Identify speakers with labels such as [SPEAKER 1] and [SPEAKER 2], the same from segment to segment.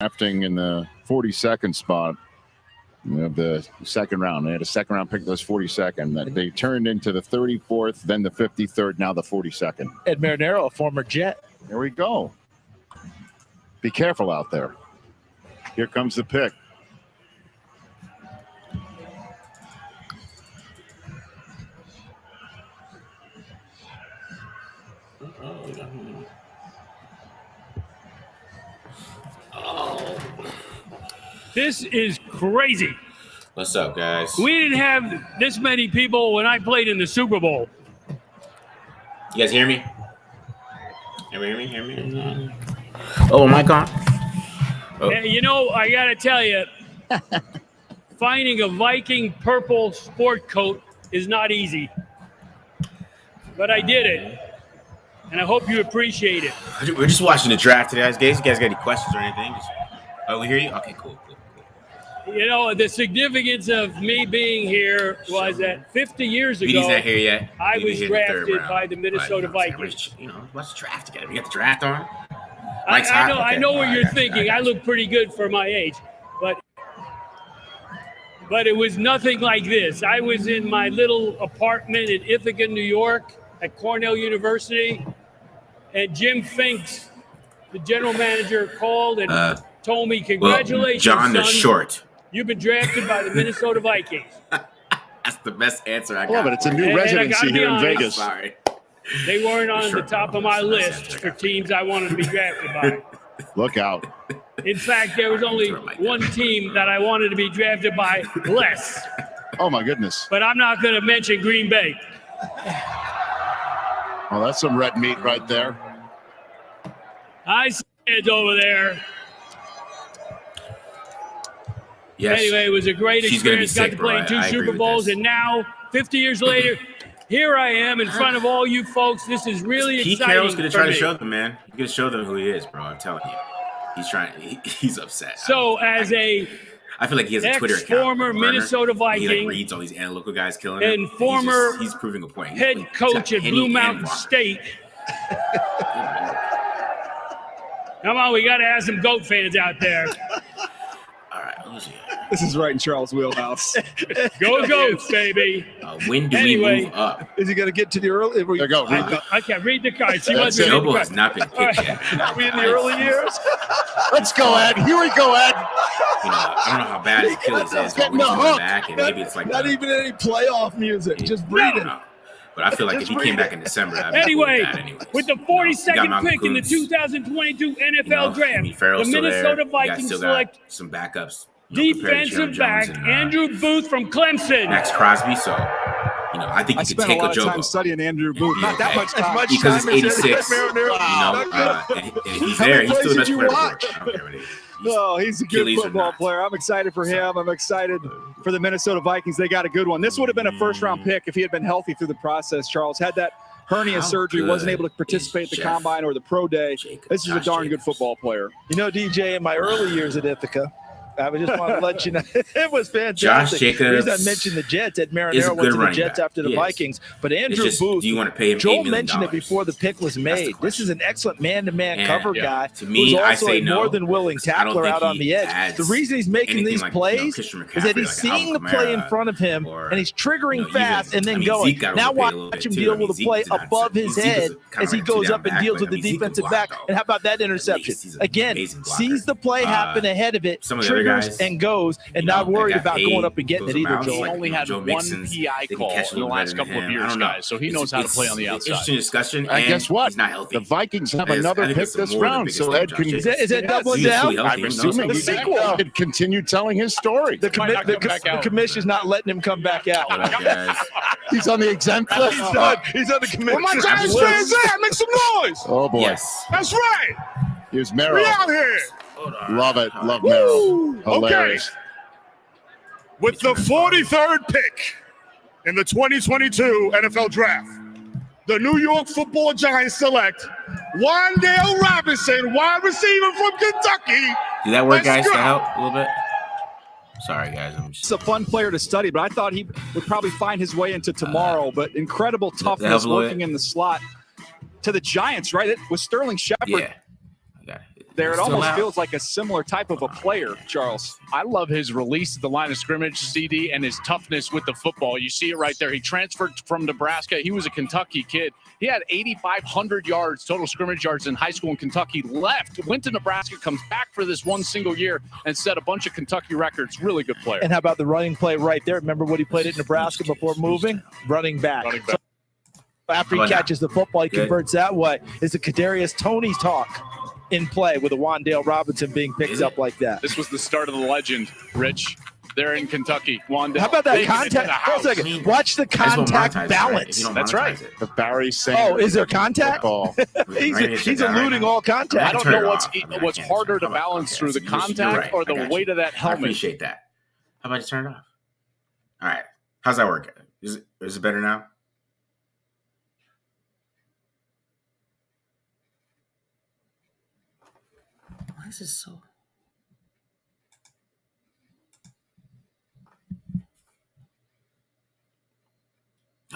[SPEAKER 1] Drafting in the 42nd spot of the second round. They had a second round pick that was 42nd that they turned into the 34th, then the 53rd, now the 42nd.
[SPEAKER 2] Ed Marinero, a former Jet.
[SPEAKER 1] There we go. Be careful out there. Here comes the pick.
[SPEAKER 3] This is crazy.
[SPEAKER 4] What's up, guys?
[SPEAKER 3] We didn't have this many people when I played in the Super Bowl.
[SPEAKER 4] You guys hear me? Hear me? Oh, mic on? Oh.
[SPEAKER 3] You know, I got to tell you, finding a Viking purple sport coat is not easy. But I did it, and I hope you appreciate it.
[SPEAKER 4] We're just watching the draft today, guys. You guys got any questions or anything? We hear you? Okay, cool.
[SPEAKER 3] You know, the significance of me being here was that 50 years ago,
[SPEAKER 4] not here yet.
[SPEAKER 3] I was drafted by the Minnesota Vikings.
[SPEAKER 4] Let's draft together. We got the draft on.
[SPEAKER 3] I know what you're thinking. I look pretty good for my age, but it was nothing like this. I was in my little apartment in Ithaca, New York, at Cornell University, and Jim Finks, the general manager, called and told me, "Congratulations,
[SPEAKER 4] John the
[SPEAKER 3] son.
[SPEAKER 4] Short.
[SPEAKER 3] You've been drafted by the Minnesota Vikings."
[SPEAKER 4] That's the best answer I got.
[SPEAKER 1] Well, but it's a new residency here in Vegas.
[SPEAKER 4] Sorry.
[SPEAKER 3] They weren't on the top of my list for teams I wanted to be drafted by.
[SPEAKER 1] Look out.
[SPEAKER 3] In fact, there was only one team that I wanted to be drafted by less.
[SPEAKER 1] Oh, my goodness.
[SPEAKER 3] But I'm not going to mention Green Bay.
[SPEAKER 1] Oh, that's some red meat right there.
[SPEAKER 3] I see it over there.
[SPEAKER 4] Yes.
[SPEAKER 3] Anyway, it was a great experience. Got to play in 2 Super Bowls, and now, 50 years later, here I am in front of all you folks. This is really exciting.
[SPEAKER 4] Pete Carroll's going to try to show them, man. He's going to show them who he is, bro. I'm telling you. He's upset.
[SPEAKER 3] So, I
[SPEAKER 4] feel like he has a Twitter account.
[SPEAKER 3] Former Minnesota Viking.
[SPEAKER 4] He reads all these analytical guys killing him.
[SPEAKER 3] And former
[SPEAKER 4] he's proving a point.
[SPEAKER 3] Head coach at Blue Mountain State. Come on, we got to have some GOAT fans out there.
[SPEAKER 4] All right, who's here?
[SPEAKER 5] This is right in Charles' wheelhouse.
[SPEAKER 3] Go Goats, baby.
[SPEAKER 4] When do we move up?
[SPEAKER 5] Is he going to get to the early?
[SPEAKER 1] There you go.
[SPEAKER 3] I can't read the card.
[SPEAKER 4] Noble has not been picked yet.
[SPEAKER 5] Are we in the early years?
[SPEAKER 1] Let's go, Ed. Here we go, Ed.
[SPEAKER 4] I don't know how bad his Achilles is.
[SPEAKER 5] Getting
[SPEAKER 4] But
[SPEAKER 5] the
[SPEAKER 4] when he's
[SPEAKER 5] hook.
[SPEAKER 4] back, and maybe it's like
[SPEAKER 5] Not even any playoff music. Just breathing.
[SPEAKER 4] But I feel like if he came back in December, I'd be
[SPEAKER 3] Anyway,
[SPEAKER 4] anyways.
[SPEAKER 3] with the 42nd
[SPEAKER 4] You
[SPEAKER 3] pick in the 2022 NFL Draft,
[SPEAKER 4] the
[SPEAKER 3] Minnesota Vikings select
[SPEAKER 4] some backups.
[SPEAKER 3] defensive back Andrew Booth from Clemson.
[SPEAKER 4] Max Crosby. So, I think
[SPEAKER 5] I
[SPEAKER 4] you could
[SPEAKER 5] spent
[SPEAKER 4] take
[SPEAKER 5] a lot of time
[SPEAKER 4] Ojabo.
[SPEAKER 5] studying Andrew Booth. Not that much time.
[SPEAKER 4] Because it's 86.
[SPEAKER 5] Wow.
[SPEAKER 4] And if he's there, he's still the best player in the world. I don't care what it is.
[SPEAKER 5] Oh, he's a good football player. I'm excited for him. I'm excited for the Minnesota Vikings. They got a good one. This would have been a first-round pick if he had been healthy through the process, Charles. Had that hernia surgery, wasn't able to participate at the Combine or the Pro Day. This is a darn good football player.
[SPEAKER 2] You know, DJ, in my early years at Ithaca, I just want to let you know it was fantastic.
[SPEAKER 4] Josh Jacobs.
[SPEAKER 2] The reason I mentioned the Jets, Ed Marinero went to the Jets after the Vikings, but Andrew Booth.
[SPEAKER 4] Do you want to pay him
[SPEAKER 2] Joel
[SPEAKER 4] $8 million?
[SPEAKER 2] mentioned it before the pick was made. This is an excellent man-to-man cover guy.
[SPEAKER 4] To me,
[SPEAKER 2] who's
[SPEAKER 4] I
[SPEAKER 2] also
[SPEAKER 4] say
[SPEAKER 2] a
[SPEAKER 4] no,
[SPEAKER 2] more than willing tackler out on the edge. The reason he's making these plays is that he's seeing the play in front of him and he's triggering fast and then going. Now watch him deal with a play above his head as he goes up and deals with the defensive back. And how about that interception? Again, sees the play happen ahead of it, triggers and goes, and not worried about going up and getting it either.
[SPEAKER 6] He only had one PI call in the last couple of years, guys, so he knows how to play on the outside.
[SPEAKER 4] Interesting discussion.
[SPEAKER 1] And guess what?
[SPEAKER 4] He's not healthy.
[SPEAKER 1] The Vikings have another pick this round, so Ed can.
[SPEAKER 2] Is that doubling down?
[SPEAKER 1] I'm assuming he could continue telling his story.
[SPEAKER 2] The commission's not letting him come back out.
[SPEAKER 1] He's on the exempt list.
[SPEAKER 5] He's on the commission.
[SPEAKER 6] Where my Giants fans at? Make some noise.
[SPEAKER 1] Oh boy.
[SPEAKER 4] Yes.
[SPEAKER 6] That's right.
[SPEAKER 1] Here's Merrill.
[SPEAKER 6] We out here.
[SPEAKER 1] Love it. Love Merrill. Hilarious.
[SPEAKER 6] Okay. With the 43rd pick in the 2022 NFL Draft, the New York Football Giants select Wan'Dale Robinson, wide receiver from Kentucky.
[SPEAKER 4] Did that work, guys, to help a little bit? Sorry, guys.
[SPEAKER 5] It's a fun player to study, but I thought he would probably find his way into tomorrow. But incredible toughness working in the slot to the Giants, right? It was Sterling Shepard.
[SPEAKER 4] Yeah.
[SPEAKER 5] there. It almost feels like a similar type of a player, Charles.
[SPEAKER 7] I love his release at the line of scrimmage, CD, and his toughness with the football. You see it right there. He transferred from Nebraska. He was a Kentucky kid. He had 8,500 yards, total scrimmage yards in high school in Kentucky. Left, went to Nebraska, comes back for this one single year and set a bunch of Kentucky records. Really good player.
[SPEAKER 2] And how about the running play right there? Remember what he played at Nebraska before moving? Running back. So after he catches the football, he converts that way. Is the Kadarius Toney talk in play with a Wandale Robinson being picked up like that?
[SPEAKER 7] This was the start of the legend, Rich. They're in Kentucky. Wandale.
[SPEAKER 2] How about that contact? Hold a second. Watch the contact balance.
[SPEAKER 7] That's right.
[SPEAKER 1] The Barry Sanders.
[SPEAKER 2] Oh, is there contact? he's eluding all contact.
[SPEAKER 7] I don't know what's harder to balance through, the contact or the weight of that helmet.
[SPEAKER 4] I appreciate that. How about you turn it off? All right. How's that work? Is it better now? Why is this so...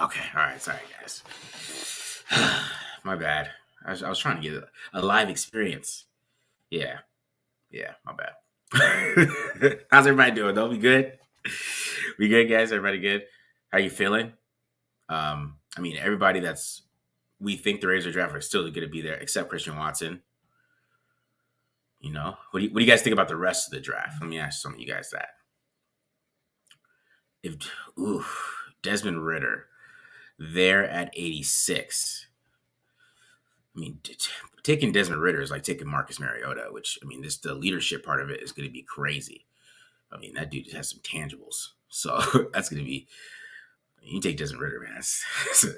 [SPEAKER 4] Okay, all right, sorry guys. My bad. I was trying to get a live experience. Yeah, my bad. How's everybody doing? Though we good? We good, guys? Everybody good? How you feeling? I mean, everybody we think the Raiders are drafted are still going to be there, except Christian Watson. You know, what do you guys think about the rest of the draft? Let me ask some of you guys that. Desmond Ridder. There at 86. I mean, taking Desmond Ridder is like taking Marcus Mariota, which, I mean, the leadership part of it is going to be crazy. I mean, that dude has some tangibles. So that's going to be, you take Desmond Ridder, man.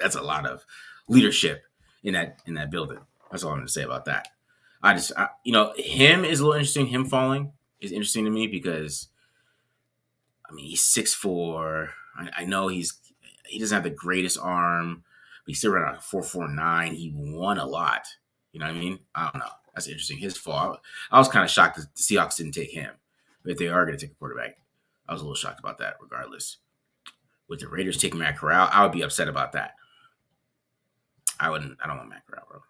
[SPEAKER 4] That's a lot of leadership in that building. That's all I'm going to say about that. Him is a little interesting. Him falling is interesting to me because, I mean, he's 6'4". I know he doesn't have the greatest arm, but he still ran out 4.49. He won a lot. You know what I mean? I don't know. That's interesting. His fall. I was kind of shocked that the Seahawks didn't take him. But if they are going to take a quarterback, I was a little shocked about that regardless. With the Raiders taking Matt Corral, I would be upset about that. I don't want Matt Corral, bro.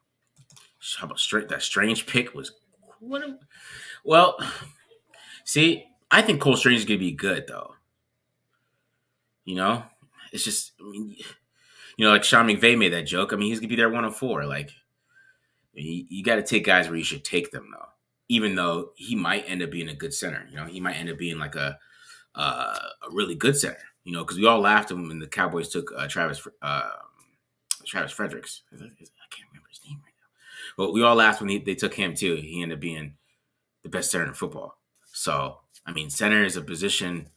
[SPEAKER 4] How about that Strange pick was well, see, I think Cole Strange is going to be good, though. You know? It's just, I mean, like Sean McVay made that joke. I mean, he's going to be there 104. Like, you got to take guys where you should take them, though. Even though he might end up being a good center. You know, he might end up being like a really good center. You know, because we all laughed at him when the Cowboys took Travis Fredericks. I can't remember his name right now. But we all laughed when they took him, too. He ended up being the best center in football. So, I mean, center is a position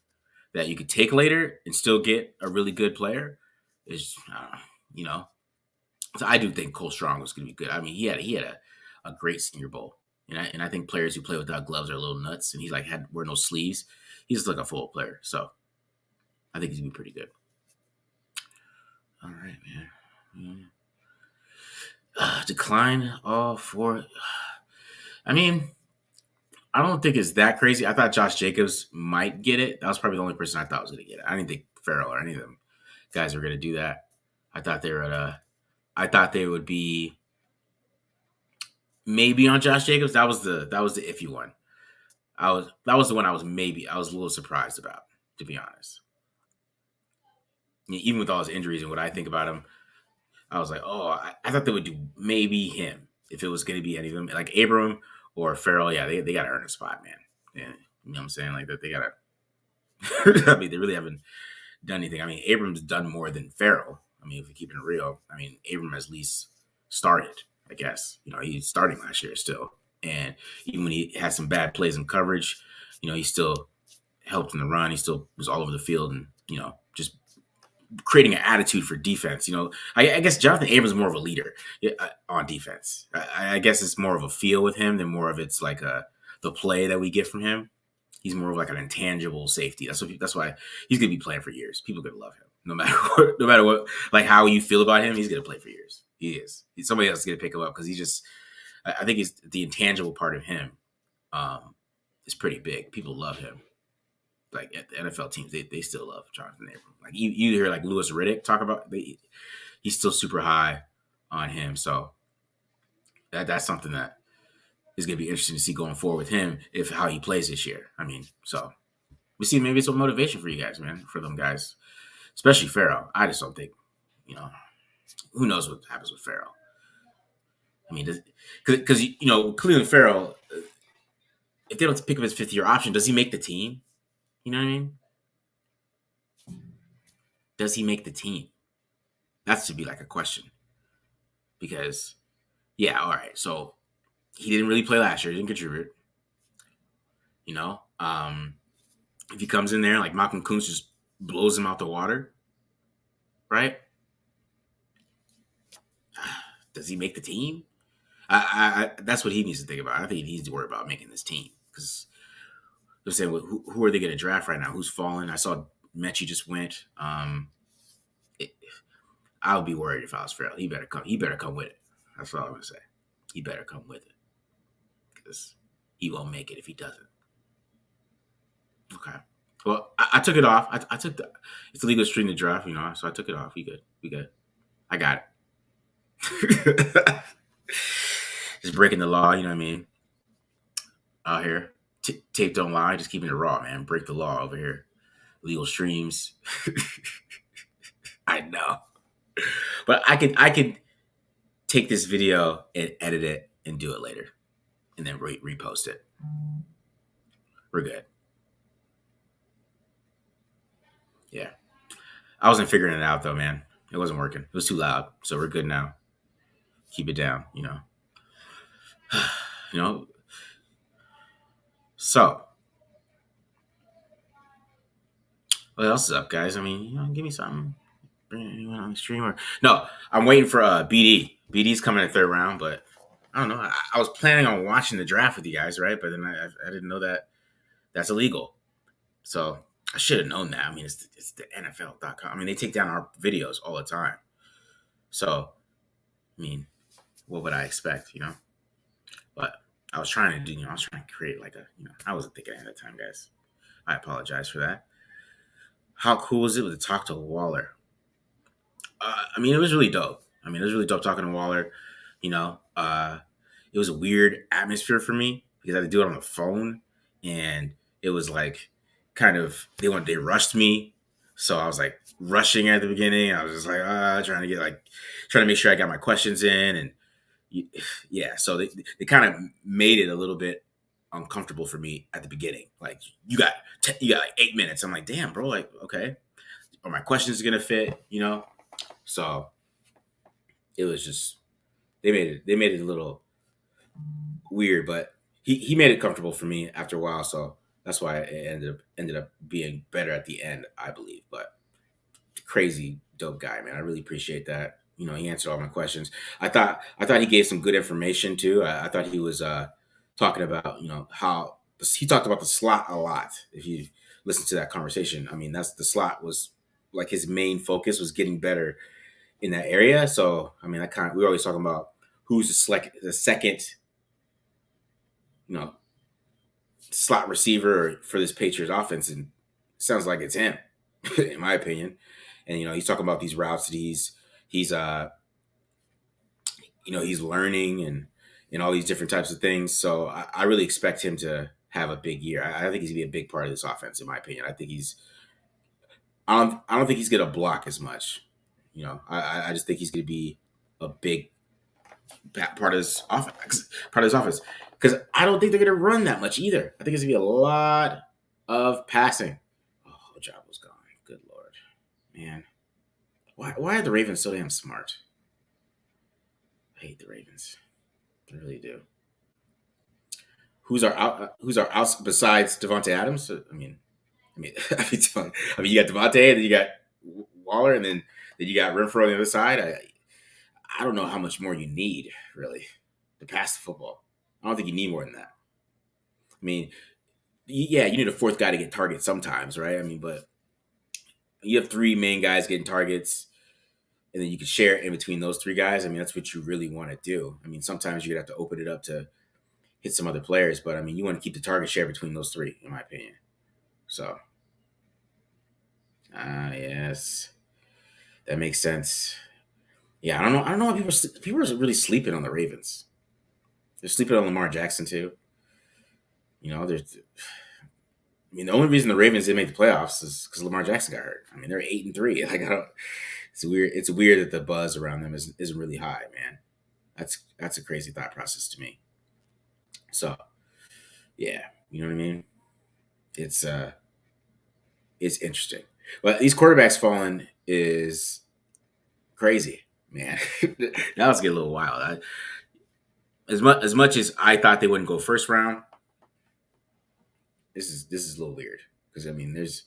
[SPEAKER 4] that you could take later and still get a really good player. So I do think Cole Strong was going to be good. I mean, he had a great Senior Bowl, and I think players who play without gloves are a little nuts. And he's like wearing no sleeves. He's just like a full player, so I think he's gonna be pretty good. All right, man. Decline all four. I mean, I don't think it's that crazy. I thought Josh Jacobs might get it. That was probably the only person I thought was going to get it. I didn't think Farrell or any of them guys were going to do that. I thought they would be maybe on Josh Jacobs. That was the iffy one. That was the one I was a little surprised about, to be honest. Even with all his injuries and what I think about him, I was like, I thought they would do maybe him if it was going to be any of them, like Abram or Farrell. Yeah, they got to earn a spot, man. Yeah, you know what I'm saying? Like that, they got to. I mean, they really haven't done anything. I mean, Abram's done more than Farrell. I mean, if we keep it real, I mean, Abram has at least started. I guess he's starting last year still, and even when he had some bad plays in coverage, he still helped in the run. He still was all over the field, and just creating an attitude for defense. I guess Jonathan Abrams is more of a leader on defense. I guess it's more of a feel with him than more of it's like the play that we get from him. He's more of like an intangible safety. That's why he's gonna be playing for years. People are gonna love him no matter what. Like how you feel about him, he's gonna play for years. He is. Somebody else is gonna pick him up because I think it's the intangible part of him is pretty big. People love him. Like at the NFL teams, they still love Jonathan Abram. Like you hear like Louis Riddick talk about, he's still super high on him. So that's something that is going to be interesting to see going forward with him if how he plays this year. I mean, so we see maybe it's a motivation for you guys, man, for them guys, especially Farrell. I just don't think, who knows what happens with Farrell. I mean, because Cleveland Farrell, if they don't pick up his fifth-year option, does he make the team? You know what I mean? Does he make the team? That should be like a question. Because, yeah, all right. So he didn't really play last year. He didn't contribute. If he comes in there like Malcolm Kuntz just blows him out the water, right? Does he make the team? I that's what he needs to think about. I think he needs to worry about making this team because they're saying, well, who are they going to draft right now? Who's falling? I saw Mechie just went. I would be worried if I was Farrell. He better come with it. That's all I'm gonna say. He better come with it because he won't make it if he doesn't. Okay. Well, I took it off. I took it's illegal to stream the draft, so I took it off. We good. I got it. Just breaking the law, you know what I mean? Out here. Tape don't lie, just keeping it raw, man. Break the law over here. Legal streams. I know. But I could take this video and edit it and do it later. And then repost it. We're good. Yeah. I wasn't figuring it out though, man. It wasn't working. It was too loud. So we're good now. Keep it down, So what else is up, guys? I mean, give me something. Bring anyone on the stream or no? I'm waiting for BD. BD's coming in the third round, but I don't know. I was planning on watching the draft with you guys, right? But then I didn't know that that's illegal. So I should have known that. I mean, it's the NFL.com. I mean, they take down our videos all the time. So, I mean, what would I expect, But I was trying to I was trying to create like I wasn't thinking ahead of time, guys. I apologize for that. How cool was it to talk to Waller? I mean, it was really dope. It was really dope talking to Waller. It was a weird atmosphere for me because I had to do it on the phone, and it was like kind of they rushed me, so I was like rushing at the beginning. I was just like trying to make sure I got my questions in, and yeah, so they kind of made it a little bit uncomfortable for me at the beginning. Like you got like 8 minutes. I'm like, damn, bro. Like, okay, are my questions gonna fit? So it was just they made it a little weird, but he made it comfortable for me after a while. So that's why it ended up being better at the end, I believe. But crazy dope guy, man. I really appreciate that. He answered all my questions. I thought he gave some good information too. I thought he was talking about how he talked about the slot a lot. If you listen to that conversation, that's the slot was like his main focus was getting better in that area. So we were always talking about who's the second slot receiver for this Patriots offense, and it sounds like it's him, in my opinion. And he's talking about these routes that he's learning and all these different types of things. So I really expect him to have a big year. I think he's gonna be a big part of this offense, in my opinion. I don't think he's gonna block as much. I just think he's gonna be a big part of this offense. Because I don't think they're gonna run that much either. I think it's gonna be a lot of passing. Oh, job was gone. Good Lord, man. Why are the Ravens so damn smart? I hate the Ravens. I really do. Who's our outs besides Devontae Adams? I mean, you got Devontae, and then you got Waller, and then you got Renfrow on the other side. I don't know how much more you need really to pass the football. I don't think you need more than that. Yeah, you need a fourth guy to get targets sometimes, right? But you have three main guys getting targets, and then you can share it in between those three guys. That's what you really want to do. Sometimes you're going to have to open it up to hit some other players, but you want to keep the target share between those three, in my opinion. So, yes, that makes sense. Yeah, I don't know why people are really sleeping on the Ravens. They're sleeping on Lamar Jackson too. You know, the only reason the Ravens didn't make the playoffs is because Lamar Jackson got hurt. I mean, they're 8-3. Like, it's weird. It's weird that the buzz around them isn't really high, man. That's a crazy thought process to me. So, yeah, you know what I mean. It's interesting. But these quarterbacks falling is crazy, man. That was getting a little wild. As much as I thought they wouldn't go first round, this is a little weird because I mean, there's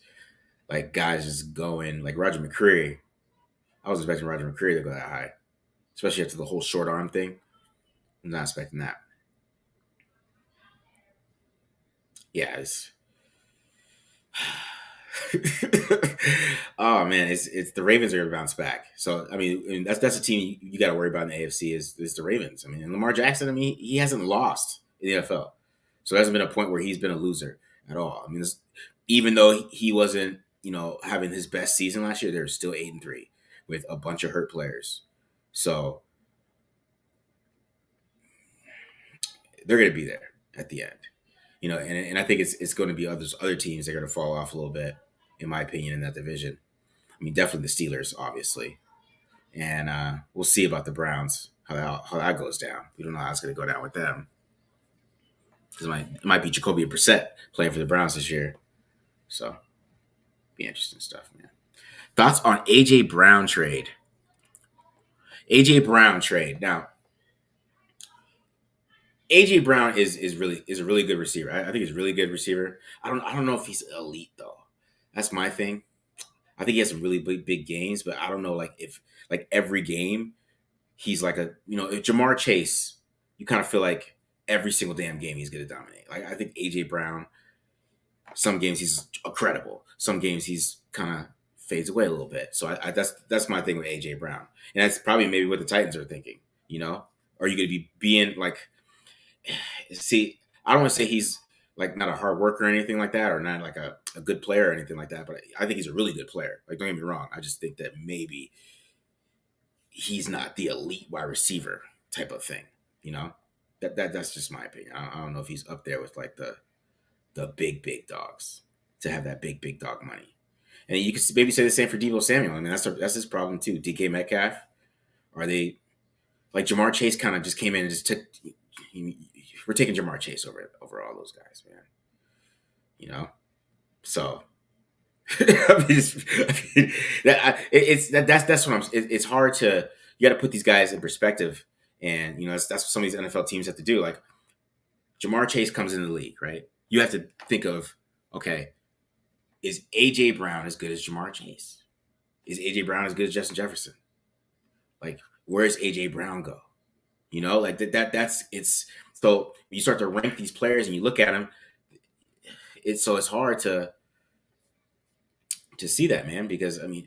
[SPEAKER 4] like guys just going like Roger McCreary. I was expecting Roger McCreary to go that high, especially after the whole short arm thing. I'm not expecting that. Yeah, it's oh man, it's the Ravens are going to bounce back. So I mean that's a team you got to worry about in the AFC is the Ravens. I mean, and Lamar Jackson. I mean, he hasn't lost in the NFL, so there hasn't been a point where he's been a loser at all. I mean, even though he wasn't having his best season last year, they're still 8-3 with a bunch of hurt players. So they're going to be there at the end. And I think it's going to be other teams that are going to fall off a little bit, in my opinion, in that division. I mean, definitely the Steelers, obviously, and we'll see about the Browns how that goes down. We don't know how it's going to go down with them because it might be Jacoby Brissett playing for the Browns this year, so be interesting stuff, man. Thoughts on AJ Brown trade? AJ Brown trade now. AJ Brown is a really good receiver. I think he's a really good receiver. I don't know if he's elite though. That's my thing. I think he has some really big games, but I don't know if every game he's like if Jamar Chase, you kind of feel like every single damn game he's going to dominate. Like I think AJ Brown, some games he's incredible. Some games he's kind of fades away a little bit. So that's my thing with AJ Brown, and that's probably maybe what the Titans are thinking. Are you going to be being like? See, I don't want to say he's like not a hard worker or anything like that, or not like a good player or anything like that, but I think he's a really good player. Like, don't get me wrong. I just think that maybe he's not the elite wide receiver type of thing. That's just my opinion. I don't know if he's up there with like the big dogs to have that big dog money. And you could maybe say the same for Deebo Samuel. I mean, that's his problem too. DK Metcalf, are they like Jamar Chase? Kind of just came in and just took. We're taking Jamar Chase over all those guys, man. So that's what I'm. It's hard to. You got to put these guys in perspective, and that's what some of these NFL teams have to do. Like Jamar Chase comes into the league, right? You have to think of, okay, is AJ Brown as good as Jamar Chase? Is AJ Brown as good as Justin Jefferson? Like, where's AJ Brown go? Like that's it's. So when you start to rank these players and you look at them, it's hard to see that, man, because I mean,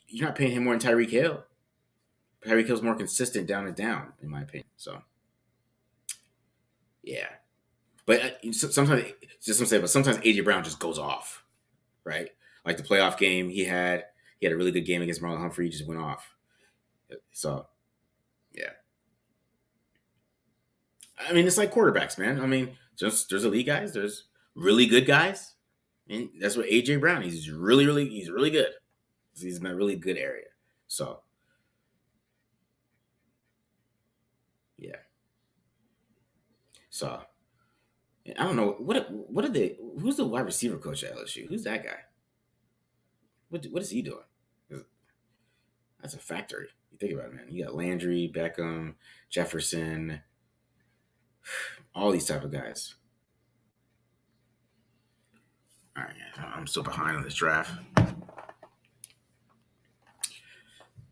[SPEAKER 4] you're not paying him more than Tyreek Hill. Tyreek Hill's more consistent down and down, in my opinion. So, yeah, but sometimes AJ Brown just goes off, right? Like the playoff game he had a really good game against Marlon Humphrey. He just went off. So, yeah. I mean, it's like quarterbacks, man. I mean, there's elite guys, there's really good guys, and that's what AJ Brown. He's really good. He's in a really good area. So, yeah. So, I don't know what are they? Who's the wide receiver coach at LSU? Who's that guy? What is he doing? That's a factory. You think about it, man. You got Landry, Beckham, Jefferson. All these type of guys. All right, I'm still behind on this draft.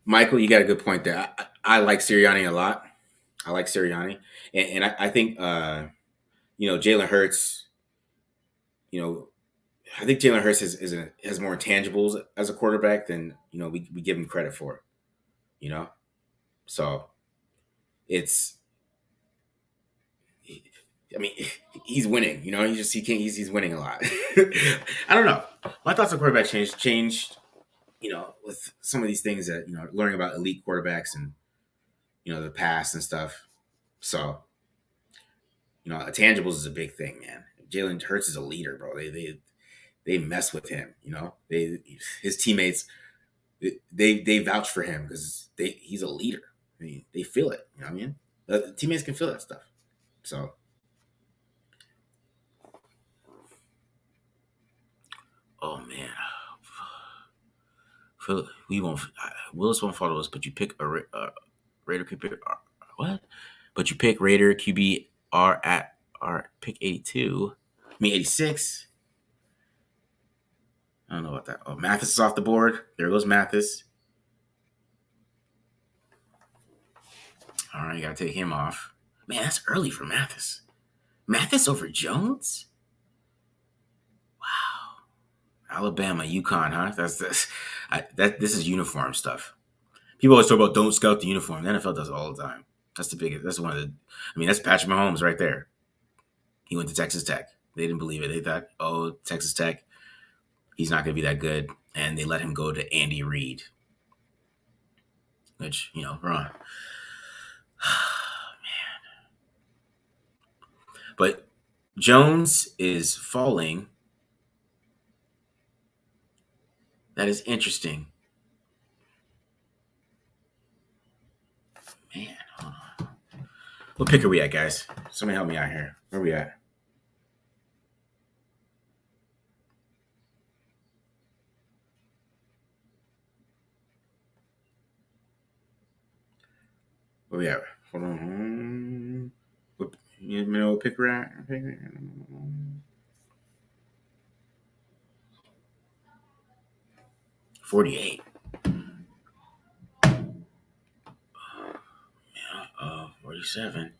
[SPEAKER 4] Michael, you got a good point there. I like Sirianni a lot. I like Sirianni, and I think Jalen Hurts. I think Jalen Hurts has more intangibles as a quarterback than we give him credit for. So it's. I mean, he's winning. He's winning a lot. I don't know. My thoughts on quarterback changed. With some of these things that learning about elite quarterbacks and the past and stuff. So, intangibles is a big thing, man. Jalen Hurts is a leader, bro. They mess with him. His teammates they vouch for him because he's a leader. I mean, they feel it. You know what I mean? The teammates can feel that stuff. So, oh man, Willis won't follow us, but you pick a Raider QB. What? But you pick Raider QB at pick 82. I mean 86. I don't know about that. Oh, Mathis is off the board. There goes Mathis. All right, you got to take him off. Man, that's early for Mathis. Mathis over Jones? Wow. Alabama, UConn, huh? This is uniform stuff. People always talk about don't scout the uniform. The NFL does it all the time. That's that's Patrick Mahomes right there. He went to Texas Tech. They didn't believe it. They thought, oh, Texas Tech, he's not going to be that good. And they let him go to Andy Reid. Which, wrong. Man. But Jones is falling. That is interesting. Man, hold on. What pick are we at, guys? Somebody help me out here. Where are we at? Where we at? Hold on. What pick we're at? 48. 47.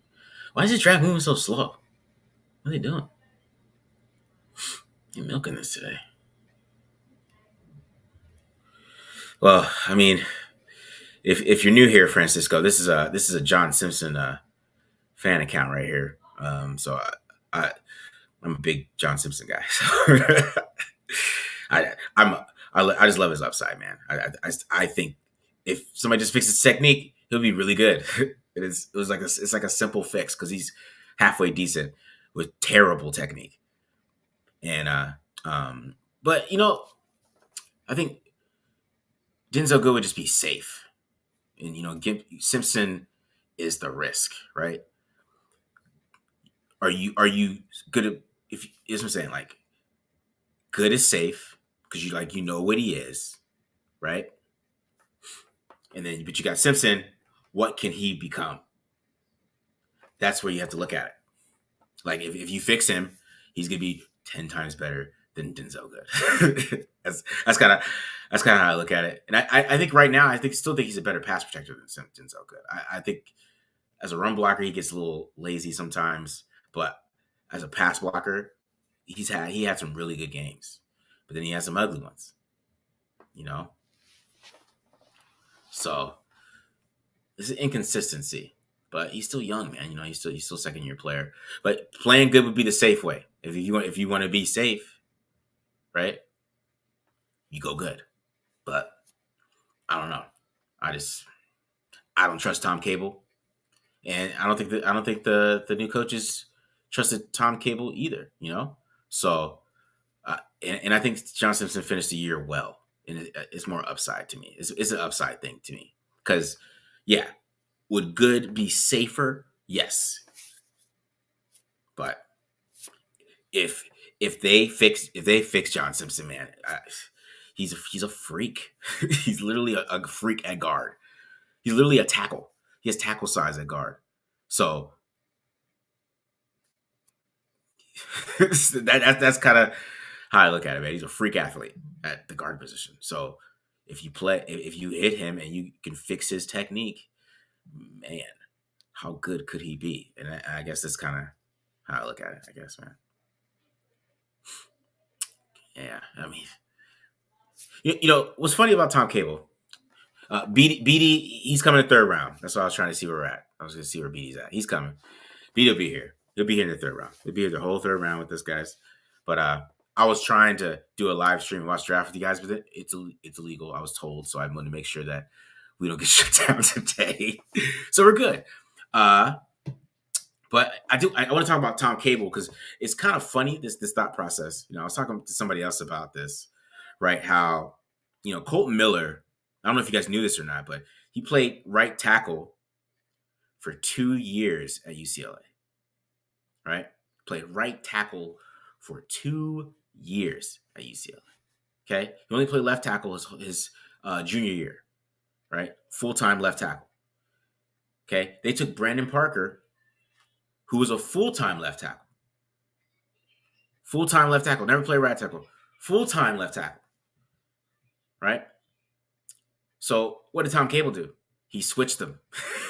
[SPEAKER 4] Why is this draft moving so slow? What are they doing? They're milking this today. Well, I mean, if you're new here, Francisco, this is a John Simpson fan account right here. So I'm a big John Simpson guy. So I just love his upside, man. I think if somebody just fixes technique, he'll be really good. It's like a simple fix because he's halfway decent with terrible technique. And but I think Denzel Good would just be safe, and Simpson is the risk, right? Are you good at is what I'm saying, like Good is safe because you know what he is, right? And then but you got Simpson. What can he become? That's where you have to look at it. Like if you fix him, he's gonna be 10 times better than Denzel Good. that's kind of how I look at it. And I think right now, still think he's a better pass protector than Denzel Good. I think as a run blocker, he gets a little lazy sometimes, but as a pass blocker, he had some really good games, but then he has some ugly ones, So this is inconsistency, but he's still young, man. He's still second year player. But playing good would be the safe way. If you want to be safe, right? You go good. But I don't know. I don't trust Tom Cable, and I don't think the new coaches trusted Tom Cable either. So and I think John Simpson finished the year well, and it's more upside to me. It's an upside thing to me because yeah, would Good be safer? Yes, but if they fix John Simpson, man, he's a freak. He's literally a freak at guard. He's literally a tackle. He has tackle size at guard. So that's kind of how I look at it, man. He's a freak athlete at the guard position. So if you hit him and you can fix his technique, man, how good could he be? And I guess that's kind of how I look at it, I guess, man. Yeah, I mean, what's funny about Tom Cable, BD, he's coming in the third round. That's why I was trying to see where we're at. I was going to see where BD's at. He's coming. BD will be here. He'll be here in the third round. He'll be here the whole third round with this guys. But I was trying to do a live stream, watch draft with you guys, but it's illegal, I was told. So I wanted to make sure that we don't get shut down today. So we're good. But I want to talk about Tom Cable because it's kind of funny, this thought process. I was talking to somebody else about this, right? How, Colton Miller, I don't know if you guys knew this or not, but he played right tackle for 2 years at UCLA, right? Played right tackle for 2 years at UCLA. Okay. He only played left tackle his junior year, right? Full-time left tackle. Okay. They took Brandon Parker, who was a full-time left tackle. Full-time left tackle. Never played right tackle. Full-time left tackle. Right? So what did Tom Cable do? He switched them.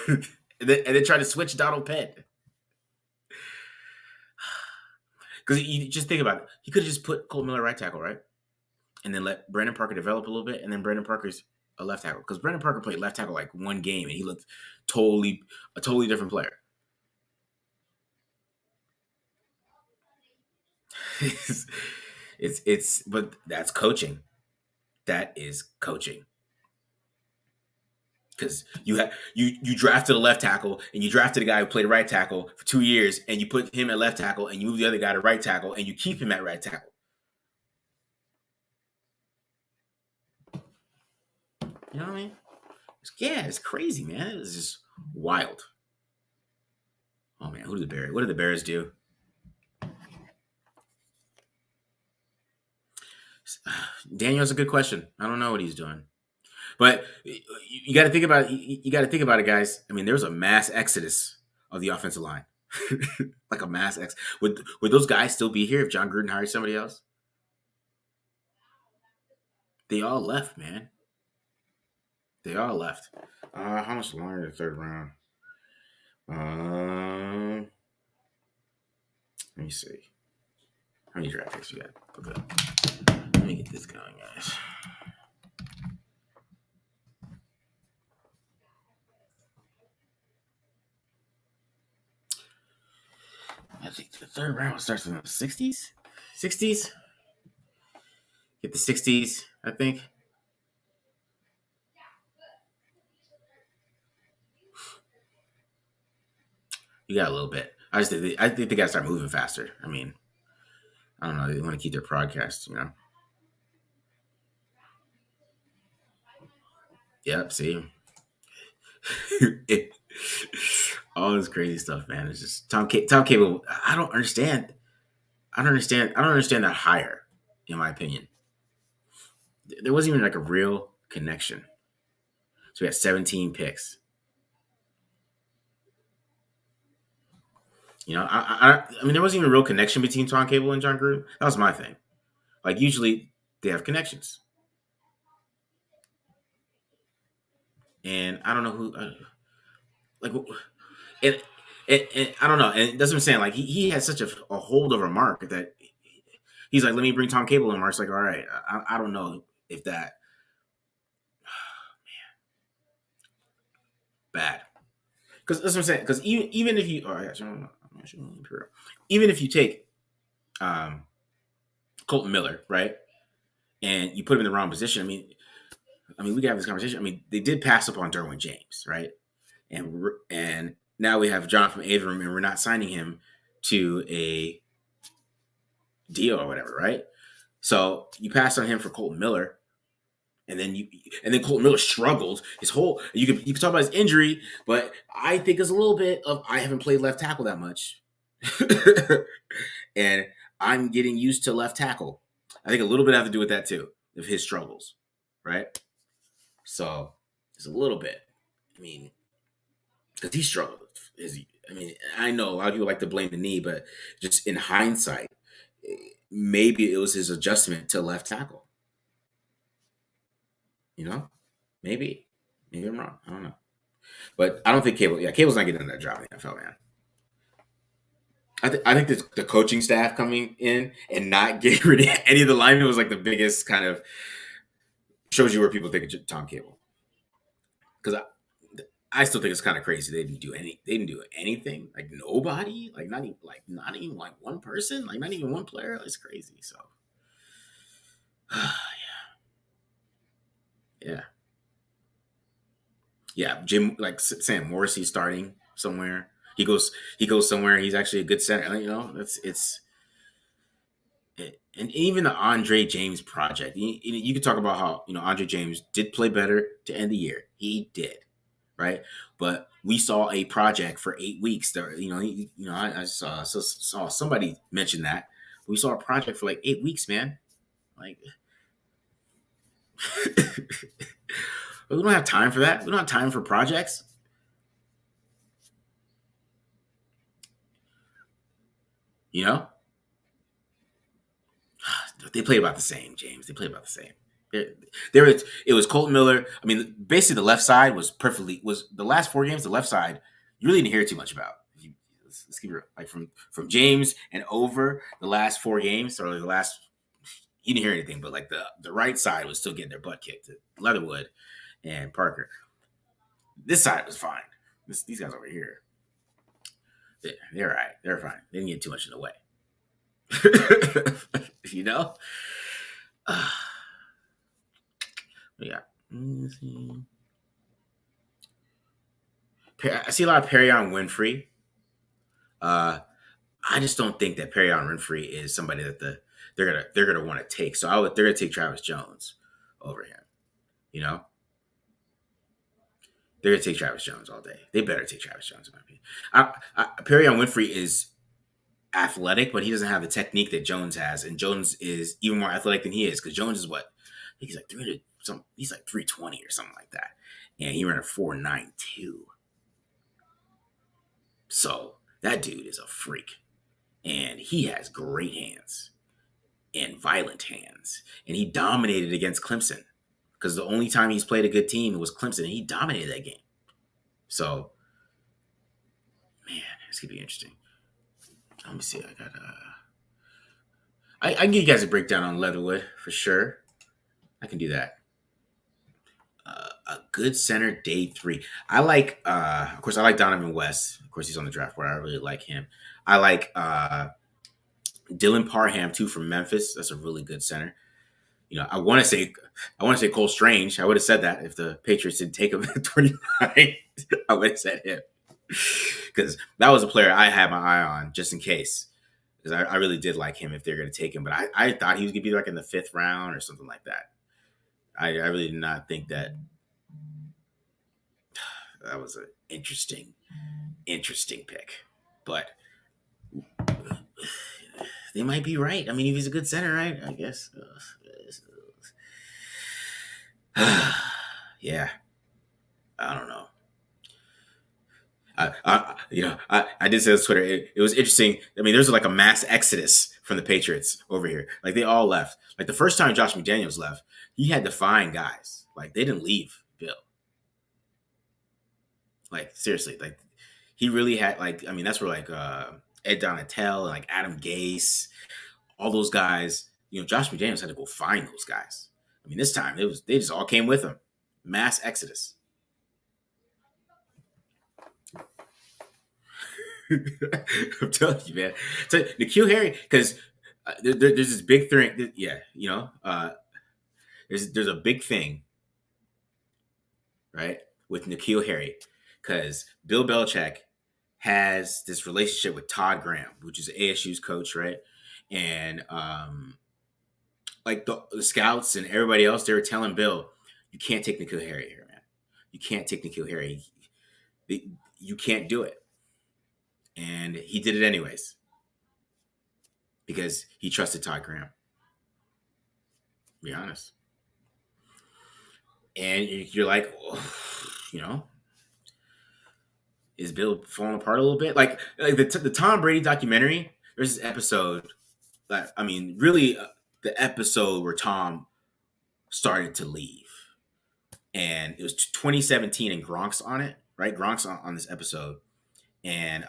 [SPEAKER 4] and then tried to switch Donald Penn. Because you just think about it. He could have just put Colton Miller right tackle, right? And then let Brandon Parker develop a little bit. And then Brandon Parker's a left tackle. Because Brandon Parker played left tackle like one game. And he looked a totally different player. But that's coaching. That is coaching. Because you drafted a left tackle and you drafted a guy who played right tackle for 2 years and you put him at left tackle and you move the other guy to right tackle and you keep him at right tackle. You know what I mean? It's crazy, man. It's just wild. Oh man, what did the Bears do? Daniel, that's a good question. I don't know what he's doing, but you got to think about it. You got to think about it, guys. I mean, there was a mass exodus of the offensive line, like a mass ex. Would those guys still be here if John Gruden hired somebody else? They all left, man. They all left. How much longer in the third round? Let me see. How many draft picks we got? Okay. Let me get this going, guys. I think the third round starts in the 60s. 60s? Get the 60s, I think. You got a little bit. I think they got to start moving faster. I mean, I don't know. They want to keep their broadcasts, Yep, see? All this crazy stuff, man. It's just Tom Cable. I don't understand that hire, in my opinion. There wasn't even like a real connection. So we had 17 picks. I mean, there wasn't even a real connection between Tom Cable and John Gruden. That was my thing. Like, usually they have connections. And I don't know who, and I don't know. And that's what I'm saying. Like, he had such a hold over Mark that he's like, let me bring Tom Cable in. Mark's like, all right, I don't know if that, bad. Because that's what I'm saying. Because even if you, even if you take Colton Miller, right, and you put him in the wrong position, I mean, we can have this conversation. I mean, they did pass up on Derwin James, right, and now we have Jonathan Abram, and we're not signing him to a deal or whatever, right? So you pass on him for Colton Miller. And then Colton Miller struggled his whole. You could talk about his injury, but I think it's a little bit of I haven't played left tackle that much, and I'm getting used to left tackle. I think a little bit have to do with that too, of his struggles, right? So it's a little bit. I mean, because he struggled. I know a lot of people like to blame the knee, but just in hindsight, maybe it was his adjustment to left tackle. Maybe I'm wrong. I don't know. But I don't think Cable's not getting that job in the NFL, man. I think the coaching staff coming in and not getting rid of any of the linemen was like the biggest kind of shows you where people think of Tom Cable. Because I still think it's kind of crazy. They didn't do anything. Like nobody, like not even like one person, like not even one player. It's crazy. So Yeah, Jim, like Sam Morrissey starting somewhere. He goes somewhere. He's actually a good center. You know, and even the Andre James project. You could talk about how Andre James did play better to end the year. He did, right? But we saw a project for 8 weeks. There, I saw somebody mention that we saw a project for like 8 weeks, man. Like, we don't have time for that. We don't have time for projects. You know, they play about the same, James. They play about the same. It was Colton Miller. I mean, basically the left side was the last 4 games. The left side you really didn't hear too much about. Let's keep it real. Like from James and over the last 4 games, or the last, you didn't hear anything. But like the right side was still getting their butt kicked. Leatherwood and Parker. This side was fine. These guys over here, they're all right. They're fine. They didn't get too much in the way. You know? Yeah. I see a lot of Perion Winfrey. I just don't think that Perion Winfrey is somebody that they're gonna want to take. So they're gonna take Travis Jones over him. You know? They're gonna take Travis Jones all day. They better take Travis Jones in my opinion. Perion Winfrey is athletic, but he doesn't have the technique that Jones has, and Jones is even more athletic than he is, because Jones is what? I think he's like 300 something. He's like 320 or something like that, and he ran a 4.92. So that dude is a freak, and he has great hands and violent hands, and he dominated against Clemson, because the only time he's played a good team was Clemson, and he dominated that game. So, man, this could be interesting. Let me see. I can give you guys a breakdown on Leatherwood for sure. I can do that. A good center, day 3. I like, of course, I like Donovan West. Of course, he's on the draft board. I really like him. I like Dylan Parham too from Memphis. That's a really good center. I want to say Cole Strange. I would have said that if the Patriots didn't take him at 29. I would have said him, because that was a player I had my eye on just in case, because I really did like him if they're going to take him. But I thought he was going to be like in the 5th round or something like that. I really did not think that. That was an interesting pick, but they might be right. I mean, if he's a good center, right? I guess. Yeah, I don't know. I did say this on Twitter. It was interesting. I mean, there's like a mass exodus from the Patriots over here. Like, they all left. Like, the first time Josh McDaniels left, he had to find guys. Like, they didn't leave Bill. Like, seriously, like, he really had, like, I mean, that's where, like, Ed Donatel and, like, Adam Gase, all those guys, Josh McDaniels had to go find those guys. I mean, this time, they just all came with him. Mass exodus. I'm telling you, man. So, N'Keal Harry, because there's this big thing. Yeah, there's a big thing, right, with N'Keal Harry, because Bill Belichick has this relationship with Todd Graham, which is ASU's coach, right? And like the scouts and everybody else, they were telling Bill, you can't take N'Keal Harry here, man. You can't take N'Keal Harry. You can't do it. And he did it anyways, because he trusted Todd Graham. Be honest. And you're like, is Bill falling apart a little bit? Like the Tom Brady documentary, there's this episode that, I mean, really the episode where Tom started to leave. And it was 2017 and Gronk's on it, right? Gronk's on this episode. And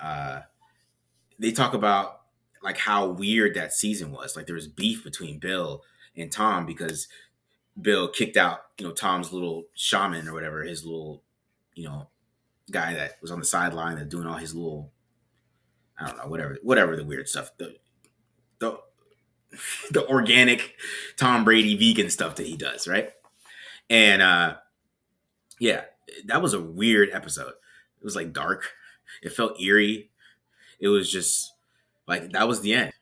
[SPEAKER 4] they talk about like how weird that season was. Like, there was beef between Bill and Tom because Bill kicked out, Tom's little shaman or whatever, his little, guy that was on the sideline that doing all his little, I don't know, whatever the weird stuff, the organic Tom Brady vegan stuff that he does, right? And yeah, that was a weird episode. It was like dark. It felt eerie. It was just like that was the end.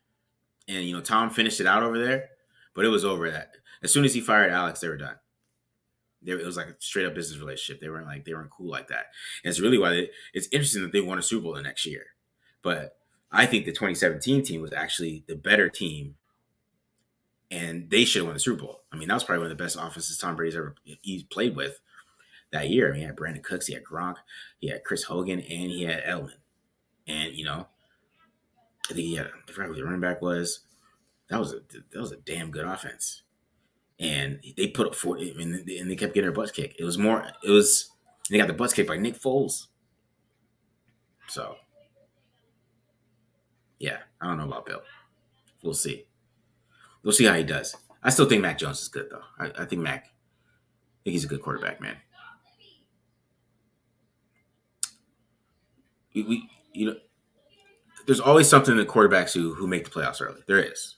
[SPEAKER 4] And Tom finished it out over there, but it was over. That as soon as he fired Alex, they were done. It was like a straight up business relationship. They weren't cool like that. And it's really why it's interesting that they won a Super Bowl the next year. But I think the 2017 team was actually the better team, and they should have won the Super Bowl. I mean, that was probably one of the best offenses Tom Brady's ever played with that year. I mean, he had Brandon Cooks, he had Gronk, he had Chris Hogan, and he had Edelman. And I think I forgot who the running back was. That was a damn good offense. And they put up 40, and they kept getting their butts kicked. They got the butts kicked by Nick Foles. So, yeah, I don't know about Bill. We'll see. We'll see how he does. I still think Mac Jones is good, though. I think he's a good quarterback, man. There's always something in quarterbacks who make the playoffs early. There is.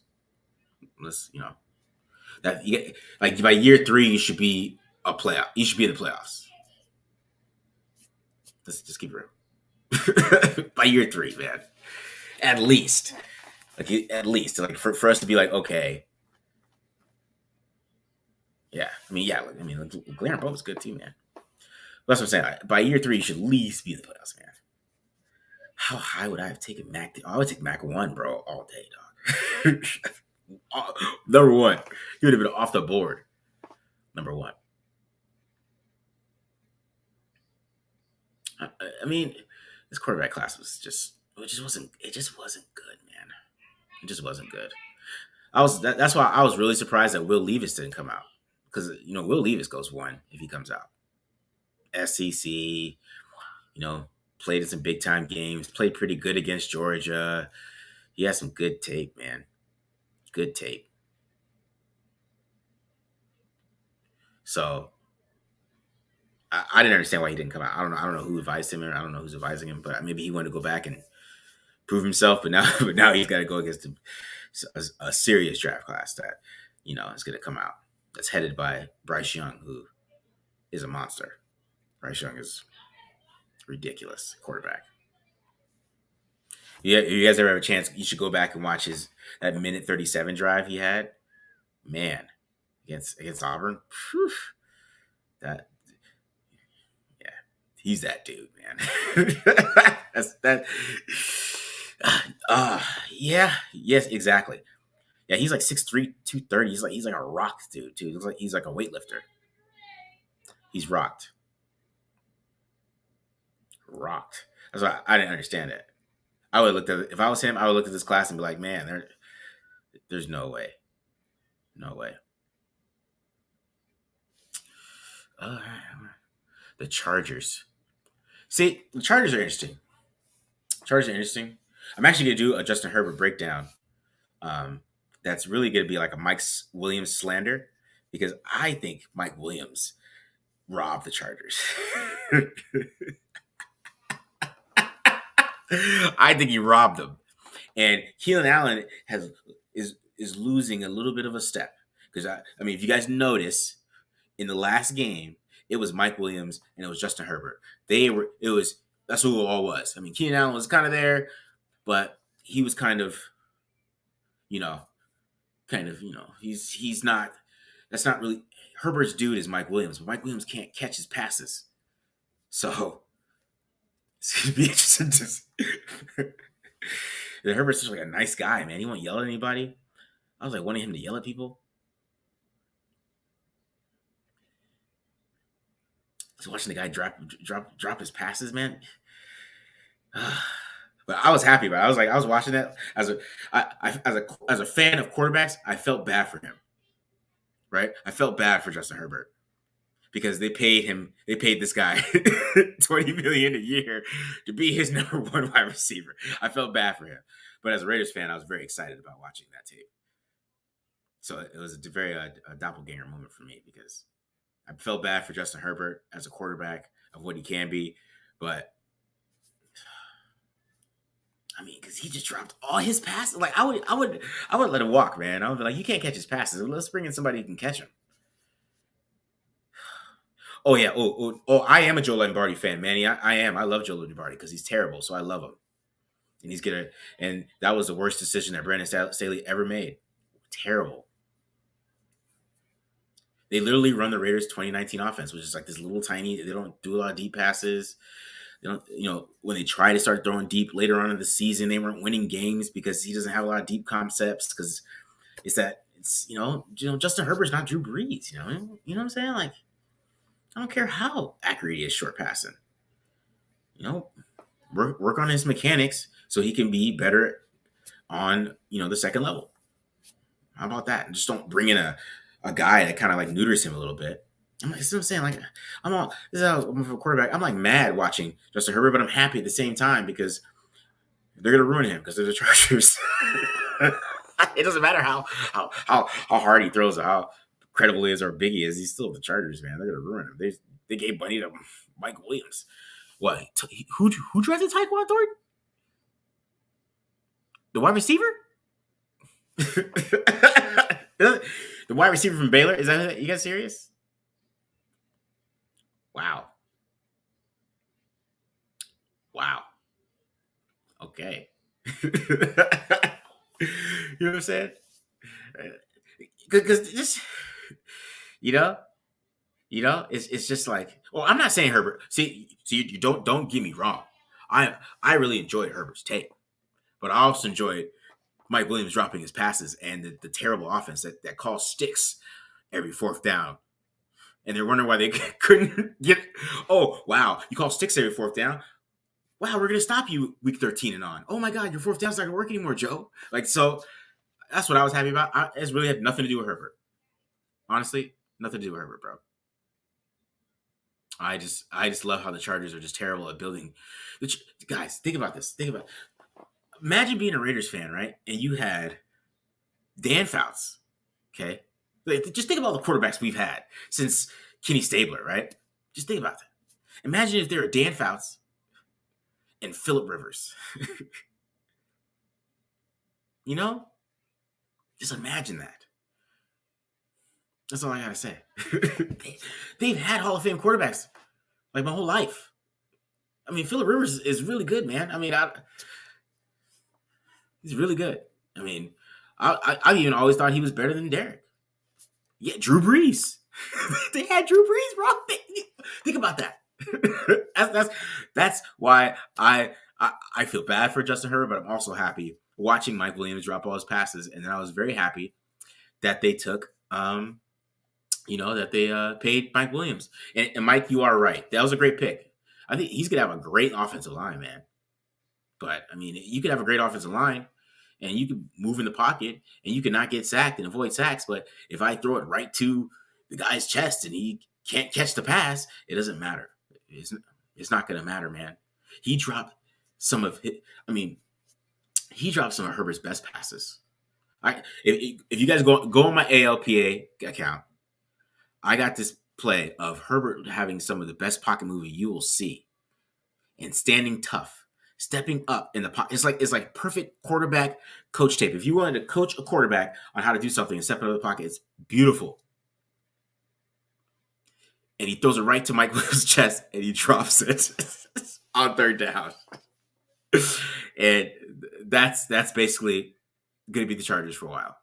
[SPEAKER 4] That you get, like by year 3, you should be a playoff. You should be in the playoffs. Let's just keep it real. By year 3, man, at least, like for us to be like, okay, yeah. Glaring Bow was a good team, man. That's what I'm saying. By year 3, you should at least be in the playoffs, man. How high would I have taken Mac? I would take Mac 1, bro, all day, dog. Number 1. He would have been off the board. Number 1. I mean, this quarterback class was it just wasn't good, man. It just wasn't good. That's why I was really surprised that Will Levis didn't come out. Because, Will Levis goes 1 if he comes out. SEC, played in some big time games, played pretty good against Georgia. He has some good tape, man. Good tape. So I didn't understand why he didn't come out. I don't know who advised him, or I don't know who's advising him, but maybe he wanted to go back and prove himself. But now he's got to go against a serious draft class that is going to come out. That's headed by Bryce Young, who is a monster. Bryce Young is ridiculous quarterback. Yeah, if you guys ever have a chance, you should go back and watch that minute 37 drive he had. Man, against Auburn. Whew, he's that dude, man. Yes, exactly. Yeah, he's like 6'3", 230. He's like a rock dude, too. He's like a weightlifter. He's rocked. That's why I didn't understand it. I would have looked at it. If I was him, I would look at this class and be like, man, there's no way. No way. The Chargers. See, the Chargers are interesting. I'm actually going to do a Justin Herbert breakdown. That's really going to be like a Mike Williams slander, because I think Mike Williams robbed the Chargers. I think he robbed them. And Keenan Allen is losing a little bit of a step. Because, I mean, if you guys notice, in the last game, it was Mike Williams and it was Justin Herbert. That's who it all was. I mean, Keenan Allen was kind of there, but he was kind of, he's not, that's not really, Herbert's dude is Mike Williams, but Mike Williams can't catch his passes. So, it's going to be interesting to see. Herbert's just like a nice guy, man. He won't yell at anybody. I was like wanting him to yell at people. Just watching the guy drop his passes, man. But I was happy about it. I was watching that as a fan of quarterbacks. I felt bad for him, right? I felt bad for Justin Herbert because they paid this guy $20 million a year to be his number 1 wide receiver. I felt bad for him, but as a Raiders fan, I was very excited about watching that tape. So it was a very doppelganger moment for me because I felt bad for Justin Herbert as a quarterback of what he can be, but I mean, because he just dropped all his passes. Like I would let him walk, man. I would be like, you can't catch his passes. Let's bring in somebody who can catch him. Oh yeah. Oh, I am a Joe Lombardi fan, Manny. I am. I love Joe Lombardi because he's terrible, so I love him. And he's gonna. And that was the worst decision that Brandon Staley ever made. Terrible. They literally run the Raiders 2019 offense, which is like this little tiny. They don't do a lot of deep passes. They don't, when they try to start throwing deep later on in the season, they weren't winning games because he doesn't have a lot of deep concepts. Because it's Justin Herbert's not Drew Brees. You know what I'm saying? Like, I don't care how accurate he is short passing. Work on his mechanics so he can be better on the second level. How about that? And just don't bring in a guy that kind of like neuters him a little bit. That's what I'm saying. Like, this is how I'm a quarterback. I'm like mad watching Justin Herbert, but I'm happy at the same time because they're gonna ruin him because they're the Chargers. It doesn't matter how hard he throws or how credible he is or big he is. He's still the Chargers, man. They're gonna ruin him. They gave money to Mike Williams. What? Who drafted Tyquan Thornton? The wide receiver? The wide receiver from Baylor? Is that you guys serious? Wow. Okay. You know what I'm saying? Because just it's just like, well, I'm not saying Herbert. See, you don't get me wrong. I really enjoyed Herbert's tape, but I also enjoyed Mike Williams dropping his passes and the terrible offense that calls sticks every fourth down. And they're wondering why they couldn't get. Oh, wow. You call sticks every fourth down? Wow, we're going to stop you week 13 and on. Oh, my God, your fourth down's not going to work anymore, Joe. Like, so that's what I was happy about. It really had nothing to do with Herbert. Honestly, nothing to do with Herbert, bro. I just love how the Chargers are just terrible at building. Guys, think about this. Imagine being a Raiders fan, right? And you had Dan Fouts, okay? Just think about the quarterbacks we've had since Kenny Stabler, right? Just think about that. Imagine if there were Dan Fouts and Phillip Rivers. Just imagine that. That's all I gotta say. They've had Hall of Fame quarterbacks like my whole life. I mean, Phillip Rivers is really good, man. I mean, he's really good. I mean, I even always thought he was better than Derek. Yeah, Drew Brees. They had Drew Brees, bro. Think about that. That's why I feel bad for Justin Herbert, but I'm also happy watching Mike Williams drop all his passes, and then I was very happy that they took, that they paid Mike Williams. And Mike, you are right. That was a great pick. I think he's gonna have a great offensive line, man. But I mean, you could have a great offensive line, and you can move in the pocket, and you can not get sacked and avoid sacks. But if I throw it right to the guy's chest and he can't catch the pass, it doesn't matter. It's not going to matter, man. He dropped some of Herbert's best passes. If you guys go on my ALPA account, I got this play of Herbert having some of the best pocket movement you will see, and standing tough. Stepping up in the pocket. It's like perfect quarterback coach tape. If you wanted to coach a quarterback on how to do something and step into the pocket, it's beautiful. And he throws it right to Mike Williams' chest and he drops it on third down. And that's basically going to be the Chargers for a while.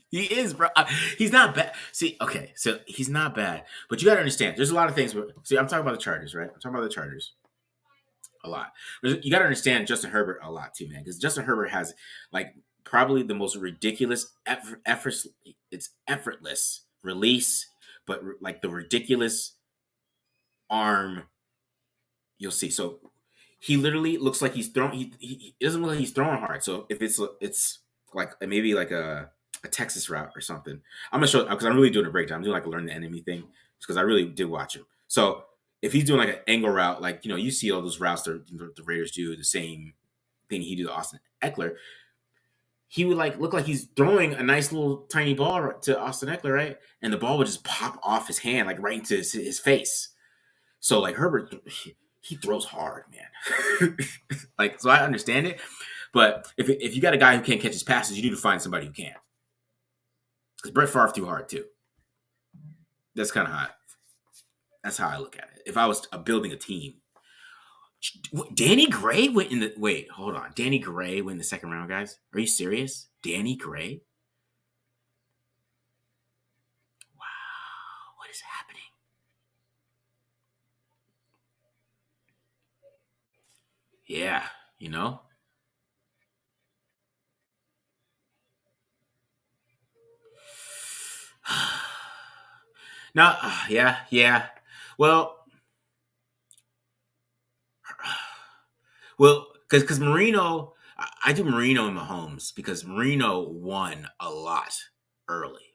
[SPEAKER 4] He is, bro. He's not bad. See, okay, so he's not bad. But you got to understand, there's a lot of things. See, I'm talking about the Chargers, right? I'm talking about the Chargers. A lot. But you got to understand Justin Herbert a lot too, man, because Justin Herbert has like probably the most ridiculous effortless release, but like the ridiculous arm you'll see. So he literally looks like he's throwing. He doesn't look like he's throwing hard. So if it's like maybe like a Texas route or something, I'm gonna show because I'm really doing a breakdown. I'm doing like a learn the enemy thing because I really did watch him. So if he's doing like an angle route, like, you see all those routes the Raiders do, the same thing he do to Austin Eckler, he would like look like he's throwing a nice little tiny ball to Austin Eckler, right? And the ball would just pop off his hand, like right into his face. So like Herbert, he throws hard, man. Like, so I understand it. But if you got a guy who can't catch his passes, you need to find somebody who can. Because Brett Favre threw hard too. That's kind of hot. That's how I look at it. If I was building a team, Danny Gray went in the hold on. Danny Gray went in the second round, guys. Are you serious? Danny Gray? Wow, what is happening? Yeah, you know. No, yeah. Well, because Marino, I do Marino and Mahomes because Marino won a lot early,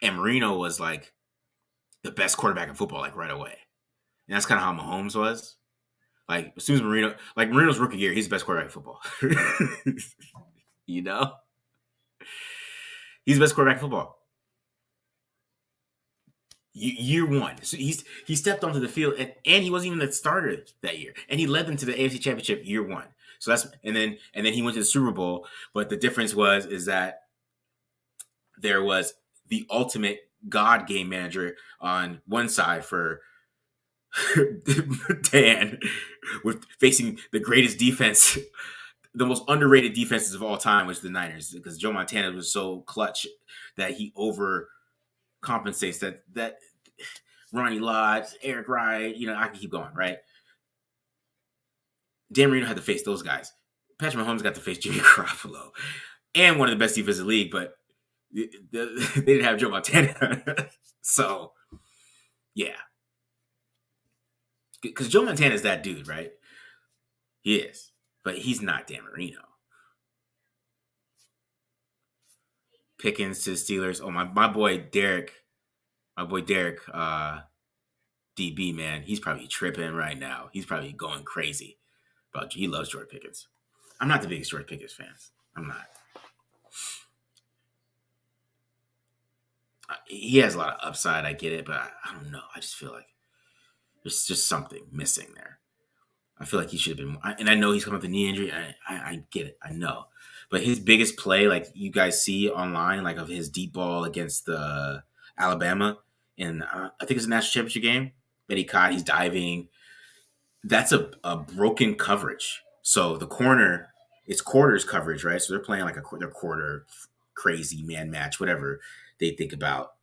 [SPEAKER 4] and Marino was like the best quarterback in football, like right away, and that's kind of how Mahomes was. Like as soon as Marino's rookie year, he's the best quarterback in football. You know, he's the best quarterback in football. Year one, so he stepped onto the field and he wasn't even the starter that year, and he led them to the AFC Championship year one. So that's and then he went to the Super Bowl. But the difference is that there was the ultimate God game manager on one side for Dan, with facing the greatest defense, the most underrated defenses of all time, which is the Niners, because Joe Montana was so clutch that he overcompensates that Ronnie Lott, Eric Wright, I can keep going, right? Dan Marino had to face those guys. Patrick Mahomes got to face Jimmy Garoppolo and one of the best defenses in the league, but they didn't have Joe Montana. So, yeah. Because Joe Montana is that dude, right? He is. But he's not Dan Marino. Pickens to the Steelers. Oh, my boy Derek. DB, man. He's probably tripping right now. He's probably going crazy. But he loves George Pickens. I'm not the biggest George Pickens fans. I'm not. He has a lot of upside. I get it, but I don't know. I just feel like there's just something missing there. I feel like he should have been more. And I know he's coming with a knee injury. I get it. I know. But his biggest play, like you guys see online, like of his deep ball against the Alabama in, I think it's a national championship game that he caught. He's diving. That's a broken coverage. So the corner, it's quarters coverage, right? So they're playing like their quarter crazy man match, whatever they think about,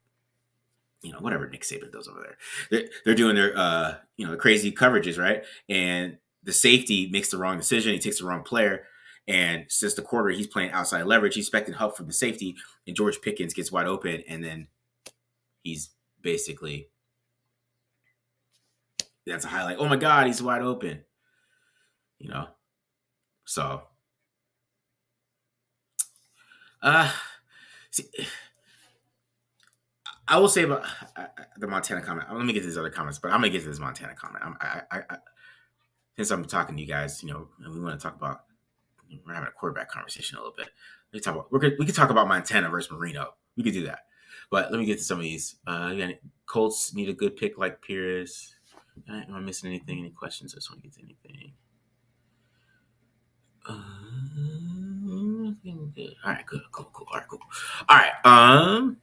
[SPEAKER 4] whatever Nick Saban does over there. They're doing their, the crazy coverages, right? And the safety makes the wrong decision. He takes the wrong player. And since the quarter, he's playing outside leverage. He's expecting help from the safety. And George Pickens gets wide open. And then he's basically, that's a highlight. Oh, my God, he's wide open. So, see, I will say about the Montana comment. Let me get to these other comments, but I'm going to get to this Montana comment. Since I'm talking to you guys, and we want to talk about, we're having a quarterback conversation a little bit. We can talk about Montana versus Marino. We could do that. But let me get to some of these. Colts need a good pick like Pierce. Am I missing anything? Any questions? I just want to get to anything. Good. All right, good. Cool. All right, cool. All right.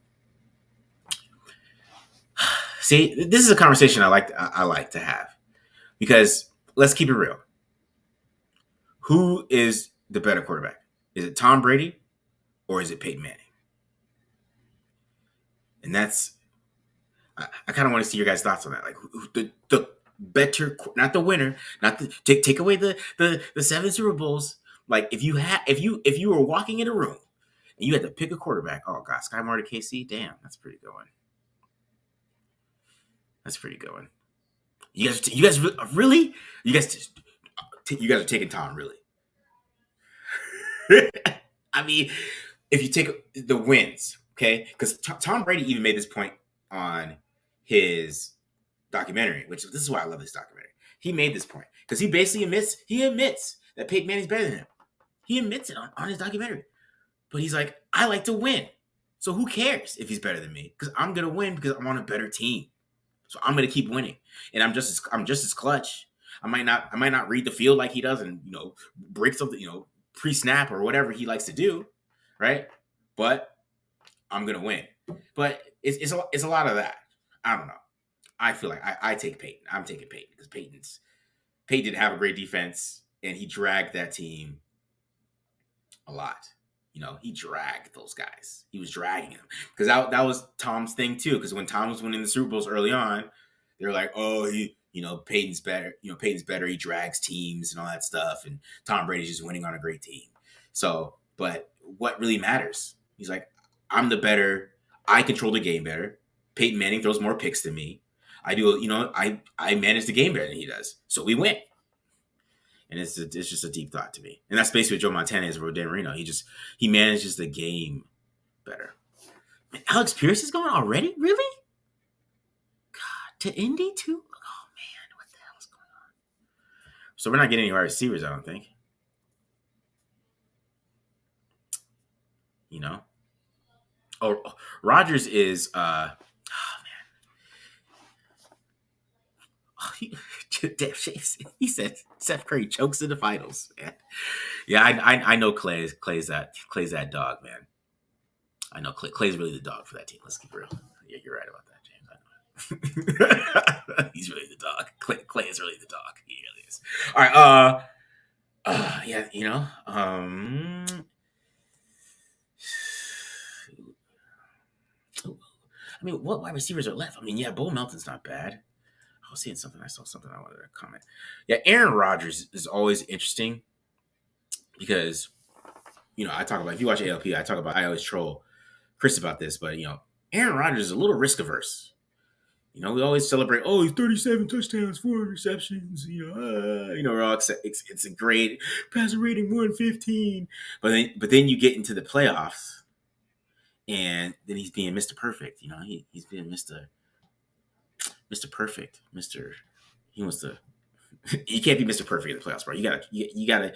[SPEAKER 4] See, this is a conversation I like to have, because let's keep it real. Who is the better quarterback? Is it Tom Brady or is it Peyton Manning? And that's, I kind of want to see your guys' thoughts on that. Like the better, not the winner, not the take away the 7 Super Bowls. Like if you were walking in a room and you had to pick a quarterback, oh God, Sky Moore to KC, damn, that's pretty good one. That's pretty good one. You guys really? You guys are taking Tom, really? I mean, if you take the wins, okay? Because Tom Brady even made this point on his documentary, which this is why I love this documentary. He made this point because he basically admits that Peyton Manning's better than him. He admits it on his documentary. But he's like, I like to win. So who cares if he's better than me? Because I'm going to win because I'm on a better team. So I'm going to keep winning. And I'm just as clutch. I might not read the field like he does and, break something, pre-snap or whatever he likes to do, right? But I'm going to win. But it's a lot of that. I don't know. I feel like I take Peyton. I'm taking Peyton because Peyton didn't have a great defense, and he dragged that team a lot. He dragged those guys. He was dragging them because that was Tom's thing too. Because when Tom was winning the Super Bowls early on, they were like, "Oh, Peyton's better. Peyton's better. He drags teams and all that stuff." And Tom Brady's just winning on a great team. So, but what really matters? He's like, "I'm the better. I control the game better. Peyton Manning throws more picks than me. I do. I manage the game better than he does. So we win." And it's just a deep thought to me. And that's basically what Joe Montana is for Dan Marino. He manages the game better. Man, Alex Pierce is going already? Really? God, to Indy too? Oh, man, what the hell is going on? So we're not getting any wide receivers, I don't think. Oh, Rodgers is he said Steph Curry chokes in the finals. Yeah, I know Clay's that dog, man. I know Clay's really the dog for that team. Let's keep it real. Yeah, you're right about that, James. I know. He's really the dog. Clay is really the dog. He really is. All right. Yeah. I mean, what wide receivers are left? I mean, yeah, Bo Melton's not bad. I was seeing something. I saw something I wanted to comment. Yeah, Aaron Rodgers is always interesting because, I talk about, if you watch ALP, I always troll Chris about this, but, Aaron Rodgers is a little risk averse. We always celebrate, oh, he's 37 touchdowns, 4 receptions, we're all it's a great passer rating 115. But then you get into the playoffs and then he's being Mr. Perfect. He's being Mr. Perfect. He wants to. You can't be Mr. Perfect in the playoffs, bro. You gotta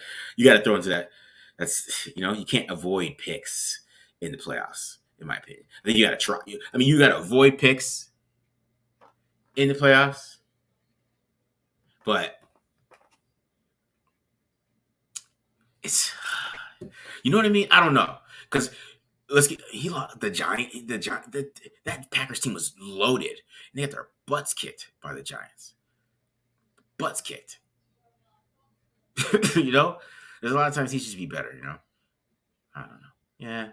[SPEAKER 4] throw into that. That's you can't avoid picks in the playoffs, in my opinion. I think you gotta try. You gotta avoid picks in the playoffs, but it's what I mean. I don't know because. That Packers team was loaded, and they got their butts kicked by the Giants. Butts kicked. There's a lot of times he should be better. I don't know. Yeah.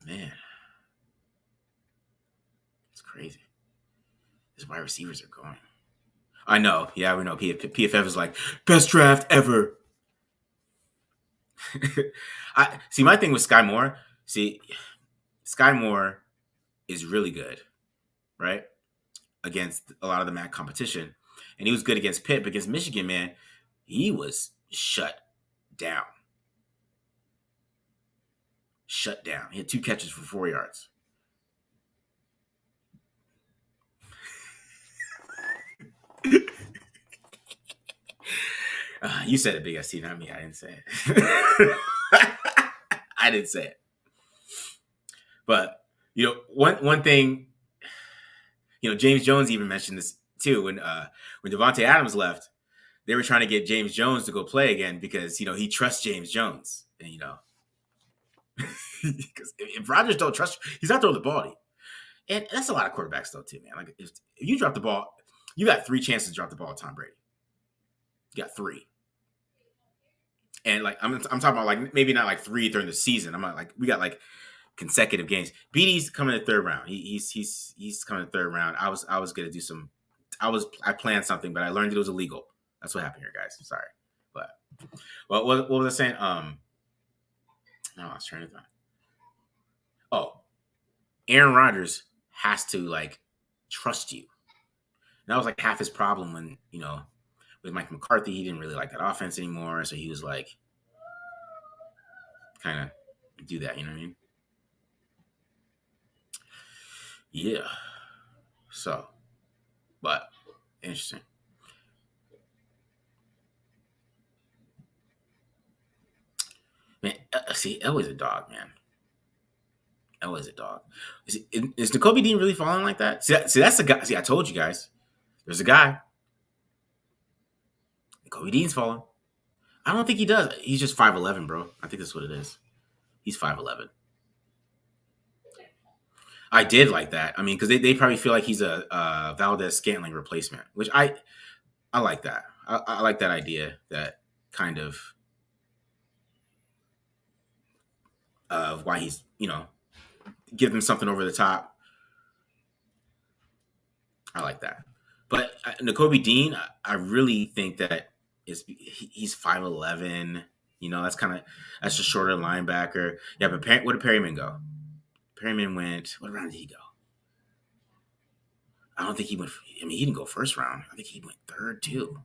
[SPEAKER 4] Man, it's crazy. These wide receivers are going. I know. Yeah, we know. PFF is like, best draft ever. My thing with Sky Moore. Sky Moore is really good, right? Against a lot of the MAC competition. And he was good against Pitt, but against Michigan, man, he was shut down. He had 2 catches for 4 yards. You said it, Big ST, not me. I didn't say it. I didn't say it. But, one thing, James Jones even mentioned this too. When Devontae Adams left, they were trying to get James Jones to go play again because, he trusts James Jones. And, because if Rodgers don't trust, he's not throwing the ball to you. And that's a lot of quarterbacks though too, man. Like if you drop the ball, you got 3 chances to drop the ball with Tom Brady. You got 3. And I'm talking about maybe not 3 during the season. I'm not we got consecutive games. BD's coming in the 3rd round. He's coming in the 3rd round. I was gonna do some. I planned something, but I learned it was illegal. That's what happened here, guys. I'm sorry, but what was I saying? No, I was trying to. Oh, Aaron Rodgers has to trust you. And that was half his problem when with Mike McCarthy, he didn't really like that offense anymore. So he was kind of do that. You know what I mean? Yeah. So, but interesting. Man, Elway's a dog, man. Elway's a dog. Is Nakobe Dean really falling like that? See, that's the guy. See, I told you guys. There's a guy. Nakobe Dean's falling. I don't think he does. He's just 5'11", bro. I think that's what it is. He's 5'11". I did like that. I mean, because they probably feel like he's a Valdez-Scantling replacement, which I like that. I like that idea, that kind of why he's, give them something over the top. I like that. But Nakobe Dean, I really think that he's 5'11". That's a shorter linebacker. Yeah, but where did Perryman go? Perryman went. What round did he go? I don't think he went. I mean, he didn't go first round. I think he went third too.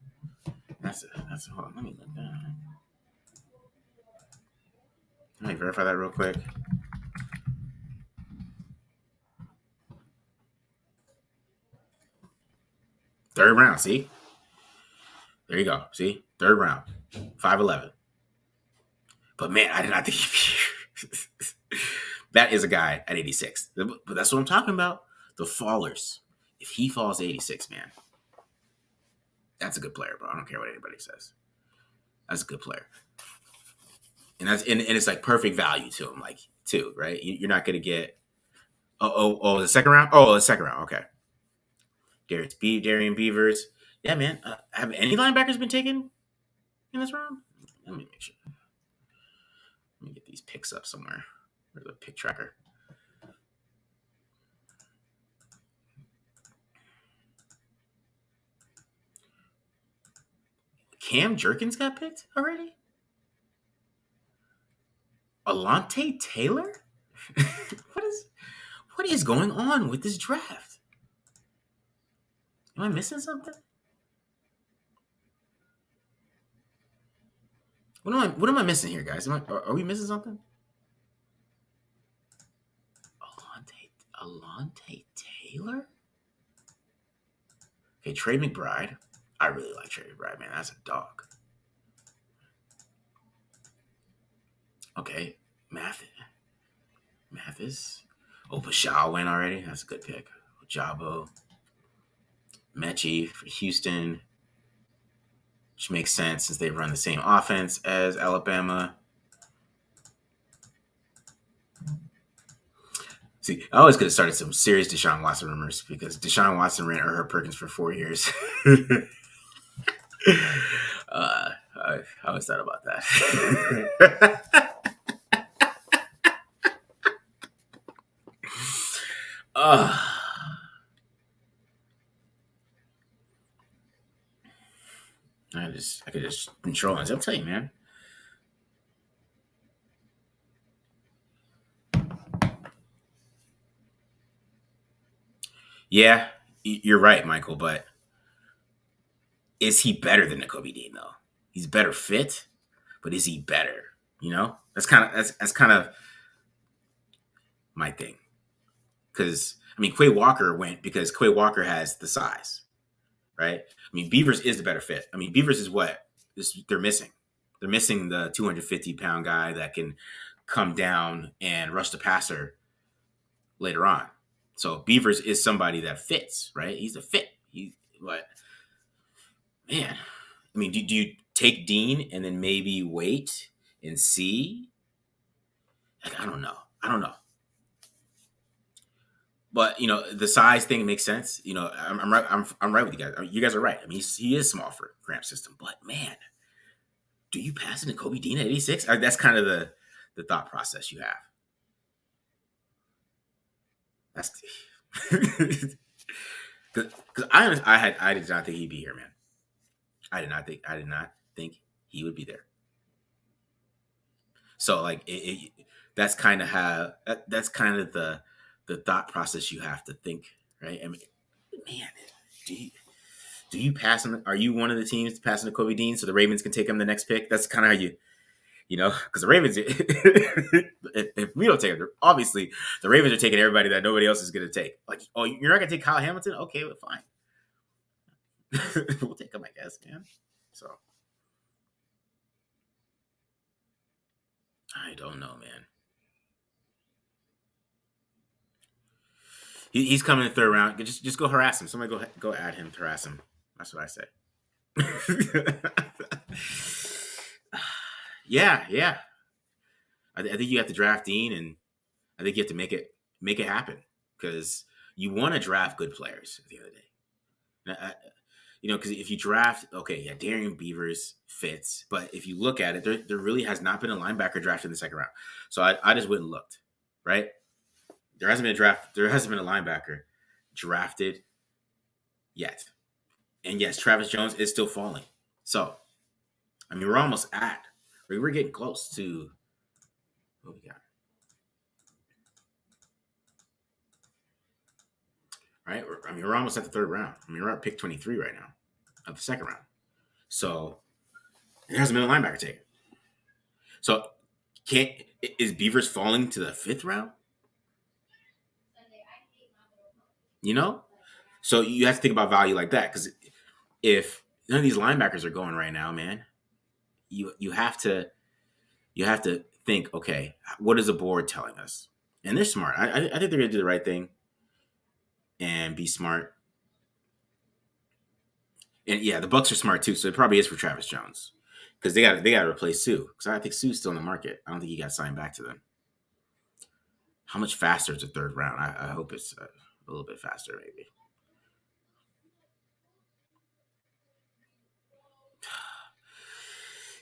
[SPEAKER 4] That's. Hold on, let me look that. Let me verify that real quick. Third round. See, there you go. See, third round, 5'11". But man, I did not think that is a guy at 86. But that's what I'm talking about. The fallers. If he falls 86, man, that's a good player, bro. I don't care what anybody says. That's a good player. And it's like perfect value to him, like, too, right? You're not going to get the second round? Oh, the second round. Okay. Darian Beavers. Yeah, man. Have any linebackers been taken in this round? Let me make sure. Let me get these picks up somewhere. Where's the pick tracker? Cam Jerkins got picked already? Alante Taylor? What is going on with this draft? Am I missing something? What am I missing here, guys? Are we missing something? Alante Taylor? Okay, Trey McBride. I really like Trey McBride, man. That's a dog. Okay, Mathis. Oh, Pascal went already. That's a good pick. Jabo. Mechie for Houston. Which makes sense since they run the same offense as Alabama. See, I always could have started some serious Deshaun Watson rumors because Deshaun Watson ran Herbert Perkins for 4 years. I always thought about that. I could just control it. I'll tell you, man. Yeah, you're right, Michael, but is he better than Nakobe Dean, though? He's better fit, but is he better? That's kind of my thing. Because Quay Walker went because Quay Walker has the size, right? Beavers is the better fit. Beavers is what they're missing. They're missing the 250-pound guy that can come down and rush the passer later on. So Beavers is somebody that fits, right? He's a fit. But man, do you take Dean and then maybe wait and see? I don't know. But the size thing makes sense. I'm right. I'm right with you guys. You guys are right. He is small for Graham's system. But man, do you pass into Nakobe Dean at 86? That's kind of the thought process you have. That's because I did not think he'd be here, man. I did not think he would be there. So that's kind of how that's kind of the thought process you have to think, right? Man, do you pass him? Are you one of the teams passing to Nakobe Dean so the Ravens can take him the next pick? That's kind of how you. Because the Ravens, if we don't take him, obviously the Ravens are taking everybody that nobody else is going to take. Oh, you're not going to take Kyle Hamilton? Okay, well, fine. We'll take him, I guess, man. So, I don't know, man. He's coming in the third round. Just go harass him. Somebody go add him, harass him. That's what I say. Yeah. I think you have to draft Dean, and I think you have to make it happen because you want to draft good players at the end of the day. Because if you draft, Darian Beavers fits, but if you look at it, there really has not been a linebacker drafted in the second round. So I just went and looked, right? There hasn't been a linebacker drafted yet. And yes, Travis Jones is still falling. So, I mean, we're getting close to what we got. Right? We're almost at the third round. We're at pick 23 right now of the second round. So, there hasn't been a linebacker taken. So, is Beavers falling to the fifth round? So you have to think about value like that, because if none of these linebackers are going right now, man, you have to think, okay, what is the board telling us? And they're smart. I think they're going to do the right thing and be smart. And yeah, the Bucs are smart too, so it probably is for Travis Jones, because they got to replace Sue, because I think Sue's still in the market. I don't think he got signed back to them. How much faster is the third round? I hope it's a little bit faster, maybe.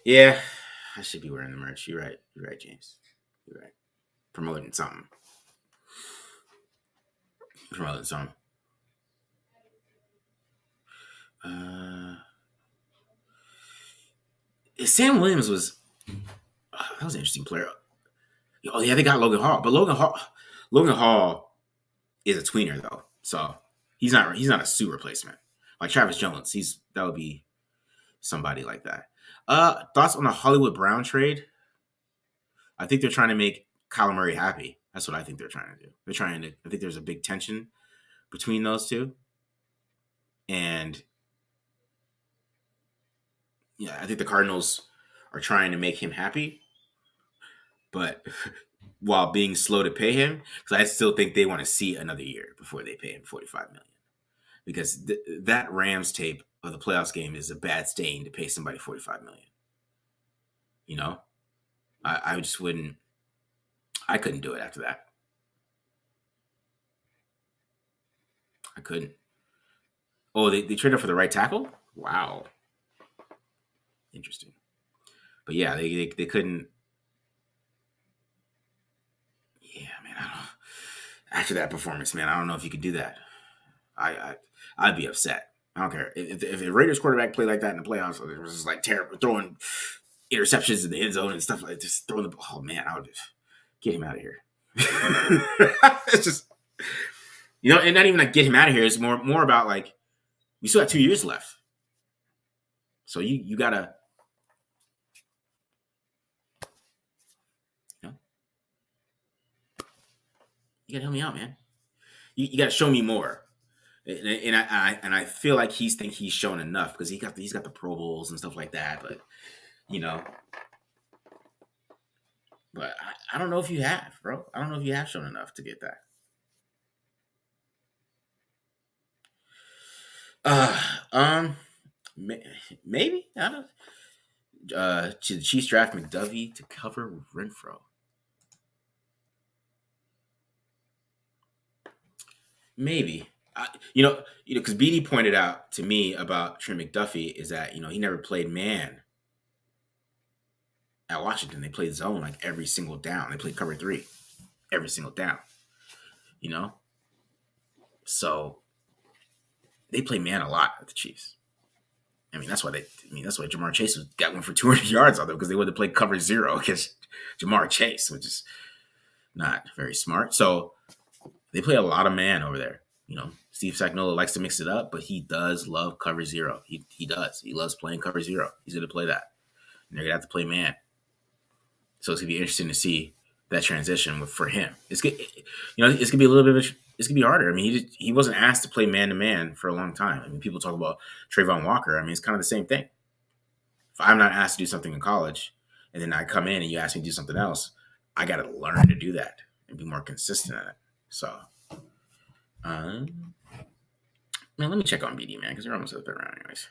[SPEAKER 4] Yeah, I should be wearing the merch. You're right, James. You're right. Promoting something. Sam Williams was an interesting player. Oh yeah, they got Logan Hall, but Logan Hall is a tweener though, so he's not a Sue replacement like Travis Jones. That would be somebody like that. Thoughts on the Hollywood Brown trade? I think they're trying to make Kyler Murray happy. That's what I think they're trying to do. I think there's a big tension between those two. And yeah, I think the Cardinals are trying to make him happy, but while being slow to pay him, because I still think they want to see another year before they pay him $45 million. Because that Rams tape of the playoffs game is a bad stain to pay somebody $45 million. I just wouldn't. I couldn't do it after that. I couldn't. Oh, they traded for the right tackle? Wow. Interesting. But yeah, they couldn't. Yeah, man, I don't know. After that performance, man, I don't know if you could do that. I'd be upset. I don't care. If a Raiders quarterback played like that in the playoffs, it was just like terrible, throwing interceptions in the end zone and stuff like just throwing the ball. Oh man, I would just get him out of here. It's just, and not even like get him out of here. It's more about like, we still have 2 years left. So you gotta, you gotta help me out, man. You gotta show me more. And I feel like he's shown enough, because he's got the Pro Bowls and stuff like that, but but I don't know if you have, bro. I don't know if you have shown enough to get that. Maybe I don't. Should the Chiefs draft McDovey to cover Renfro? Maybe. Because BD pointed out to me about Trent McDuffie is that he never played man at Washington. They played zone like every single down. They played cover 3 every single down. So they play man a lot at the Chiefs. That's why Jamar Chase got one for 200 yards on them, because they would have played cover 0 against Jamar Chase, which is not very smart. So they play a lot of man over there. Steve Sagnola likes to mix it up, but he does love cover 0. He does. He loves playing cover 0. He's going to play that. And they're going to have to play man. So it's going to be interesting to see that transition for him. It's going to be a little bit it's going to be harder. He wasn't asked to play man-to-man for a long time. People talk about Trayvon Walker. It's kind of the same thing. If I'm not asked to do something in college, and then I come in and you ask me to do something else, I got to learn to do that and be more consistent at it. So, let me check on BD, man, because we're almost at the third round anyways.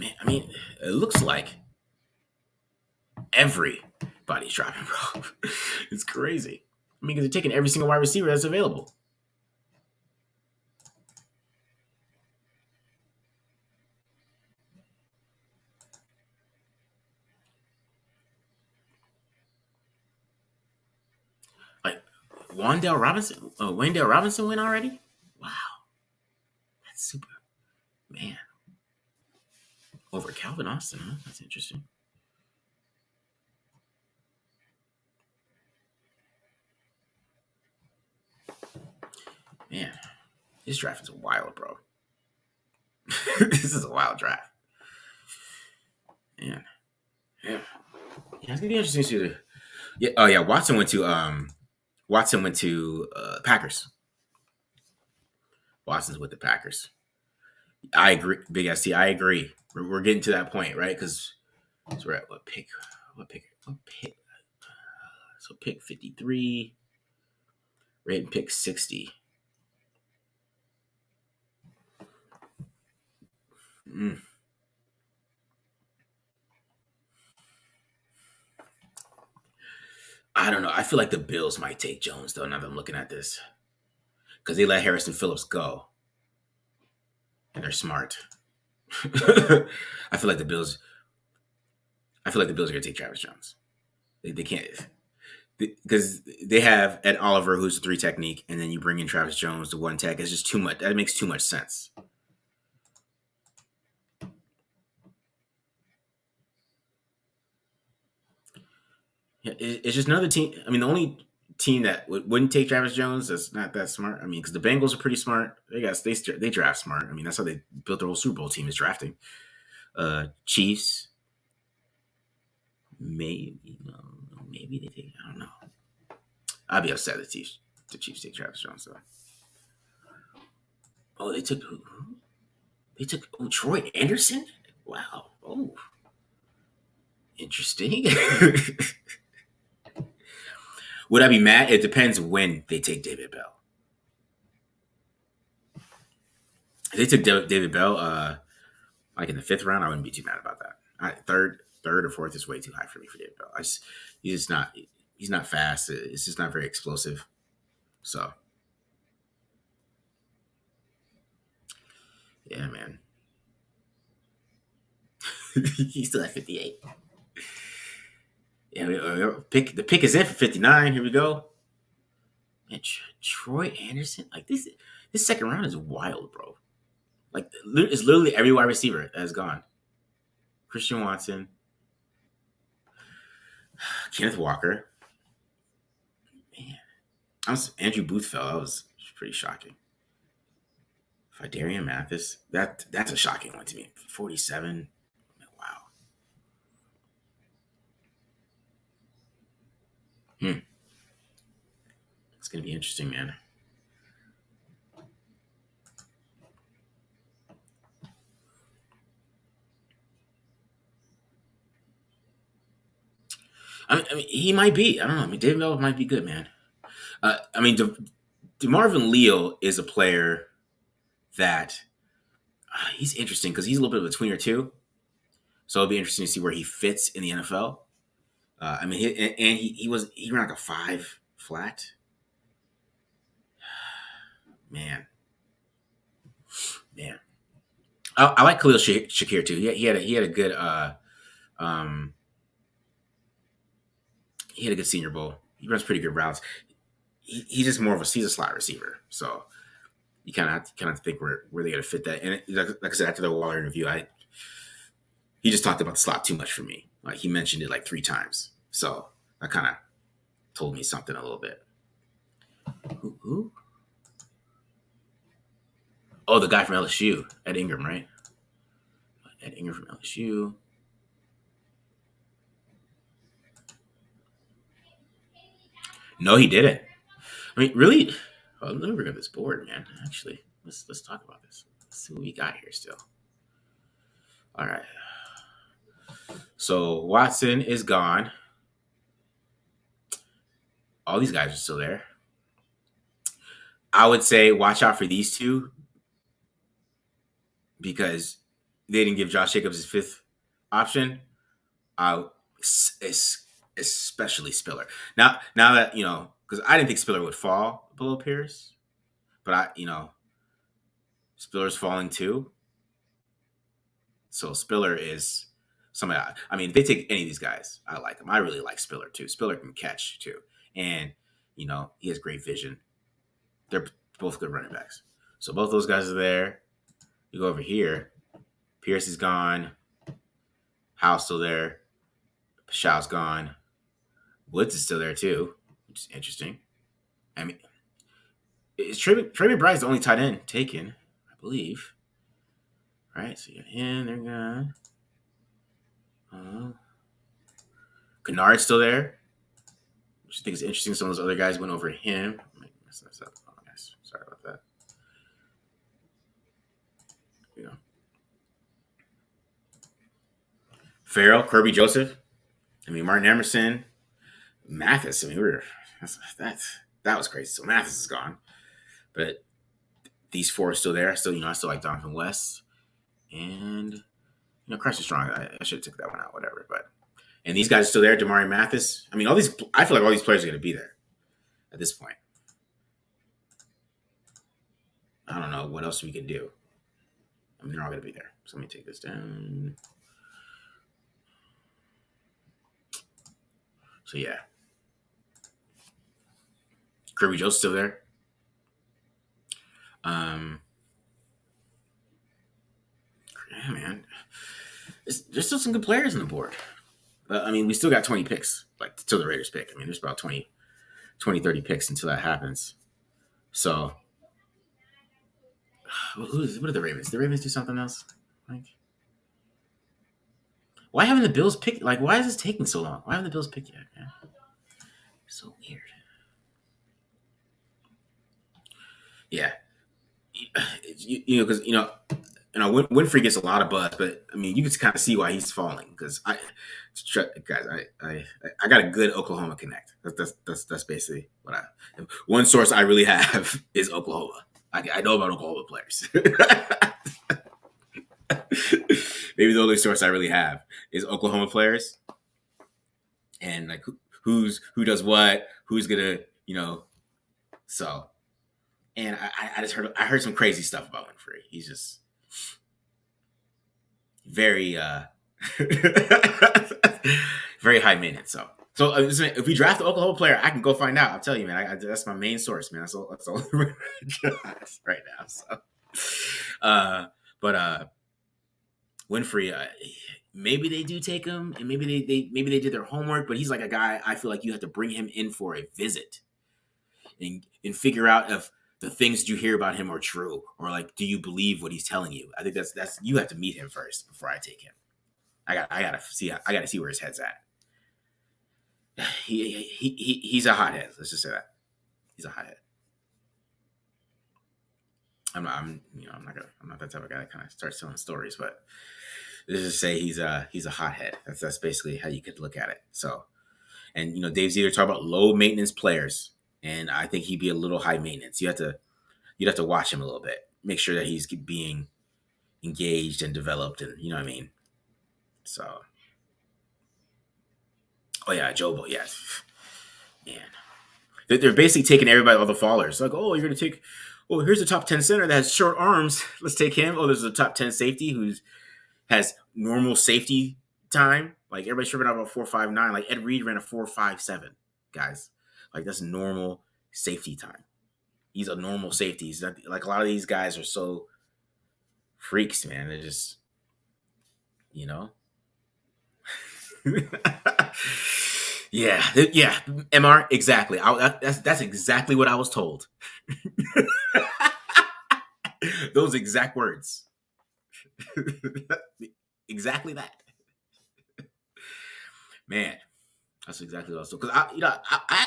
[SPEAKER 4] Man, I mean, it looks like everybody's dropping, bro. It's crazy. I mean, because they're taking every single wide receiver that's available. Like Wayndale Robinson went already? Wow. That's super. Man. Over Calvin Austin, huh? That's interesting. Man, this draft is wild, bro. This is a wild draft. Man. Yeah. It's gonna be interesting to see. Yeah. Oh yeah. Watson went to Packers. Watson's with the Packers. I agree, Big ST. I agree. We're getting to that point, right? Because we're at what pick? So pick 53. We're hitting pick 60. I don't know. I feel like the Bills might take Jones, though, now that I'm looking at this. Because they let Harrison Phillips go. And they're smart. I feel like the Bills are going to take Travis Jones. They can't. Because they have Ed Oliver, who's a 3 technique, and then you bring in Travis Jones to 1 tech. It's just too much. That makes too much sense. Yeah, it's just another team. I mean, the only team that wouldn't take Travis Jones that's not that smart. I mean, because the Bengals are pretty smart. They draft smart. I mean, that's how they built their whole Super Bowl team is drafting. Chiefs, maybe they take. I don't know. I'd be upset if the Chiefs take Travis Jones though. Oh, they took Troy Anderson. Wow. Oh, interesting. Would I be mad? It depends when they take David Bell. If they took David Bell, like in the 5th round, I wouldn't be too mad about that. Third or 4th is way too high for me for David Bell. He's not fast. It's just not very explosive. So, yeah, man. He's still at 58. Yeah, the pick is in for 59. Here we go. Man, Troy Anderson, like this 2nd round is wild, bro. Like it's literally every wide receiver that has gone. Christian Watson, Kenneth Walker, man, Andrew Booth fell. That was pretty shocking. Fidarian Mathis, that's a shocking one to me. 47. Wow. It's gonna be interesting, man. I mean, he might be. I don't know. I mean, David Bell might be good, man. I mean, DeMarvin Leal is a player that he's interesting because he's a little bit of a tweener too. So it'll be interesting to see where he fits in the NFL. I mean, he ran like a 5 flat. Man. I like Khalil Shakir too. He had a good he had a good Senior Bowl. He runs pretty good routes. He's just he's a slot receiver. So you kind of have to think where they got to fit that. And like I said, after the Waller interview, he just talked about the slot too much for me. Like he mentioned it like 3 times. So that kind of told me something a little bit. Who? Oh, the guy from LSU, Ed Ingram, right? Ed Ingram from LSU. No, he didn't. I mean, really? Oh, let me bring up this board, man. Actually, let's talk about this. Let's see what we got here still. All right. So Watson is gone. All these guys are still there. I would say watch out for these 2 because they didn't give Josh Jacobs his 5th option. Especially Spiller. Now that because I didn't think Spiller would fall below Pierce, but Spiller's falling too. So Spiller is somebody. I mean, if they take any of these guys, I like him. I really like Spiller too. Spiller can catch too, and he has great vision. They're both good running backs. So both those guys are there. You go over here. Pierce is gone. Howe's still there. Pashaw's gone. Woods is still there too, which is interesting. I mean, is Trey McBride's the only tight end taken, I believe. Right, so you got him, they're gone. Kennard's still there, which I think is interesting. Some of those other guys went over him. Oh, nice. Sorry about that. Farrell, Kirby Joseph. I mean, Martin Emerson, Mathis. I mean, that was crazy. So Mathis is gone, but these 4 are still there. I still like Donovan West, and Carson Strong. I should have took that one out, whatever. And these guys are still there. Damari Mathis. I mean, I feel like all these players are going to be there at this point. I don't know what else we can do. I mean, they're all going to be there. So let me take this down. So yeah, Kirby Joe's still there. Yeah, man, there's still some good players on the board. I mean, we still got 20 picks, like till the Raiders pick. I mean, there's about 20, 30 picks until that happens. So, what are the Ravens? Did the Ravens do something else? Why haven't the Bills picked? Like, why is this taking so long? Why haven't the Bills picked yet, man? So weird. Yeah. Because, Winfrey gets a lot of buzz, but, I mean, you can kind of see why he's falling. Because, I got a good Oklahoma connect. That's basically what one source I really have is Oklahoma. I know about Oklahoma players. Maybe the only source I really have is Oklahoma players, and like who does what, who's gonna, So, and I heard some crazy stuff about Winfrey. He's just very very high maintenance. So if we draft an Oklahoma player, I can go find out. I'll tell you, man. That's my main source, man. That's all right now. So, but Winfrey, maybe they do take him, and maybe they did their homework. But he's like a guy I feel like you have to bring him in for a visit, and figure out if the things you hear about him are true, or like, do you believe what he's telling you? I think that's you have to meet him first before I take him. I gotta see where his head's at. He's a hothead. Let's just say that he's a hothead. I'm not that type of guy that kind of starts telling stories, but let's just say he's a hothead. That's basically how you could look at it. So, and Dave Ziegler talked about low maintenance players, and I think he'd be a little high maintenance. You'd have to watch him a little bit, make sure that he's being engaged and developed, and you know what I mean. So, oh yeah, Jobo, yeah, man. They're basically taking everybody, all the fallers. Like, oh, you're gonna take. Oh, here's a top 10 center that has short arms. Let's take him. Oh, there's a top 10 safety who has normal safety time. Like everybody's tripping out about 4.59. Like Ed Reed ran a 4.57, guys. Like that's normal safety time. He's a normal safety. He's not like a lot of these guys are so freaks, man. They're just, yeah. MR, exactly. That's exactly what I was told. Those exact words. Exactly that. Man, that's exactly what I was told. Because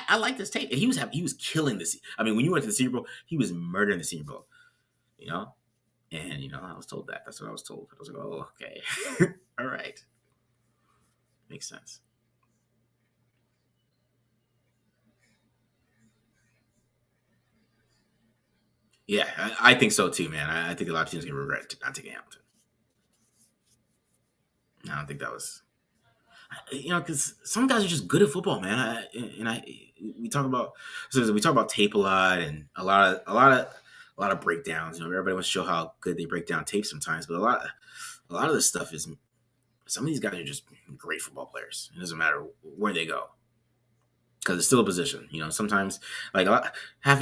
[SPEAKER 4] I like this tape. And he was killing this. I mean, when you went to the Senior Bowl, he was murdering the Senior Bowl. And I was told that. That's what I was told. I was like, oh, okay. All right. Makes sense. Yeah, I think so too, man. I think a lot of teams are going to regret not taking Hamilton. I don't think that was, because some guys are just good at football, man. We talk about tape a lot and a lot of breakdowns. Everybody wants to show how good they break down tape sometimes, but a lot of this stuff is, some of these guys are just great football players. It doesn't matter where they go, because it's still a position. Sometimes like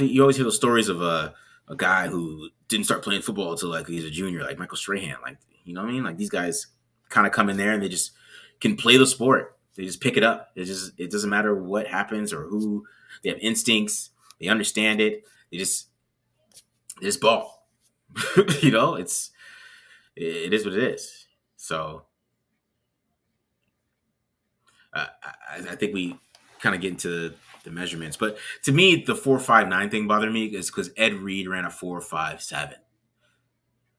[SPEAKER 4] you always hear those stories of a guy who didn't start playing football until like he's a junior, like Michael Strahan. Like, you know what I mean? Like, these guys kind of come in there and they just can play the sport. They just pick it up. It doesn't matter what happens or who. They have instincts. They understand it. They just ball. It is what it is. So I think we kind of get into the measurements, but to me, the 4.59 thing bothered me is because Ed Reed ran a 4.57.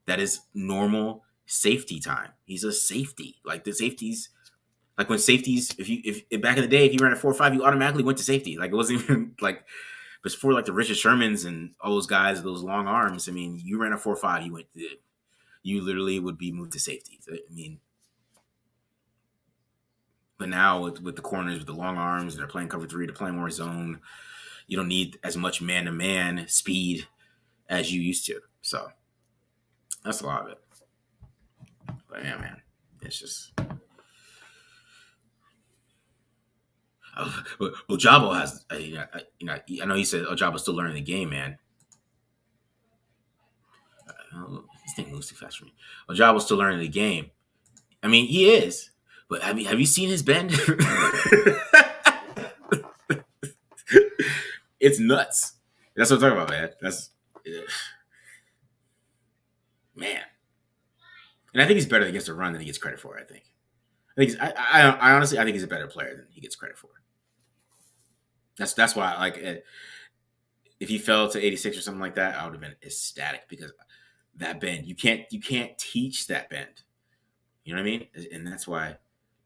[SPEAKER 4] That is normal safety time. He's a safety. Like, the safeties, like when safeties, if back in the day, if you ran a 4.5, you automatically went to safety. Like, it wasn't even like before, like the Richard Shermans and all those guys with those long arms. I mean, you ran a 4.5, you literally would be moved to safety. I mean, but now with the corners with the long arms and they're playing cover 3, they're playing more zone. You don't need as much man-to-man speed as you used to. So that's a lot of it. But yeah, man, it's just. Ojabo has, I know he said Ojabo's still learning the game, man. This thing moves too fast for me. Ojabo's still learning the game. I mean, he is. But have you seen his bend? It's nuts. That's what I'm talking about, man. That's man. And I think he's better against the run than he gets credit for. I honestly think he's a better player than he gets credit for. That's why, like, if he fell to 86 or something like that, I would have been ecstatic, because that bend, you can't teach that bend. You know what I mean? And that's why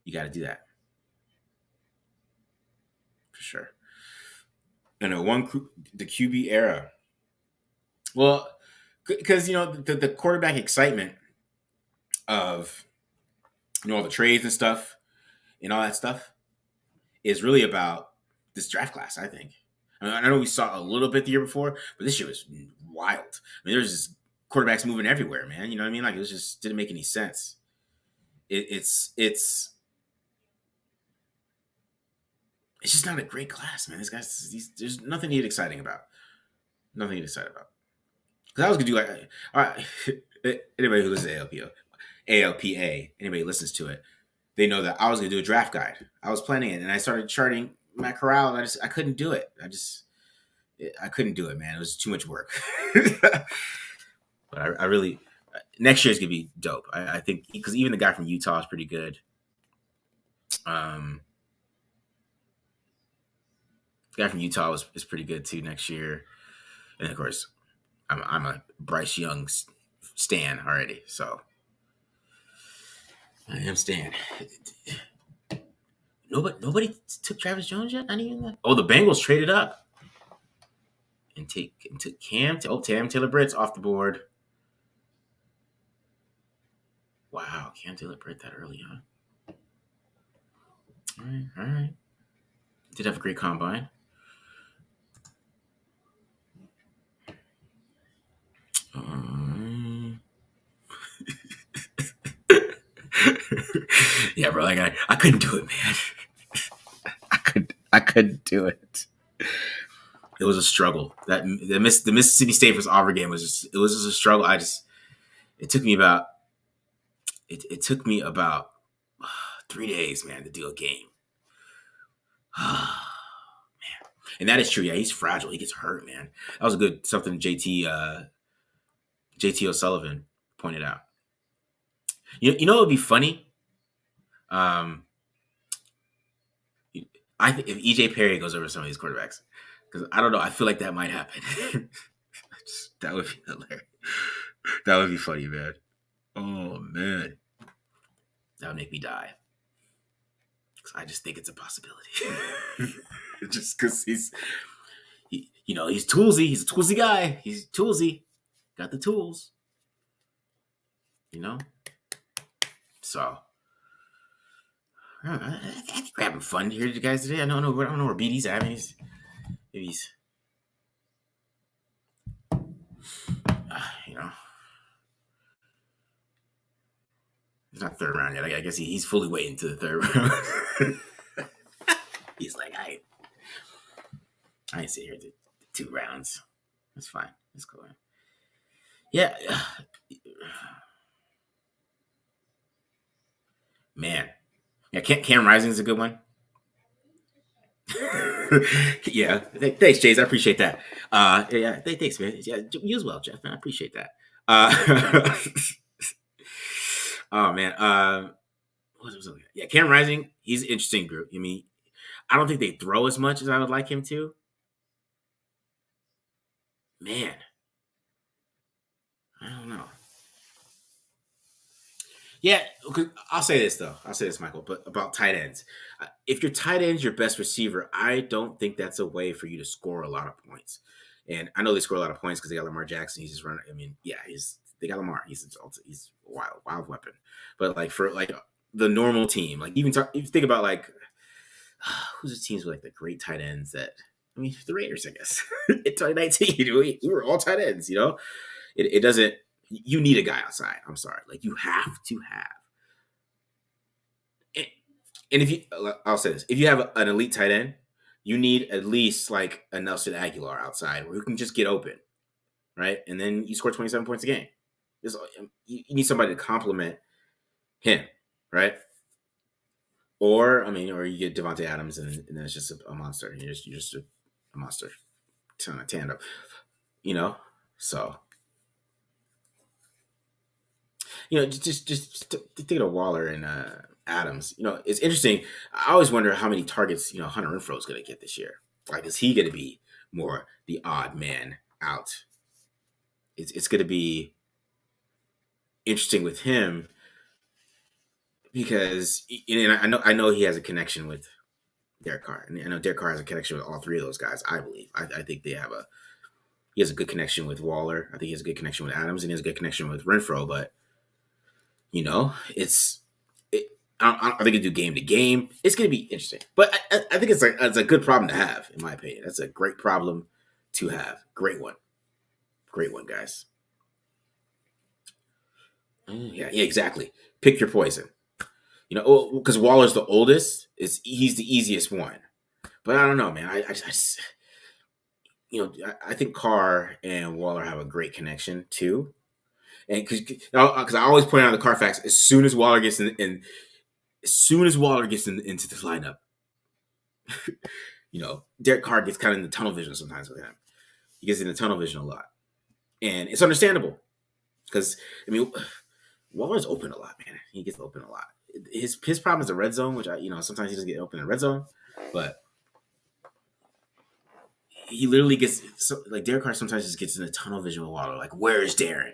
[SPEAKER 4] you got to do that for sure. And the QB era. Well, because the quarterback excitement of all the trades and stuff and all that stuff is really about this draft class, I think. I know we saw a little bit the year before, but this year was wild. I mean, there's just quarterbacks moving everywhere, man. You know what I mean? Like, it just didn't make any sense. It's just not a great class, man. There's nothing to get exciting about. Nothing to get excited about. Because I was gonna do like, all right, anybody who listens to ALPA, anybody listens to it, they know that I was gonna do a draft guide. I was planning it, and I started charting Matt Corral, and I couldn't do it. I couldn't do it, man. It was too much work. But I really, next year's gonna be dope. I think, because even the guy from Utah is pretty good. The guy from Utah is pretty good too next year, and of course, I'm a Bryce Young stan already, so I am stan. Nobody took Travis Jones yet. Not even that. Oh, the Bengals traded up and took Cam Taylor Britt's off the board. Wow, Cam Taylor Britt that early, huh? All right. Did have a great combine. Yeah, bro. Like, I couldn't do it, man. I couldn't do it. It was a struggle. The Mississippi State versus Auburn game was just a struggle. It took me about 3 days, man, to do a game. Man. And that is true. Yeah, he's fragile. He gets hurt, man. That was something JT O'Sullivan pointed out. You know what would be funny? I think if EJ Perry goes over some of these quarterbacks, because I don't know, I feel like that might happen. That would be hilarious. That would be funny, man. Oh man, that would make me die. Because I just think it's a possibility. Just because he's toolsy. He's a toolsy guy. He's toolsy. Got the tools. So I think we're having fun here, you guys, today. I don't know where BD's at. I mean, maybe he's, you know, it's not third round yet. I guess he's fully waiting to the third round. He's like, I ain't sit here to 2 rounds. That's fine. That's cool. Yeah. Man. Yeah, Cam Rising's a good one. Yeah. Thanks, Jays. I appreciate that. Yeah, thanks, man. Yeah, you as well, Jeff. Man, I appreciate that. Oh man. What was it? Yeah, Cam Rising, he's an interesting group. I mean, I don't think they throw as much as I would like him to. Man. I don't know. Yeah, I'll say this, though. I'll say this, Michael, but about tight ends. If your tight end's your best receiver, I don't think that's a way for you to score a lot of points. And I know they score a lot of points because they got Lamar Jackson. He's just running. I mean, yeah, they got Lamar. He's a wild weapon. But like for like the normal team, like if you think about like who's the teams with like the great tight ends that, I mean, the Raiders, I guess. In 2019, we were all tight ends, you know? It doesn't, you need a guy outside. I'm sorry. Like, you have to have. And if you, I'll say this, if you have an elite tight end, you need at least like a Nelson Aguilar outside where you can just get open, right? And then you score 27 points a game. You need somebody to complement him, right? Or you get Devontae Adams and then it's just a monster. You're just a monster tandem, you know? So, you know, just think of Waller and Adams. You know, it's interesting. I always wonder how many targets, you know, Hunter Renfrow is going to get this year. Like, is he going to be more the odd man out? It's going to be interesting with him because, and I know he has a connection with Derek Carr, and I know Derek Carr has a connection with all 3 of those guys. I believe. I think he has a good connection with Waller. I think he has a good connection with Adams, and he has a good connection with Renfrow. But you know, I think it's do game to game. It's going to be interesting, but I think it's a good problem to have, in my opinion. That's a great problem to have. Great one, guys. Yeah, exactly. Pick your poison. You know, because Waller's the oldest. He's the easiest one. But I don't know, man. I think Carr and Waller have a great connection too. And because I always point out the Carfax, as soon as Waller gets into this lineup, you know, Derek Carr gets kind of in the tunnel vision sometimes with him. He gets in the tunnel vision a lot, and it's understandable because Waller's open a lot, man. He gets open a lot. His problem is the red zone, which sometimes he doesn't get open in the red zone, but he literally gets like Derek Carr sometimes just gets in the tunnel vision with Waller. Like, where is Darren?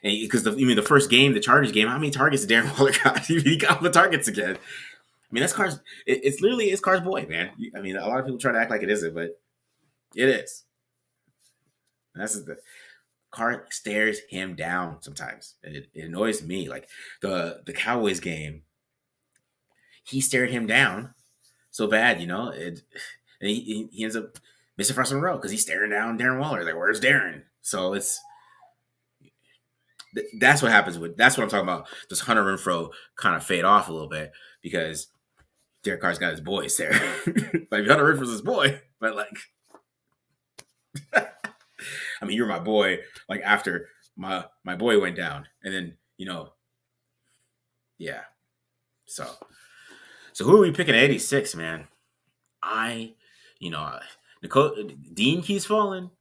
[SPEAKER 4] And because the first game, the Chargers game, how many targets did Darren Waller got? He got all the targets again. I mean, that's Carr's. It's literally Carr's boy, man. I mean, a lot of people try to act like it isn't, but it is. Carr stares him down sometimes. It annoys me. Like the Cowboys game, he stared him down so bad, you know. And he ends up missing first in a row because he's staring down Darren Waller. Like, where's Darren? So that's what happens that's what I'm talking about. Does Hunter Renfrow kind of fade off a little bit because Derek Carr's got his boys there. Like, Hunter Renfrow's his boy, but like, I mean, you're my boy. Like, after my boy went down, and then yeah. So who are we picking at 86, man? Dean keeps falling.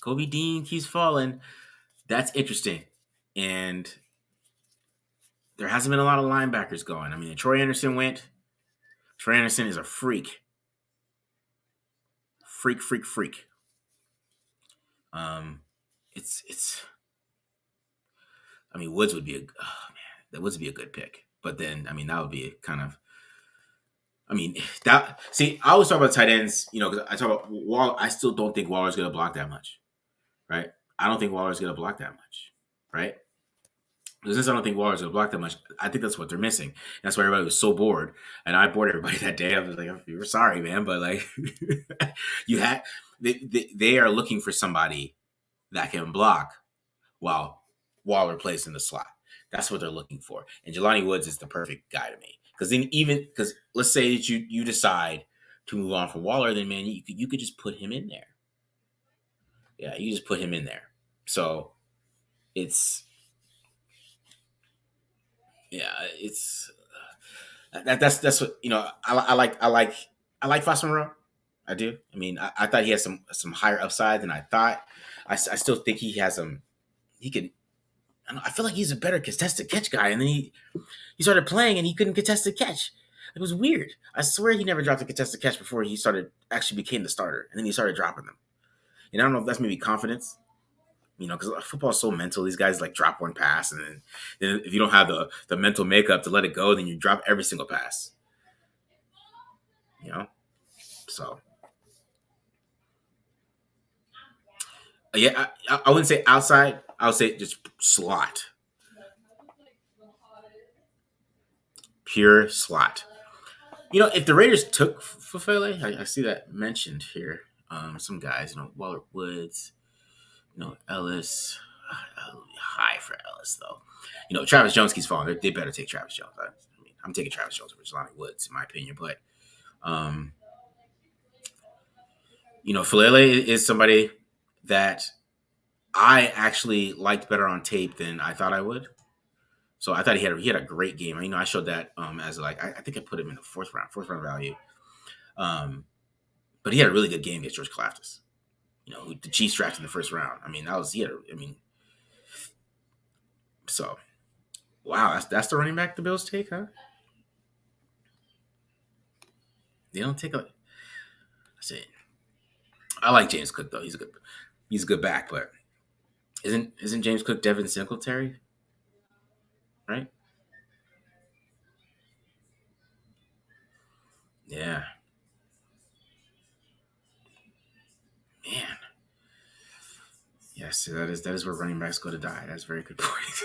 [SPEAKER 4] Kobe Dean keeps falling. That's interesting. And there hasn't been a lot of linebackers going. I mean, Troy Anderson went. Troy Anderson is a freak. Freak. Woods would be that would be a good pick. But then, that would be kind of, I always talk about tight ends, because I talk about Waller. I still don't think Waller's going to block that much, right? I don't think Waller's going to block that much, right? Since I don't think Waller's going to block that much, I think that's what they're missing. That's why everybody was so bored, and I bored everybody that day. I was like, "You're sorry, man," but like, they are looking for somebody that can block while Waller plays in the slot. That's what they're looking for, and Jelani Woods is the perfect guy to me. Because let's say that you decide to move on from Waller, then man, you could just put him in there. Yeah, you just put him in there. So it's that's what I like Foster Moreau. I do. I mean, I thought he had some higher upside than I thought. I still think he has some. He could. I feel like he's a better contested catch guy, and then he started playing and he couldn't contest the catch. It was weird. I swear he never dropped a contested catch before he actually became the starter, and then he started dropping them. And I don't know if that's maybe confidence. Because football is so mental. These guys like drop one pass, and then if you don't have the mental makeup to let it go, then you drop every single pass. So yeah, I wouldn't say outside. I would say just slot, pure slot. If the Raiders took Fufele, I see that mentioned here. Some guys, Waller Woods, Ellis. High for Ellis, though. Travis Jones keeps falling. They better take Travis Jones. I'm taking Travis Jones over Jelani Woods, in my opinion. But, Fufele is somebody that I actually liked better on tape than I thought I would. So I thought he had a great game. I showed that as like I think I put him in the fourth round value. But he had a really good game against George Kalafdis. Who the Chiefs drafted in the first round. So wow, that's the running back the Bills take, huh? They don't take I like James Cook though. He's a good back, but isn't James Cook Devin Singletary? Right? Yeah. Man. Yes, that is where running backs go to die. That's a very good point.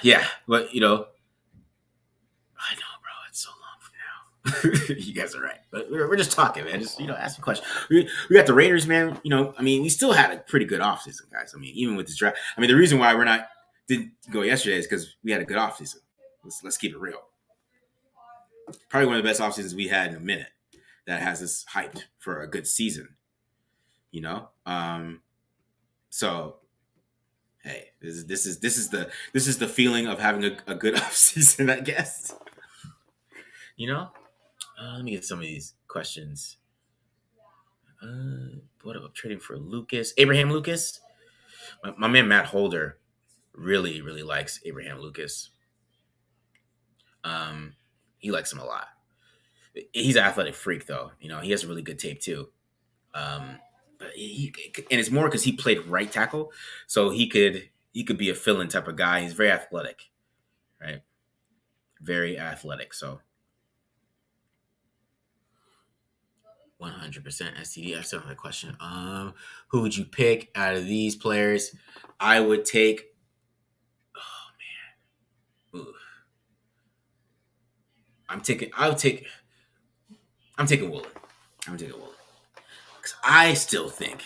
[SPEAKER 4] Yeah, but I know, bro, it's so long from now. You guys are right, but we're just talking, man. Just ask me questions. We got the Raiders, man. We still had a pretty good offseason, guys. Even with this draft, the reason why didn't go yesterday is because we had a good offseason. Let's keep it real. Probably one of the best offseasons we had in a minute. That has us hyped for a good season. So hey, this is the feeling of having a good offseason, I guess. Let me get some of these questions. What about trading for Lucas? Abraham Lucas? My man Matt Holder really, really likes Abraham Lucas. He likes him a lot. He's an athletic freak, though. He has a really good tape too. But and it's more because he played right tackle, so he could be a fill-in type of guy. He's very athletic, right? Very athletic. So 100% STD. I still have a question. Who would you pick out of these players? I would take. Oh man. Ooh. I'm taking Woolen. Because I still think,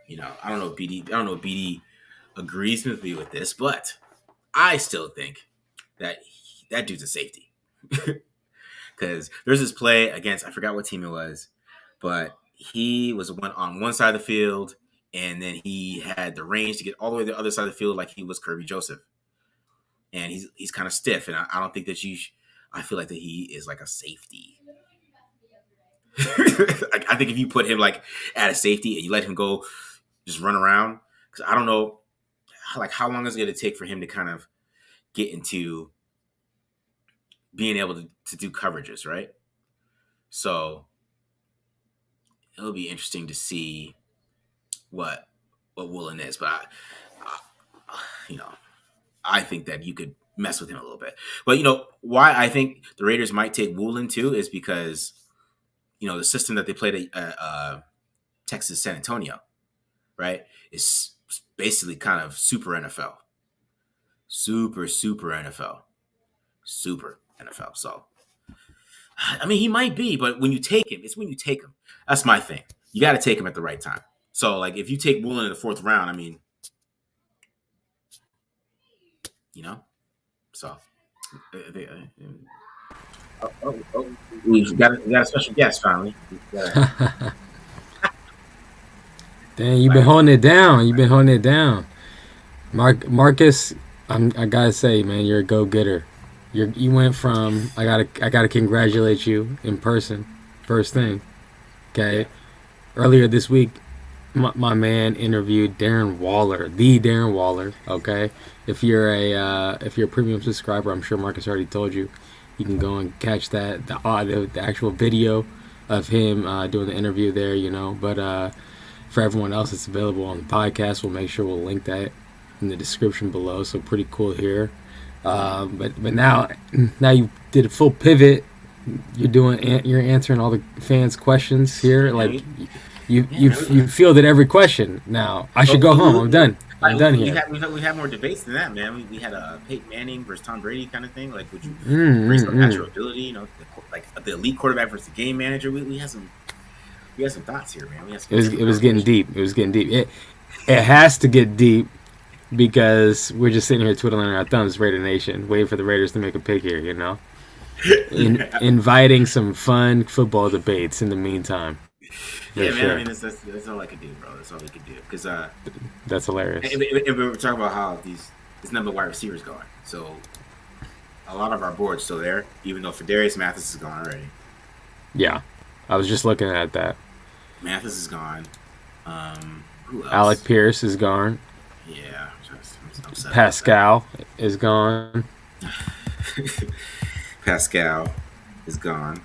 [SPEAKER 4] I don't know if BD agrees with me with this, but I still think that that dude's a safety. Because there's this play against, I forgot what team it was, but he was on one side of the field, and then he had the range to get all the way to the other side of the field like he was Kirby Joseph. And he's kind of stiff, and I don't think that I feel like that he is like a safety. I think if you put him like at a safety and you let him go just run around, because I don't know how long is it going to take for him to kind of get into being able to do coverages, right? So it'll be interesting to see what Woolen is, but I think that you could mess with him a little bit. But why I think the Raiders might take Woolen too is because the system that they played at Texas San Antonio, right, is basically kind of super NFL. Super NFL. Super NFL. So, I mean, he might be, but when you take him, it's when you take him. That's my thing. You got to take him at the right time. So, like, if you take Woolen in the 4th round, I mean, you know, so. We got a special guest finally.
[SPEAKER 8] Dang, you've been holding it down. Marcus, I gotta say, man, you're a go-getter. You went from I gotta congratulate you in person. First thing, okay. Yeah. Earlier this week, my man interviewed Darren Waller, the Darren Waller. Okay, if you're a premium subscriber, I'm sure Marcus already told you. You can go and catch that the actual video of him doing the interview there. You know, but for everyone else, it's available on the podcast. We'll make sure we'll link that in the description below. So pretty cool here. But now you did a full pivot. You're answering all the fans' questions here. Like you fielded every question. Now I should go home. I'm done here.
[SPEAKER 4] We had more debates than that, man. We had a Peyton Manning versus Tom Brady kind of thing. Like, would you raise some natural ability? You know, like the elite quarterback versus the game manager. We had some thoughts here, man.
[SPEAKER 8] It was getting deep. It has to get deep because we're just sitting here twiddling our thumbs, Raider Nation, waiting for the Raiders to make a pick here. You know, inviting some fun football debates in the meantime.
[SPEAKER 4] Yeah, man. Sure. I mean, that's all I could do, bro. That's all we could do. Because
[SPEAKER 8] that's hilarious.
[SPEAKER 4] And we were talking about how this number of wide receivers going. So a lot of our board's still there, even though Fedarius Mathis is gone already.
[SPEAKER 8] Yeah, I was just looking at that.
[SPEAKER 4] Mathis is gone. Who else?
[SPEAKER 8] Alec Pierce is gone.
[SPEAKER 4] Yeah.
[SPEAKER 8] Pascal is gone.
[SPEAKER 4] Pascal is gone.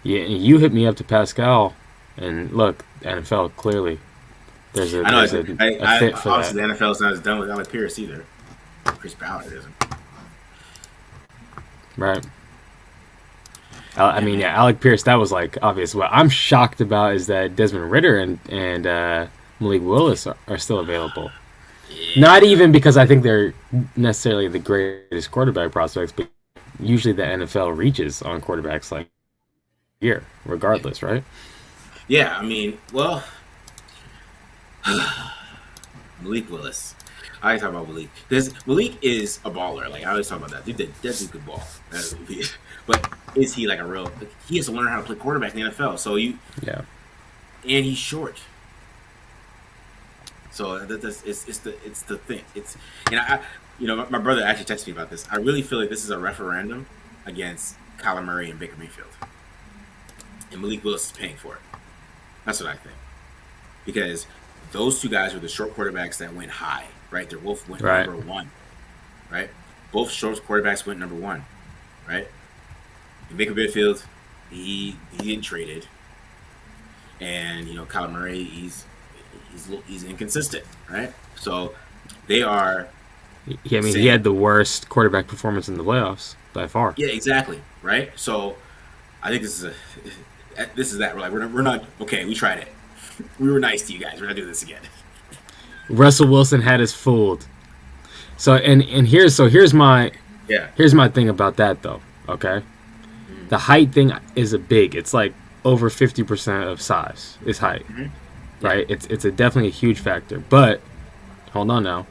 [SPEAKER 8] Yeah, and you hit me up to Pascal, and look, NFL clearly there's a fit for that.
[SPEAKER 4] Obviously, the NFL's not as done with Alec Pierce either. Chris Ballard isn't.
[SPEAKER 8] Right. I mean, yeah, Alec Pierce, that was like obvious. What I'm shocked about is that Desmond Ridder and Malik Willis are still available. Yeah. Not even because I think they're necessarily the greatest quarterback prospects, but usually the NFL reaches on quarterbacks like here, regardless, right?
[SPEAKER 4] Yeah, I mean, well, Malik Willis. I always talk about Malik because Malik is a baller. Like I always talk about that. Dude, that's a good ball. But is he like a real? Like, he has to learn how to play quarterback in the NFL. So and he's short. So it's the thing. It's my brother actually texted me about this. I really feel like this is a referendum against Kyler Murray and Baker Mayfield. And Malik Willis is paying for it. That's what I think. Because those two guys were the short quarterbacks that went high, right? They both went number one, right? Both short quarterbacks went number one, right? And Baker Mayfield, he didn't traded. And, Kyler Murray, he's inconsistent, right? So they are...
[SPEAKER 8] Yeah, I mean, he had the worst quarterback performance in the playoffs by far.
[SPEAKER 4] Yeah, exactly, right? So I think this is that. We're like, we're not okay. We tried it. We were nice to you guys. We're not doing this again.
[SPEAKER 8] Russell Wilson had us fooled. So here's my thing about that though. Okay, the height thing is it's like over 50% of size is height, right? It's definitely a huge factor. But hold on now,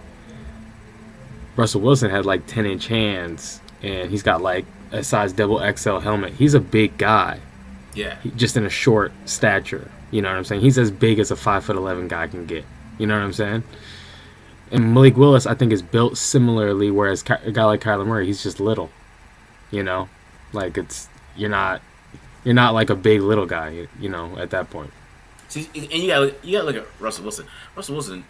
[SPEAKER 8] Russell Wilson had like 10-inch hands, and he's got like a size double XL helmet. He's a big guy.
[SPEAKER 4] Yeah.
[SPEAKER 8] Just in a short stature. You know what I'm saying? He's as big as a 5'11" guy can get. You know what I'm saying? And Malik Willis, I think, is built similarly, whereas a guy like Kyler Murray, he's just little. You know? Like, you're not like a big little guy, at that point.
[SPEAKER 4] See, and you gotta look at Russell Wilson. Russell Wilson,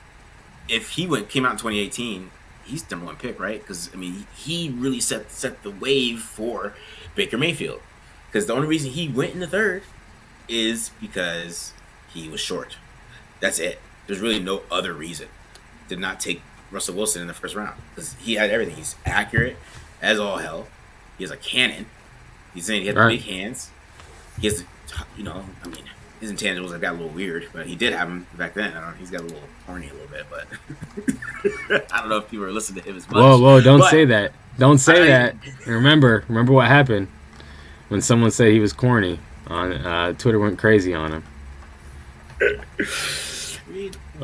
[SPEAKER 4] if he came out in 2018, he's number one pick, right? Because, I mean, he really set the wave for Baker Mayfield. Because the only reason he went in the third is because he was short. That's it. There's really no other reason to not take Russell Wilson in the first round. Because he had everything. He's accurate as all hell. He has a cannon. He's saying he has big hands. He has, his intangibles have got a little weird, but he did have them back then. I don't know. He's got a little horny a little bit, but I don't know if people are listening to him as much.
[SPEAKER 8] Whoa! Don't say that. Don't say that. Remember what happened when someone said he was corny on Twitter went crazy on him.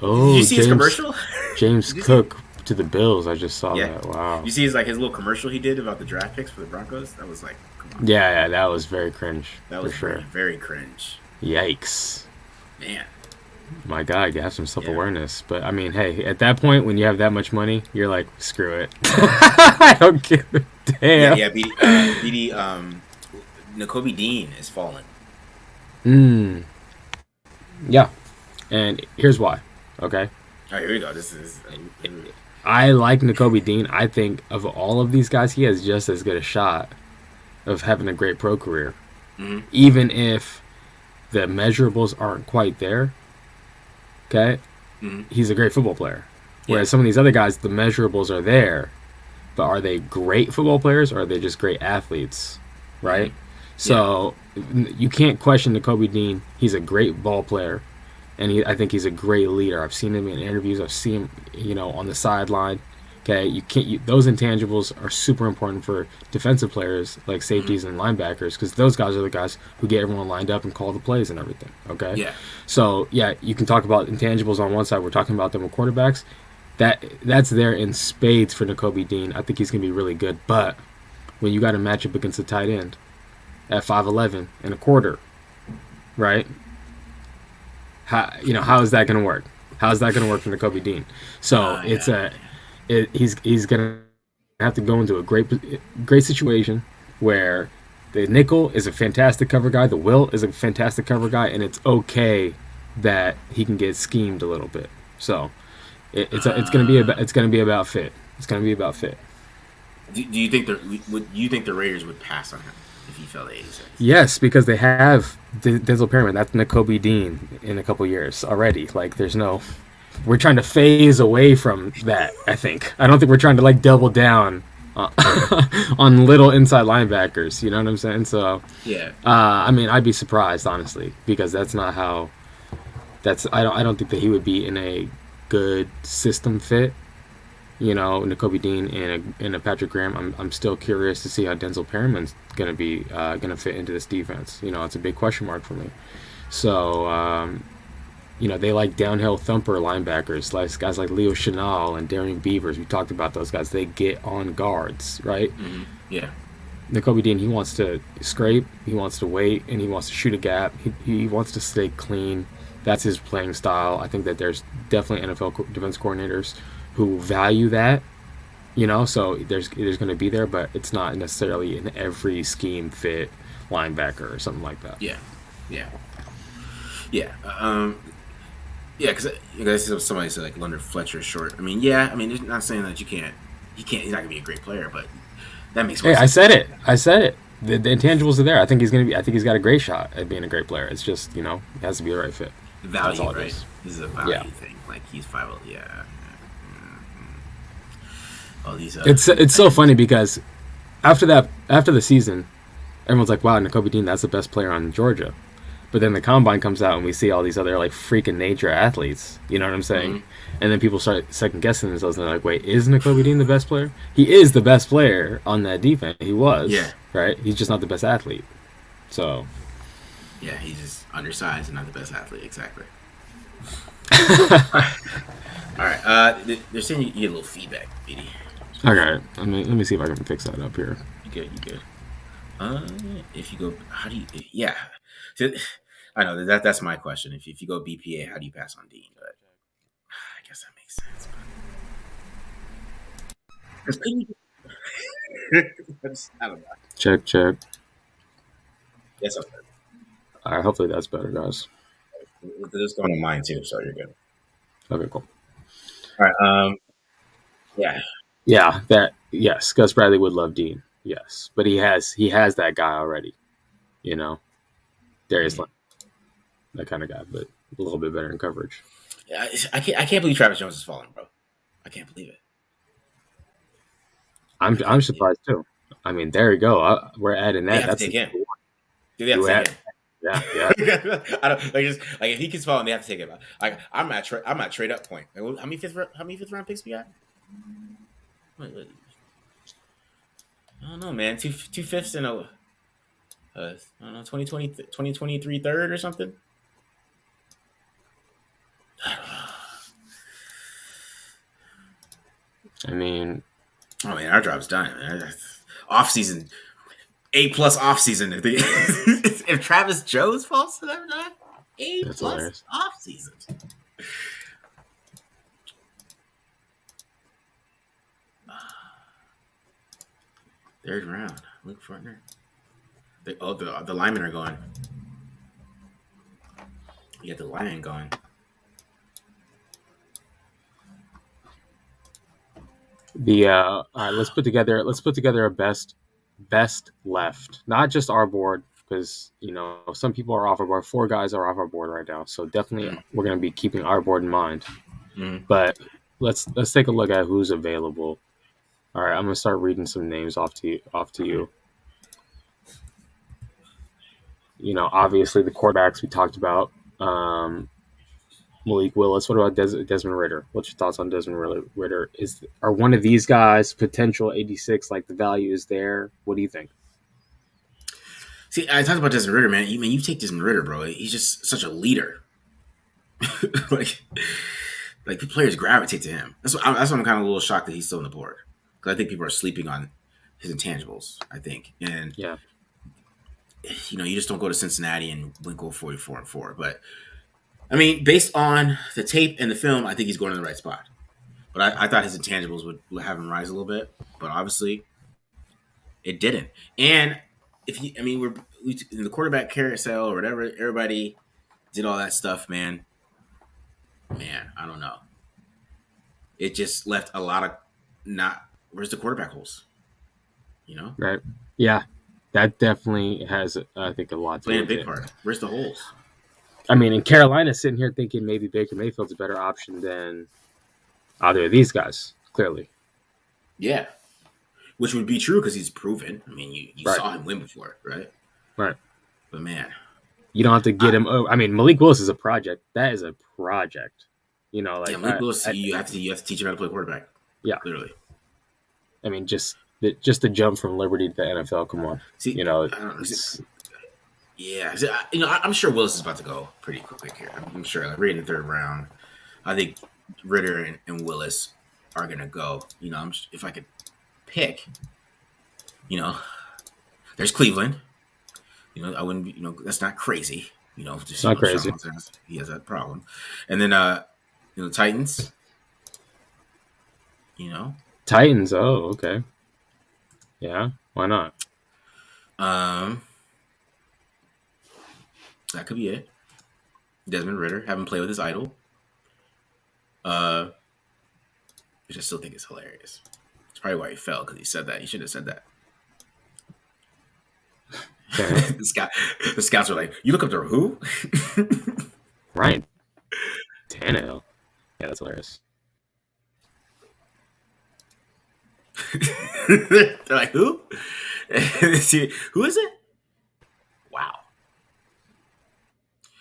[SPEAKER 8] Oh,
[SPEAKER 4] did you see his commercial?
[SPEAKER 8] James Cook to the Bills. I just saw that. Wow.
[SPEAKER 4] You see his little commercial he did about the draft picks for the Broncos? That was like, come on.
[SPEAKER 8] Yeah, that was very cringe.
[SPEAKER 4] That was very, very cringe.
[SPEAKER 8] Yikes.
[SPEAKER 4] Man.
[SPEAKER 8] My God, you have some self-awareness. But, I mean, hey, at that point, when you have that much money, you're like, screw it. I don't give a damn.
[SPEAKER 4] Yeah, BD, Nakobe Dean is falling.
[SPEAKER 8] Yeah. And here's why. Okay?
[SPEAKER 4] All right, here we go. This is...
[SPEAKER 8] I like Nakobe Dean. I think of all of these guys, he has just as good a shot of having a great pro career.
[SPEAKER 4] Mm-hmm.
[SPEAKER 8] Even if the measurables aren't quite there. Okay?
[SPEAKER 4] Mm-hmm.
[SPEAKER 8] He's a great football player. Whereas some of these other guys, the measurables are there. But are they great football players or are they just great athletes? Right? So you can't question Nakobe Dean. He's a great ball player. And I think he's a great leader. I've seen him in interviews. I've seen him, on the sideline. Okay, those intangibles are super important for defensive players like safeties and linebackers because those guys are the guys who get everyone lined up and call the plays and everything. Okay.
[SPEAKER 4] Yeah.
[SPEAKER 8] So you can talk about intangibles on one side. We're talking about them with quarterbacks. That's there in spades for Nakobe Dean. I think he's gonna be really good. But when you got to match up against a tight end at 5'11" and a quarter, right? How is that going to work? How is that going to work for Nakobe Dean? So he's going to have to go into a great situation where the nickel is a fantastic cover guy, the Will is a fantastic cover guy, and it's okay that he can get schemed a little bit. So it's going to be about fit. It's going to be about fit.
[SPEAKER 4] Do you think the Raiders would pass on him if he fell to 86?
[SPEAKER 8] Yes, because they have Denzel Perryman. That's Nakobe Dean in a couple years already. Like, we're trying to phase away from that. I don't think we're trying to double down on little inside linebackers. You know what I'm saying? So
[SPEAKER 4] yeah.
[SPEAKER 8] I mean, I'd be surprised honestly because that's not how. I don't think that he would be in a good system fit. Nakobe Dean and a Patrick Graham. I'm still curious to see how Denzel Perryman's gonna fit into this defense. It's a big question mark for me. So they like downhill thumper linebackers, like guys like Leo Chenal and Darian Beavers. We talked about those guys. They get on guards, right?
[SPEAKER 4] Mm-hmm. Yeah.
[SPEAKER 8] Nakobe Dean, he wants to scrape, he wants to wait, and he wants to shoot a gap. He wants to stay clean. That's his playing style. I think that there's definitely NFL defense coordinators who value that, so there's going to be there, but it's not necessarily in every scheme fit linebacker or something like that.
[SPEAKER 4] Yeah. Because somebody said like Leonard Fletcher is short. I mean, it's not saying that he's not going to be a great player, but that makes more sense.
[SPEAKER 8] I said it. The intangibles are there. I think he's got a great shot at being a great player. It's just, it has to be the right fit.
[SPEAKER 4] Value, right? This is a value thing. Like he's 5', yeah. Oh, these
[SPEAKER 8] it's so funny because after the season, everyone's like, "Wow, Nakobe Dean, that's the best player on Georgia." But then the combine comes out and we see all these other freaking nature athletes. You know what I'm saying? Mm-hmm. And then people start second guessing themselves and they're like, "Wait, is Nakobe Dean the best player?" He is the best player on that defense. He was.
[SPEAKER 4] Yeah.
[SPEAKER 8] Right. He's just not the best athlete. So.
[SPEAKER 4] Yeah, he's just undersized and not the best athlete. Exactly. All right. They're saying you get a little feedback, BD.
[SPEAKER 8] Okay, let me see if I can fix that up here.
[SPEAKER 4] You good. If you go, how do you? Yeah, so, I know that's my question. If you go BPA, how do you pass on Dean? But I guess that makes sense. I don't know.
[SPEAKER 8] Check.
[SPEAKER 4] Yes, okay.
[SPEAKER 8] All right, hopefully that's better, guys.
[SPEAKER 4] This is going on mine too, so you're good.
[SPEAKER 8] Okay, cool.
[SPEAKER 4] All right. Yeah.
[SPEAKER 8] Yeah, yes, Gus Bradley would love Dean. Yes, but he has that guy already. Darius Leonard, that kind of guy, but a little bit better in coverage.
[SPEAKER 4] Yeah, I can't believe Travis Jones is falling, bro. I can't believe it.
[SPEAKER 8] I'm surprised too. I mean, there you go. We're adding that.
[SPEAKER 4] That's take him. Do they have to take him?
[SPEAKER 8] Yeah.
[SPEAKER 4] I don't like just like if he keeps falling, they have to take it out. Like I'm at trade up point. Like, how many fifth round picks we got? Wait. I don't know, man. Two fifths and a I don't know 2023 third or something.
[SPEAKER 8] I mean,
[SPEAKER 4] oh man, our job's done. Man. Off season, A+ off season. If Travis Jones falls to that, A+ off season. Third round, Luke Fortner. The linemen are going. You got the lion going.
[SPEAKER 8] all right, let's put together a best left, not just our board, because some people are off our board. 4 guys are off our board right now, so definitely we're going to be keeping our board in mind. But let's take a look at who's available. All right, I'm going to start reading some names off to you. Obviously the quarterbacks we talked about. Malik Willis. What about Desmond Ridder? What's your thoughts on Desmond Ridder? Are one of these guys potential 86? Like the value is there. What do you think?
[SPEAKER 4] See, I talked about Desmond Ridder, man. You take Desmond Ridder, bro. He's just such a leader. like the players gravitate to him. That's why I'm kind of a little shocked that he's still on the board, because I think people are sleeping on his intangibles. I think, and
[SPEAKER 8] yeah,
[SPEAKER 4] you just don't go to Cincinnati and Winkle 44-4, but. I mean, based on the tape and the film, I think he's going in the right spot. But I thought his intangibles would have him rise a little bit, but obviously, it didn't. And we're in the quarterback carousel or whatever. Everybody did all that stuff, man. I don't know. It just left a lot of where's the quarterback holes?
[SPEAKER 8] Right? Yeah, that definitely has, I think, a lot to
[SPEAKER 4] play a big part. Where's the holes?
[SPEAKER 8] I mean, in Carolina, sitting here thinking maybe Baker Mayfield's a better option than either of these guys, clearly.
[SPEAKER 4] Yeah. Which would be true because he's proven. I mean, you
[SPEAKER 8] right.
[SPEAKER 4] saw him win before, right?
[SPEAKER 8] Right.
[SPEAKER 4] But, man.
[SPEAKER 8] You don't have to get him. I mean, Malik Willis is a project. That is a project.
[SPEAKER 4] Malik Willis, you have to teach him how to play quarterback.
[SPEAKER 8] Yeah.
[SPEAKER 4] Literally.
[SPEAKER 8] I mean, just the jump from Liberty to the NFL, come on.
[SPEAKER 4] See, yeah, I'm sure Willis is about to go pretty quick here. I'm sure, right in the third round. I think Ridder and Willis are gonna go. If I could pick, there's Cleveland. I wouldn't be. That's not crazy.
[SPEAKER 8] It's not crazy.
[SPEAKER 4] He has that problem, and then Titans.
[SPEAKER 8] Titans. Oh, okay. Yeah, why not?
[SPEAKER 4] That could be it. Desmond Ridder, have him play with his idol. Which I still think is hilarious. It's probably why he fell, because he said that. He should have said that. Okay. The scouts were like, "You look up to who?"
[SPEAKER 8] Ryan Tannehill. Yeah, that's hilarious.
[SPEAKER 4] They're like, "Who? Who is it?" Wow.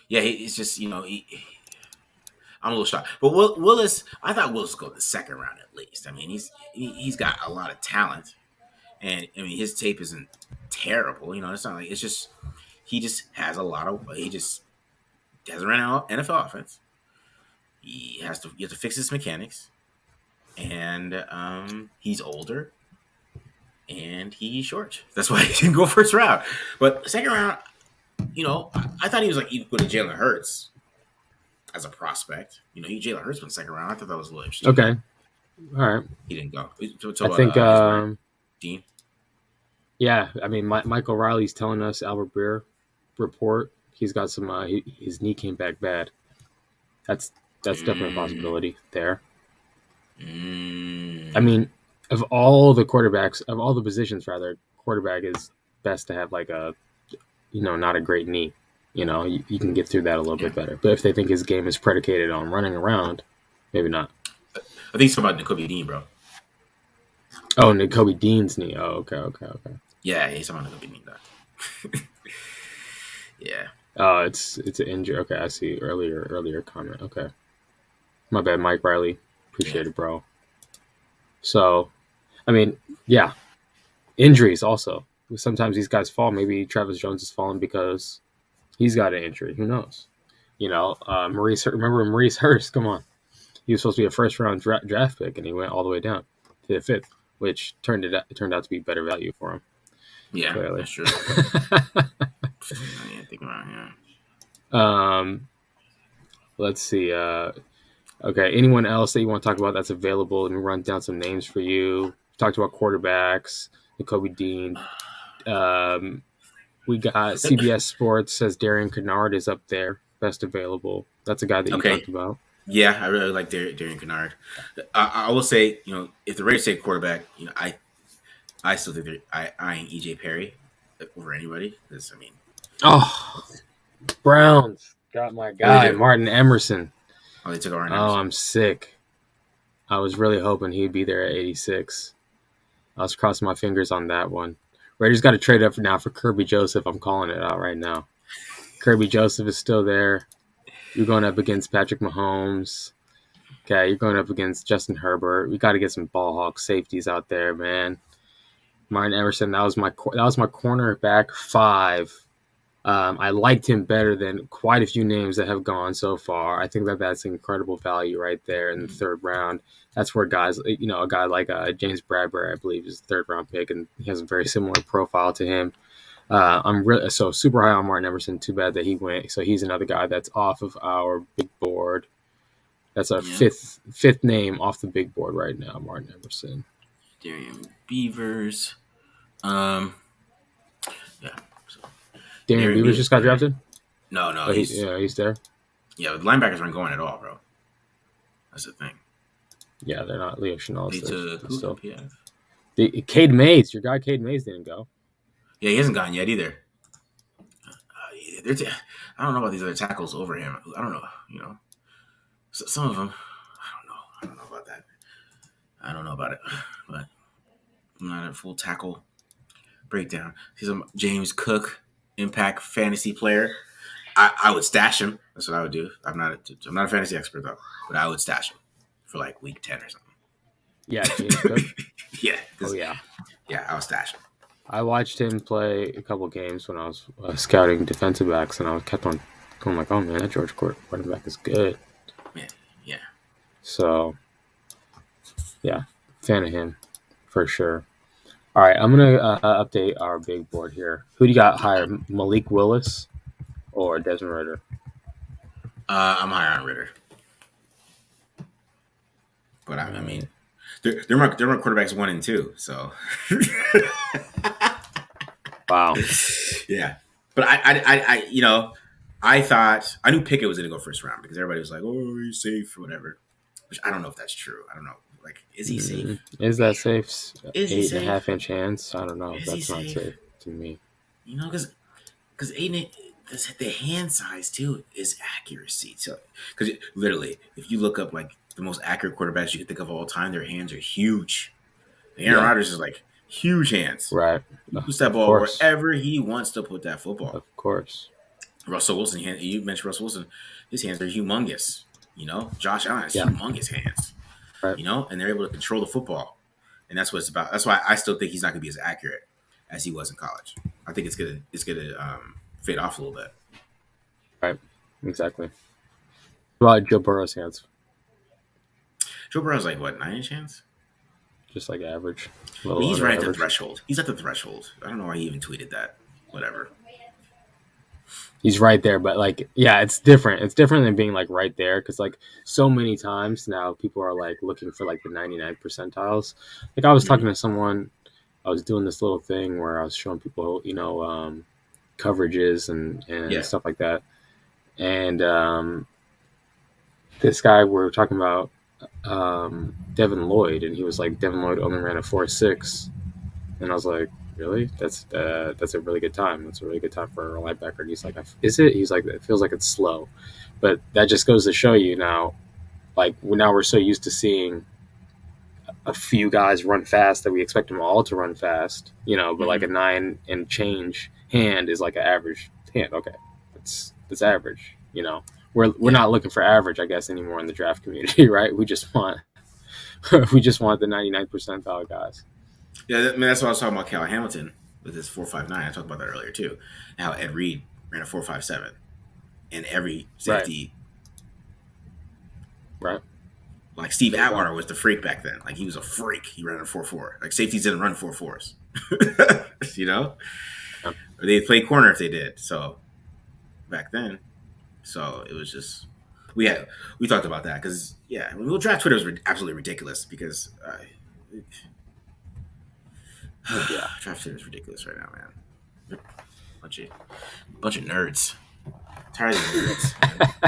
[SPEAKER 4] Yeah, he's just, I'm a little shocked. But Willis, I thought Willis would go the second round at least. I mean, he's got a lot of talent, and his tape isn't terrible. It's not like he just has a lot of. He just hasn't ran out NFL offense. You have to fix his mechanics, and he's older, and he's short. That's why he didn't go first round. But second round. I thought he was like equal to Jalen Hurts as a prospect. Jalen Hurts went second round. I thought that was a little interesting.
[SPEAKER 8] Okay. All right.
[SPEAKER 4] He didn't go.
[SPEAKER 8] I think
[SPEAKER 4] Dean.
[SPEAKER 8] Yeah, I mean, Michael Riley's telling us Albert Breer report. He's got some. His knee came back bad. That's definitely a possibility there. I mean, of all the positions, quarterback is best to have like a. Not a great knee. You can get through that a little bit better. But if they think his game is predicated on running around, maybe not.
[SPEAKER 4] I think it's about Nakobe Dean, bro.
[SPEAKER 8] Oh, Nakobe Dean's knee. Oh, okay.
[SPEAKER 4] Yeah, he's about Nakobe Dean, though. Yeah.
[SPEAKER 8] It's an injury. Okay, I see. Earlier comment. Okay, my bad, Mike Riley. Appreciate it, bro. So, I mean, yeah, injuries also. Sometimes these guys fall. Maybe Travis Jones is falling because he's got an injury. Who knows? Remember Maurice Hurst? Come on, he was supposed to be a first-round draft pick, and he went all the way down to the 5th, which turned out to be better value for him.
[SPEAKER 4] Yeah,
[SPEAKER 8] clearly.
[SPEAKER 4] That's true. I didn't think about it.
[SPEAKER 8] Let's see. Okay, anyone else that you want to talk about that's available? Let me run down some names for you. Talked about quarterbacks, Nakobe Dean. We got CBS Sports says Darian Kennard is up there, best available. That's a guy that you talked about.
[SPEAKER 4] Yeah, I really like Darian Kennard. I will say, if the Raiders take quarterback, I still think they're eyeing EJ Perry over anybody. Because
[SPEAKER 8] Browns got my guy Martin Emerson.
[SPEAKER 4] Oh, they took Martin
[SPEAKER 8] Emerson.
[SPEAKER 4] Oh,
[SPEAKER 8] I'm sick. I was really hoping he'd be there at 86. I was crossing my fingers on that one. Raiders got to trade up now for Kirby Joseph. I'm calling it out right now. Kirby Joseph is still there. You're going up against Patrick Mahomes. Okay, you're going up against Justin Herbert. We got to get some ball hawk safeties out there, man. Martin Emerson, that was my cornerback 5. I liked him better than quite a few names that have gone so far. I think that's incredible value right there in the 3rd round. That's where guys, a guy like James Bradbury, I believe, is the 3rd round pick, and he has a very similar profile to him. I'm really super high on Martin Emerson. Too bad that he went. So he's another guy that's off of our big board. That's our fifth name off the big board right now, Martin Emerson.
[SPEAKER 4] Darian Beavers. Yeah.
[SPEAKER 8] So. Darian Beavers just got drafted?
[SPEAKER 4] No.
[SPEAKER 8] He's there.
[SPEAKER 4] Yeah, the linebackers aren't going at all, bro. That's the thing.
[SPEAKER 8] Yeah, they're not. Leo Chenal.
[SPEAKER 4] Yeah.
[SPEAKER 8] Cade Mays, your guy Cade Mays didn't go.
[SPEAKER 4] Yeah, he hasn't gone yet either. I don't know about these other tackles over him. I don't know. Some of them, I don't know about that. I don't know about it, but I'm not a full tackle breakdown. See some James Cook, impact fantasy player. I would stash him. That's what I would do. I'm not a fantasy expert though, but I would stash him for like week 10 or something.
[SPEAKER 8] Yeah, James Cook.
[SPEAKER 4] Yeah.
[SPEAKER 8] Yeah,
[SPEAKER 4] I would stash him.
[SPEAKER 8] I watched him play a couple games when I was scouting defensive backs, and I kept on going like, "Oh man, that George running back is good."
[SPEAKER 4] Yeah.
[SPEAKER 8] So, yeah, fan of him for sure. All right, I'm gonna update our big board here. Who do you got higher, Malik Willis or Desmond Ridder?
[SPEAKER 4] I'm higher on Ridder, but I mean, they're my quarterbacks 1 and 2. So,
[SPEAKER 8] wow,
[SPEAKER 4] yeah. But I thought I knew Pickett was going to go 1st round because everybody was like, "Oh, he's safe" or whatever. Which I don't know if that's true. I don't know. Like, is he safe?
[SPEAKER 8] Is that safe?
[SPEAKER 4] Is
[SPEAKER 8] 8.5-inch hands? I don't know. That's not safe to me.
[SPEAKER 4] Because 8 the hand size too is accuracy. So because literally, if you look up like the most accurate quarterbacks you can think of all time, their hands are huge. Aaron Rodgers is like huge hands.
[SPEAKER 8] Right.
[SPEAKER 4] He puts that ball wherever he wants to put that football.
[SPEAKER 8] Of course.
[SPEAKER 4] Russell Wilson, you mentioned Russell Wilson. His hands are humongous. Josh Allen has humongous hands.
[SPEAKER 8] Right.
[SPEAKER 4] And they're able to control the football, and that's what it's about. That's why I still think he's not going to be as accurate as he was in college. I think it's gonna fade off a little bit.
[SPEAKER 8] Right. Exactly. What about Joe Burrow's hands?
[SPEAKER 4] Joe Burrow's like what, 9-inch hands?
[SPEAKER 8] Just like average.
[SPEAKER 4] He's right at the threshold. He's at the threshold. I don't know why he even tweeted that. Whatever.
[SPEAKER 8] He's right there, but it's different. It's different than being like right there because so many times now people are like looking for like the 99 percentiles. Like I was talking to someone, I was doing this little thing where I was showing people, coverages and stuff like that. And this guy, we were talking about Devin Lloyd, and he was like, Devin Lloyd only ran a 4.6, and I was like, really? That's a really good time. That's a really good time for a linebacker. And he's like, is it? He's like, it feels like it's slow. But that just goes to show you now, now we're so used to seeing a few guys run fast that we expect them all to run fast, but like a 9 and change hand is like an average hand. Okay. It's average. We're not looking for average, I guess, anymore in the draft community, right? We just want the 99th percentile guys.
[SPEAKER 4] Yeah, that's what I was talking about. Cal Hamilton with his 4.59. I talked about that earlier too. How Ed Reed ran a 4.57, and every safety,
[SPEAKER 8] right?
[SPEAKER 4] Like Steve Atwater was the freak back then. Like he was a freak. He ran a 4.4. Like safeties didn't run 4.4s. Or they'd play corner if they did. So back then, so it was just we talked about that because draft Twitter was absolutely ridiculous because draft Twitter is ridiculous right now, man. Bunch of nerds. I'm tired of nerds.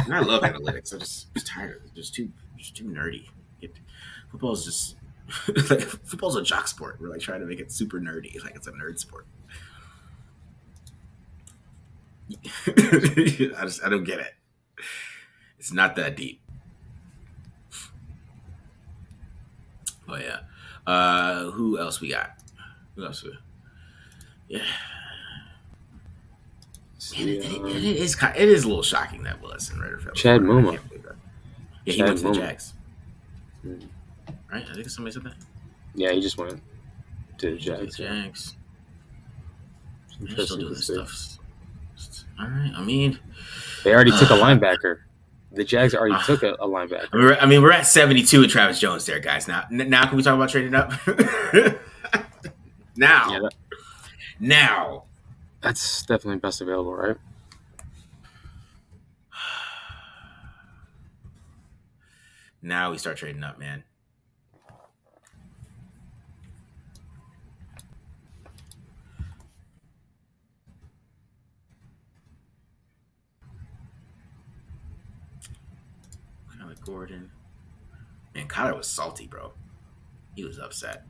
[SPEAKER 4] And I love analytics. I'm just tired. Just too nerdy. Football's just football's a jock sport. We're like trying to make it super nerdy, like it's a nerd sport. I don't get it. It's not that deep. Oh yeah. Who else we got? Yeah. Man, it is a little shocking that Willis and Ritter fell.
[SPEAKER 8] Chad Muma.
[SPEAKER 4] Yeah, he went to the Jags. Right? I think somebody said that.
[SPEAKER 8] Yeah, he just went to the Jags.
[SPEAKER 4] They're still doing this stuff. All right. I mean,
[SPEAKER 8] they already took a linebacker. The Jags already took a linebacker.
[SPEAKER 4] We're at 72 with Travis Jones there, guys. Now can we talk about trading up? Now.
[SPEAKER 8] That's definitely best available, right?
[SPEAKER 4] Now we start trading up, man. Kyler Gordon. Man, Kyler was salty, bro. He was upset.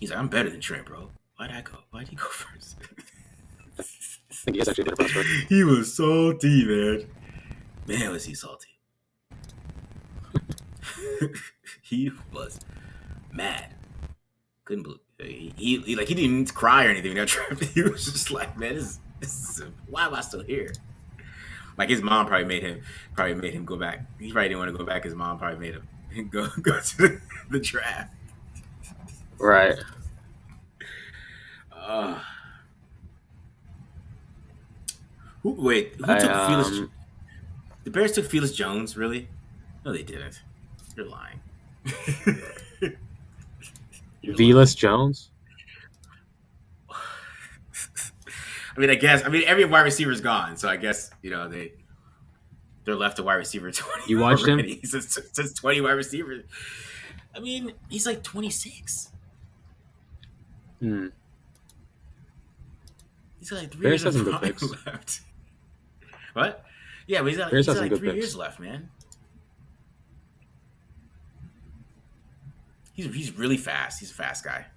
[SPEAKER 4] He's like, I'm better than Trent, bro. Why'd I go? Why'd he go first?
[SPEAKER 8] I think he actually did a prospect.
[SPEAKER 4] He was salty, man. Man, was he salty. He was mad. Couldn't believe he didn't even cry or anything. He was just like, man, this is why am I still here? Like his mom probably made him go back. He probably didn't want to go back. His mom probably made him go to the draft.
[SPEAKER 8] Right.
[SPEAKER 4] Who took Felix? The Bears took Felix Jones, really? No, they didn't. You're lying.
[SPEAKER 8] Velus Jones?
[SPEAKER 4] I guess every wide receiver is gone, so I guess they're left a wide receiver 20.
[SPEAKER 8] You watched him?
[SPEAKER 4] He says 20 wide receivers. I mean, he's like 26. He's got like 3 years left. What? Yeah, but he's got like 3 years left, man. He's really fast. He's a fast guy.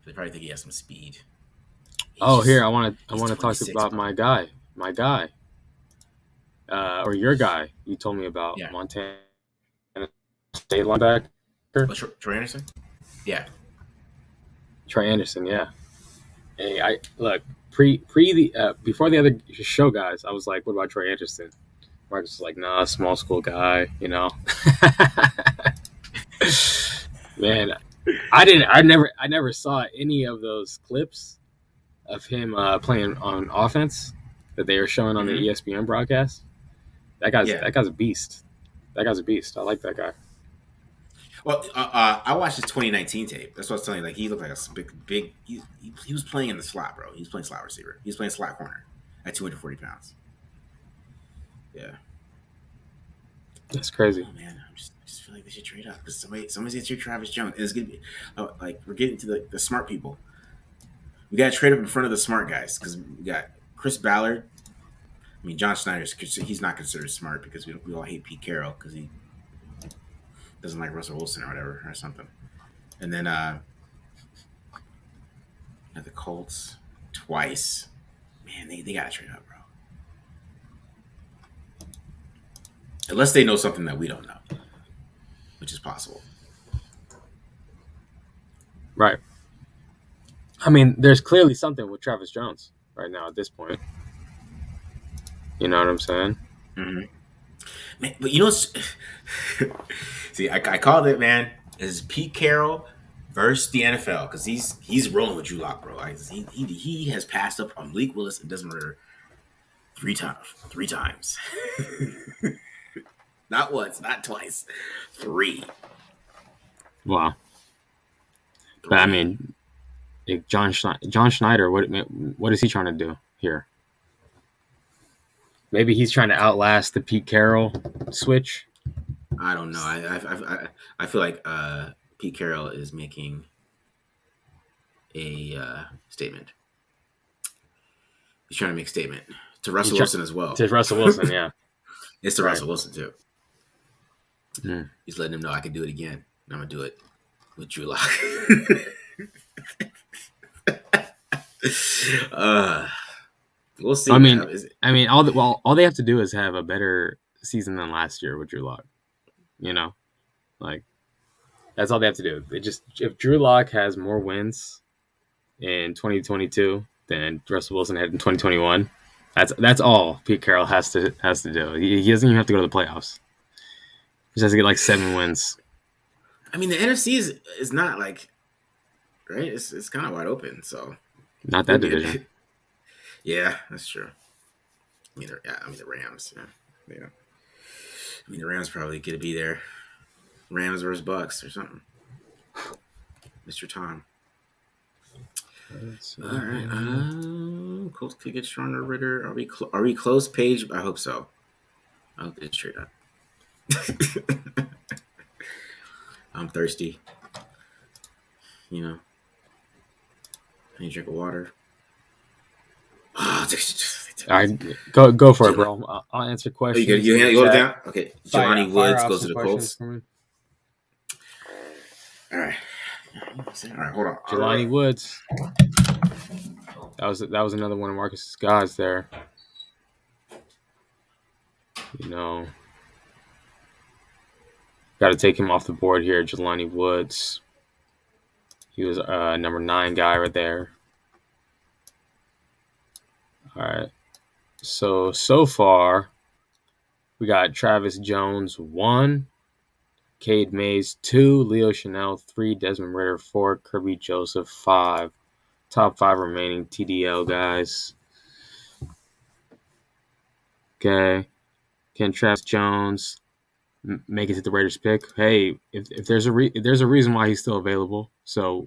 [SPEAKER 4] They probably think he has some speed.
[SPEAKER 8] Here I want to talk about my guy, or your guy. You told me about Montana State linebacker.
[SPEAKER 4] Troy Anderson. Yeah.
[SPEAKER 8] Troy Anderson. Yeah. Hey, I look before the other show guys. I was like, what about Troy Anderson? Marcus was like, nah, small school guy. Man, I never saw any of those clips of him playing on offense that they were showing on the ESPN broadcast. That guy's a beast. That guy's a beast. I like that guy.
[SPEAKER 4] Well, I watched his 2019 tape. That's what I was telling you. Like he looked like a big. He was playing in the slot, bro. He was playing slot receiver. He was playing slot corner at 240 pounds. Yeah,
[SPEAKER 8] that's crazy.
[SPEAKER 4] Oh, man, I just feel like they should trade up because somebody's gonna trade Travis Jones. And it's gonna be like we're getting to the smart people. We got to trade up in front of the smart guys because we got Chris Ballard. I mean, John Snyder. He's not considered smart because we all hate Pete Carroll because he doesn't like Russell Wilson or whatever or something. And then at the Colts twice. Man, they got to trade up, bro. Unless they know something that we don't know, which is possible.
[SPEAKER 8] Right. I mean, there's clearly something with Travis Jones right now at this point. You know what I'm saying?
[SPEAKER 4] Mm-hmm. Man, but you know, see, I called it, man. Is Pete Carroll versus the NFL because he's rolling with Drew Lock, bro. He has passed up on Malik Willis and Desmond Ridder three times. Not once, not twice, 3.
[SPEAKER 8] Wow. 3. But I mean, John Schneider, what is he trying to do here? Maybe he's trying to outlast the Pete Carroll switch.
[SPEAKER 4] I don't know. I feel like Pete Carroll is making a statement. He's trying to make a statement to Russell Wilson as well.
[SPEAKER 8] To Russell Wilson, yeah.
[SPEAKER 4] It's to Russell Wilson too. Mm. He's letting him know I can do it again. I'm gonna do it with Drew Lock. We'll see.
[SPEAKER 8] I mean, all they have to do is have a better season than last year with Drew Lock. You know, like that's all they have to do. If Drew Lock has more wins in 2022 than Russell Wilson had in 2021, that's all Pete Carroll has to do. He doesn't even have to go to the playoffs. He just has to get like 7 wins.
[SPEAKER 4] I mean, the NFC is not like right. It's kind of wide open. So
[SPEAKER 8] not that division.
[SPEAKER 4] Yeah, that's true. I mean, the Rams. Yeah. I mean, the Rams probably going to be there. Rams versus Bucks or something. Mr. Tom. All right. Colts could get stronger. Ritter. Are we close, Paige? I hope so. I'll get it straight up. I'm thirsty. You know. I need a drink of water.
[SPEAKER 8] All right, go for it, bro. I'll answer questions.
[SPEAKER 4] You hold it down? Okay. Jelani Woods goes to the Colts. All right, hold on.
[SPEAKER 8] Jelani Woods. That was another one of Marcus's guys there. You know, got to take him off the board here. Jelani Woods. He was number 9 guy right there. All right. So far, we got Travis Jones 1, Cade Mays 2, Leo Chanel 3, Desmond Ridder 4, Kirby Joseph 5. Top 5 remaining TDL guys. Okay. Can Travis Jones make it to the Raiders pick? Hey, if there's a reason why he's still available, so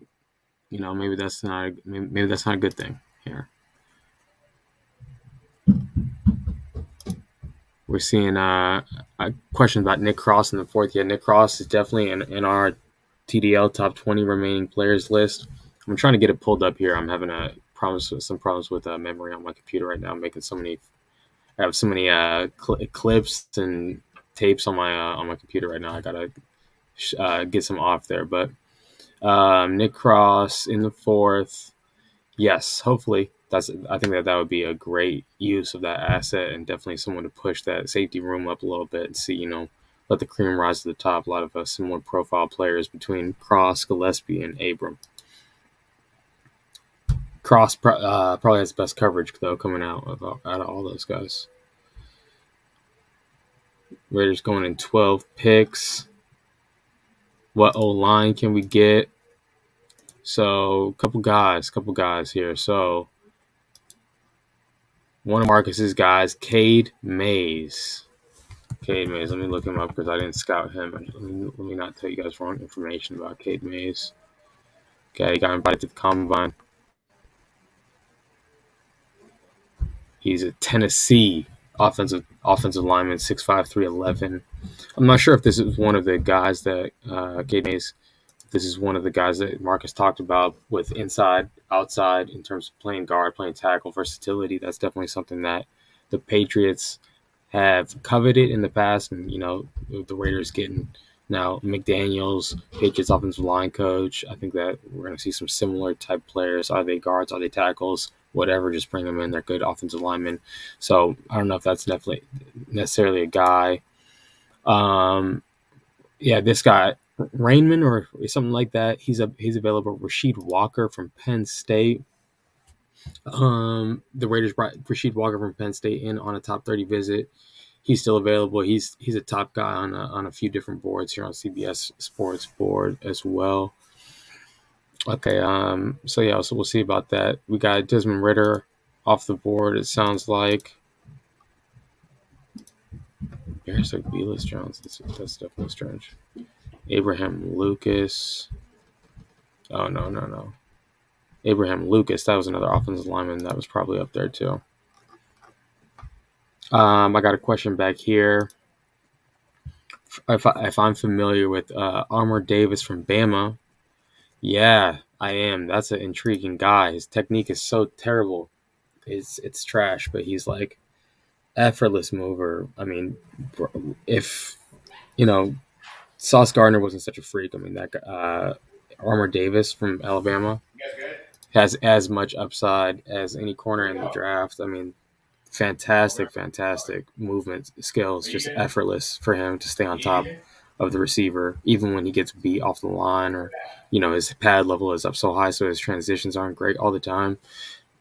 [SPEAKER 8] you know maybe that's not a good thing here. We're seeing a question about Nick Cross in the 4th. Yeah, Nick Cross is definitely in our TDL top 20 remaining players list. I'm trying to get it pulled up here. I'm having some problems with memory on my computer right now. I'm making I have so many clips and tapes on my computer right now. I gotta get some off there. But Nick Cross in the 4th. Yes, hopefully. I think that would be a great use of that asset and definitely someone to push that safety room up a little bit and see, let the cream rise to the top. A lot of similar profile players between Cross, Gillespie, and Abram. Cross probably has the best coverage, though, coming out of all those guys. Raiders going in 12 picks. What O-line can we get? So, couple guys here. So, one of Marcus's guys, Cade Mays. Let me look him up because I didn't scout him. Let me not tell you guys wrong information about Cade Mays. Okay, he got invited to the combine. He's a Tennessee offensive lineman, 6'5", 311. I'm not sure if this is one of the guys that Cade Mays. This is one of the guys that Marcus talked about with inside, outside in terms of playing guard, playing tackle, versatility. That's definitely something that the Patriots have coveted in the past. And, the Raiders getting now McDaniels, Patriots offensive line coach. I think that we're going to see some similar type players. Are they guards? Are they tackles? Whatever, just bring them in. They're good offensive linemen. So I don't know if that's definitely necessarily a guy. This guy, Rainman or something like that. He's available. Rasheed Walker from Penn State. The Raiders brought Rasheed Walker from Penn State in on a top 30 visit. He's still available. He's a top guy on a few different boards here on CBS Sports board as well. Okay, so we'll see about that. We got Desmond Ridder off the board, it sounds like. Bears like Belis Jones. That's definitely strange. Abraham Lucas. Oh, no. Abraham Lucas, that was another offensive lineman that was probably up there too. I got a question back here. If I'm familiar with Armour Davis from Bama, yeah, I am. That's an intriguing guy. His technique is so terrible. It's trash, but he's like effortless mover. I mean, if Sauce Gardner wasn't such a freak, I mean that Armour Davis from Alabama has as much upside as any corner in the draft. I mean, fantastic movement skills, just effortless for him to stay on top of the receiver, even when he gets beat off the line or, his pad level is up so high, so his transitions aren't great all the time.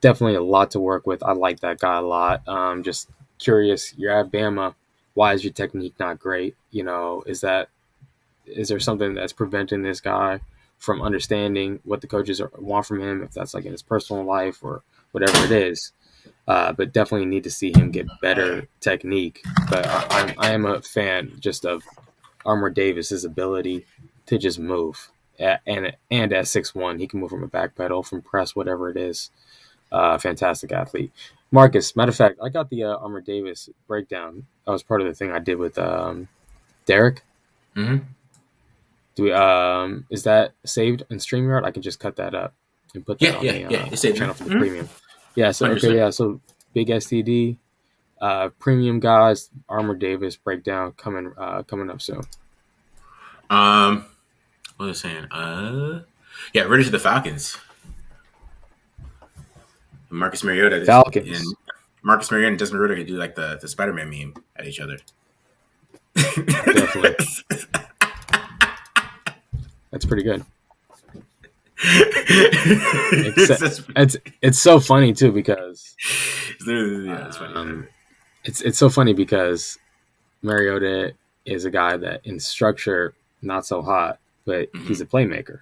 [SPEAKER 8] Definitely a lot to work with. I like that guy a lot. Just curious, you're at Bama. Why is your technique not great? Is there something that's preventing this guy from understanding what the coaches want from him, if that's like in his personal life or whatever it is? But definitely need to see him get better technique. But I am a fan just of Armour Davis's ability to just move. And at 6'1", he can move from a back pedal, from press, whatever it is. Fantastic athlete. Marcus, matter of fact, I got the Armour Davis breakdown. That was part of the thing I did with Derek.
[SPEAKER 4] Mm-hmm.
[SPEAKER 8] Do we, is that saved in StreamYard? I can just cut that up and put that on the channel for the premium. Yeah, so 100%. Okay, yeah, so big STD, premium guys, Armour Davis breakdown coming up soon.
[SPEAKER 4] What was I saying? Ready to the Falcons. Marcus Mariota.
[SPEAKER 8] Falcons.
[SPEAKER 4] And Marcus Mariota and Desmond Ridder could do like the Spider-Man meme at each other.
[SPEAKER 8] Definitely. That's pretty good. It's so funny too because
[SPEAKER 4] it's funny.
[SPEAKER 8] It's so funny because Mariota is a guy that in structure not so hot, but he's a playmaker.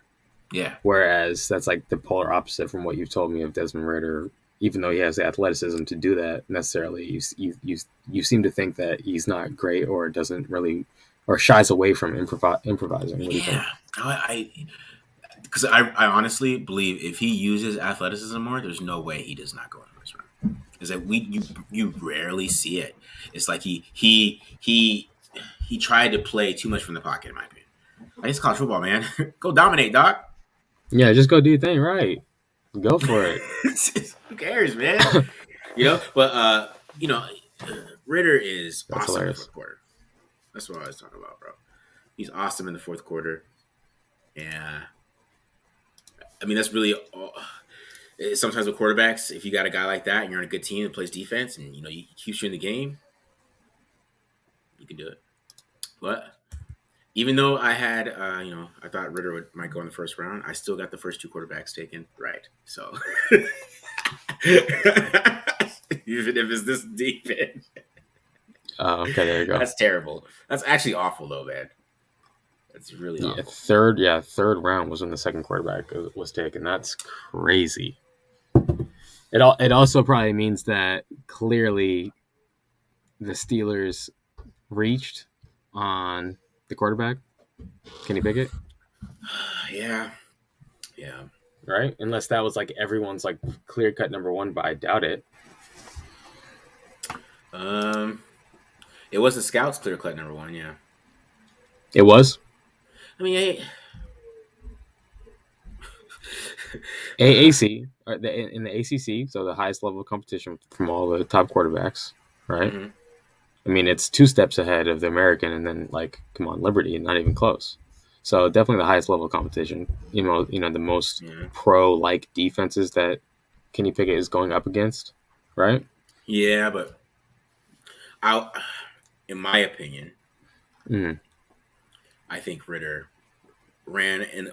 [SPEAKER 4] Yeah.
[SPEAKER 8] Whereas that's like the polar opposite from what you've told me of Desmond Ridder. Even though he has the athleticism to do that, necessarily, you seem to think that he's not great or doesn't really, or shies away from improvising.
[SPEAKER 4] Yeah, because I honestly believe if he uses athleticism more, there's no way he does not go in the first round. Is that you rarely see it. It's like he tried to play too much from the pocket, in my opinion. I just college football, man. Go dominate, doc.
[SPEAKER 8] Yeah, just go do your thing, right? Go for it.
[SPEAKER 4] Who cares, man? But Ridder is awesome in the fourth quarter. That's what I was talking about, bro. He's awesome in the fourth quarter. Yeah. I mean, that's really all. Sometimes with quarterbacks, if you got a guy like that and you're on a good team that plays defense and, he keeps you in the game, you can do it. But even though I had, I thought Ridder might go in the first round, I still got the first two quarterbacks taken right. So even if it's this deep in.
[SPEAKER 8] Oh, okay, there you go.
[SPEAKER 4] That's terrible. That's actually awful, though, man. That's really awful.
[SPEAKER 8] Third round was when the second quarterback was taken. That's crazy. It also probably means that clearly the Steelers reached on the quarterback. Can you pick it?
[SPEAKER 4] Yeah.
[SPEAKER 8] Right? Unless that was like everyone's like clear cut number one, but I doubt it.
[SPEAKER 4] It was the Scouts clear cut number one, yeah.
[SPEAKER 8] It was?
[SPEAKER 4] I mean,
[SPEAKER 8] AAC, in the ACC, so the highest level of competition from all the top quarterbacks, right? Mm-hmm. I mean, it's 2 steps ahead of the American, and then come on, Liberty, not even close. So definitely the highest level of competition. The most pro-like defenses that Kenny Pickett is going up against, right?
[SPEAKER 4] Yeah, but in my opinion, I think Ridder ran in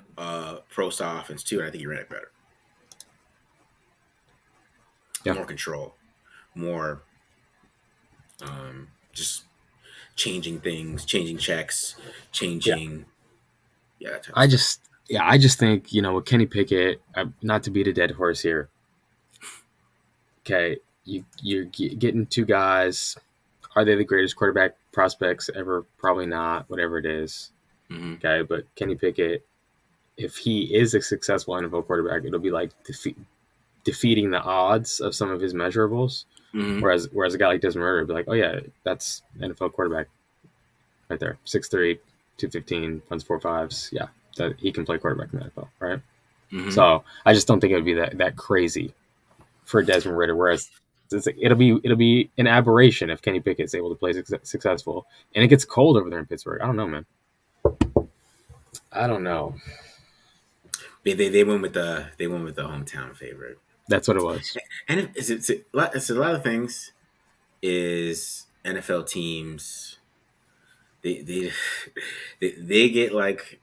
[SPEAKER 4] pro style offense too, and I think he ran it better. more control, more just changing things, changing checks, changing. Yeah.
[SPEAKER 8] I just think, with Kenny Pickett, not to beat a dead horse here. Okay, you're getting two guys. Are they the greatest quarterback prospects ever? Probably not. Whatever it is.
[SPEAKER 4] Mm-hmm.
[SPEAKER 8] Okay, but Kenny Pickett, if he is a successful NFL quarterback, it'll be like defeating the odds of some of his measurables.
[SPEAKER 4] Mm-hmm.
[SPEAKER 8] Whereas a guy like Desmond Ridder would be like, oh yeah, that's NFL quarterback right there, 6'3", 215, runs 4.5s. Yeah, that he can play quarterback in the NFL, right?
[SPEAKER 4] Mm-hmm.
[SPEAKER 8] So I just don't think it would be that crazy for Desmond Ridder. Whereas it'll be an aberration if Kenny Pickett's able to play successful, and it gets cold over there in Pittsburgh. I don't know, man. I don't know.
[SPEAKER 4] They went with the hometown favorite.
[SPEAKER 8] That's what it was.
[SPEAKER 4] And it's a lot of things. Is NFL teams they get like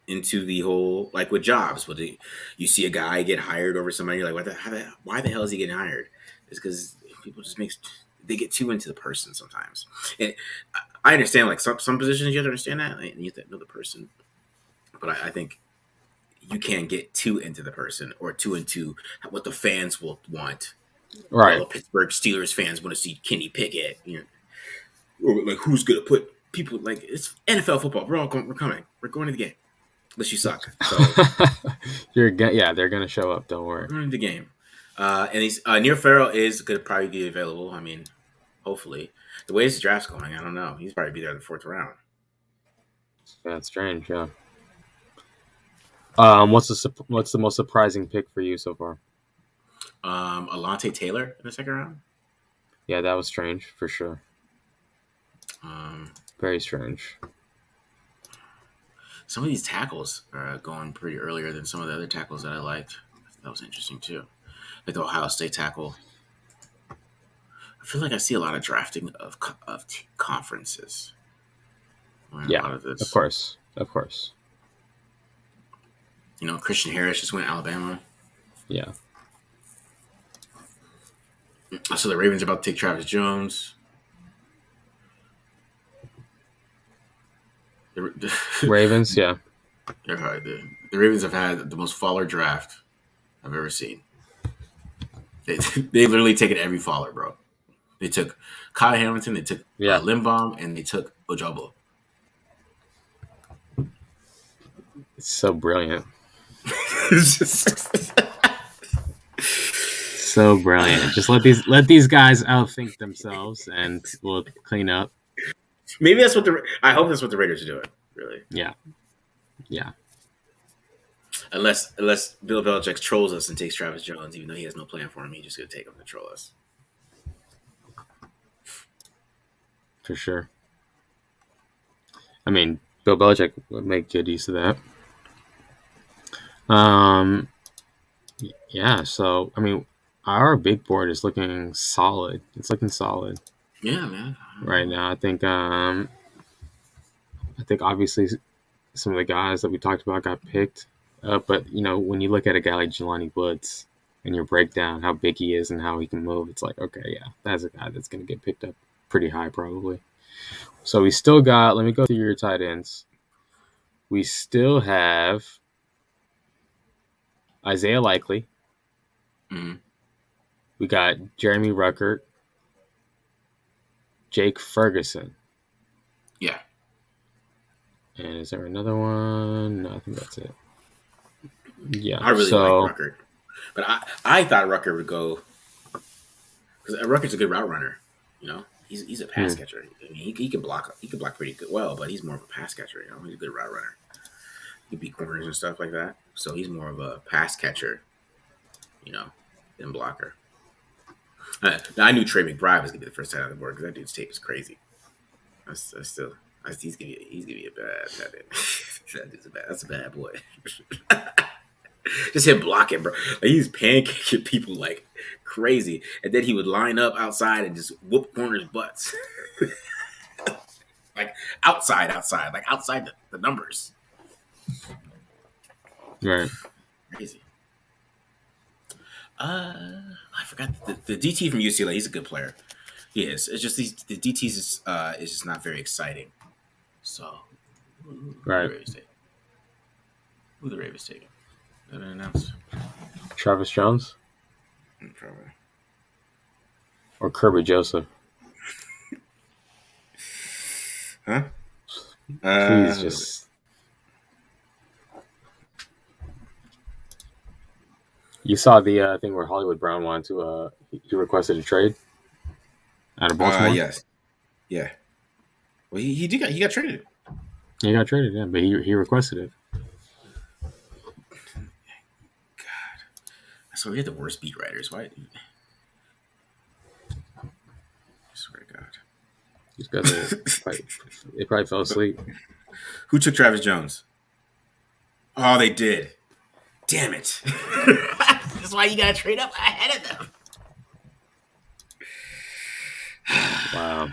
[SPEAKER 4] into the whole, like with jobs, but you see a guy get hired over somebody, you're like, why the hell is he getting hired? It's because people just they get too into the person sometimes. And I understand, like some positions you have to understand that, and you have to know the person. But I think you can't get too into the person or too into what the fans will want.
[SPEAKER 8] Right.
[SPEAKER 4] Well, Pittsburgh Steelers fans want to see Kenny Pickett. Or like, who's going to put people, like, it's NFL football. We're coming. We're going to the game. Unless you suck. So
[SPEAKER 8] they're gonna show up. Don't worry.
[SPEAKER 4] We're going to the game. And he's Neil Farrell is going to probably be available. I mean, hopefully. The way this draft's going, I don't know. He's probably be there in the 4th round.
[SPEAKER 8] Yeah, it's strange. Yeah. What's the most surprising pick for you so far?
[SPEAKER 4] Alontae Taylor in the 2nd round.
[SPEAKER 8] Yeah, that was strange for sure. Very strange.
[SPEAKER 4] Some of these tackles are going pretty earlier than some of the other tackles that I liked. That was interesting too. Like the Ohio State tackle. I feel like I see a lot of drafting of conferences.
[SPEAKER 8] Yeah,
[SPEAKER 4] a lot of this.
[SPEAKER 8] Of course.
[SPEAKER 4] Christian Harris just went to Alabama.
[SPEAKER 8] Yeah.
[SPEAKER 4] So the Ravens are about to take Travis Jones.
[SPEAKER 8] Ravens, yeah.
[SPEAKER 4] The Ravens have had the most faller draft I've ever seen. They literally taken every faller, bro. They took Kyle Hamilton, they took Limbaum, and they took Ojabo.
[SPEAKER 8] It's so brilliant. So brilliant. Just let these guys outthink themselves, and we'll clean up.
[SPEAKER 4] Maybe that's I hope that's what the Raiders are doing. Really.
[SPEAKER 8] Yeah.
[SPEAKER 4] Unless Bill Belichick trolls us and takes Travis Jones, even though he has no plan for him, he's just gonna take him to troll us.
[SPEAKER 8] For sure. I mean, Bill Belichick would make good use of that. Yeah. So I mean, our big board is looking solid. It's looking solid.
[SPEAKER 4] Yeah, man.
[SPEAKER 8] Right now, I think obviously some of the guys that we talked about got picked. But when you look at a guy like Jelani Woods and you break down how big he is and how he can move, it's like, okay, yeah, that's a guy that's going to get picked up pretty high probably. So we still got. Let me go through your tight ends. We still have Isaiah Likely.
[SPEAKER 4] Mm-hmm.
[SPEAKER 8] We got Jeremy Ruckert. Jake Ferguson.
[SPEAKER 4] Yeah.
[SPEAKER 8] And is there another one? No, I think that's it. Yeah.
[SPEAKER 4] I really like Ruckert. But I thought Ruckert would go, because Ruckert's a good route runner. He's a pass catcher. I mean, he can block pretty good, but he's more of a pass catcher. He's a good route runner. He beat corners and stuff like that. So he's more of a pass catcher, than blocker. Now, I knew Trey McBride was gonna be the first tight on the board because that dude's tape is crazy. He's gonna be a bad tight end. That's a bad boy. Just him blocking, bro. Like, he's pancaking people like crazy, and then he would line up outside and just whoop corners' butts, like outside, like outside the numbers.
[SPEAKER 8] Right.
[SPEAKER 4] Crazy. I forgot the DT from UCLA. He's a good player. He is. It's just the DTs is just not very exciting. So,
[SPEAKER 8] Right.
[SPEAKER 4] Who the Ravens taking? That been announced?
[SPEAKER 8] Travis Jones
[SPEAKER 4] Probably.
[SPEAKER 8] or Kirby Joseph.
[SPEAKER 4] Huh?
[SPEAKER 8] Please just. You saw the thing where Hollywood Brown wanted to. He requested a trade out of Baltimore.
[SPEAKER 4] Yes. Yeah. Well, he got traded.
[SPEAKER 8] He got traded, yeah, but he requested it.
[SPEAKER 4] So we had the worst beat writers. Why? I swear to God.
[SPEAKER 8] These guys they probably fell asleep.
[SPEAKER 4] Who took Travis Jones? Oh, they did. Damn it. That's why you got to trade up ahead of them.
[SPEAKER 8] Wow.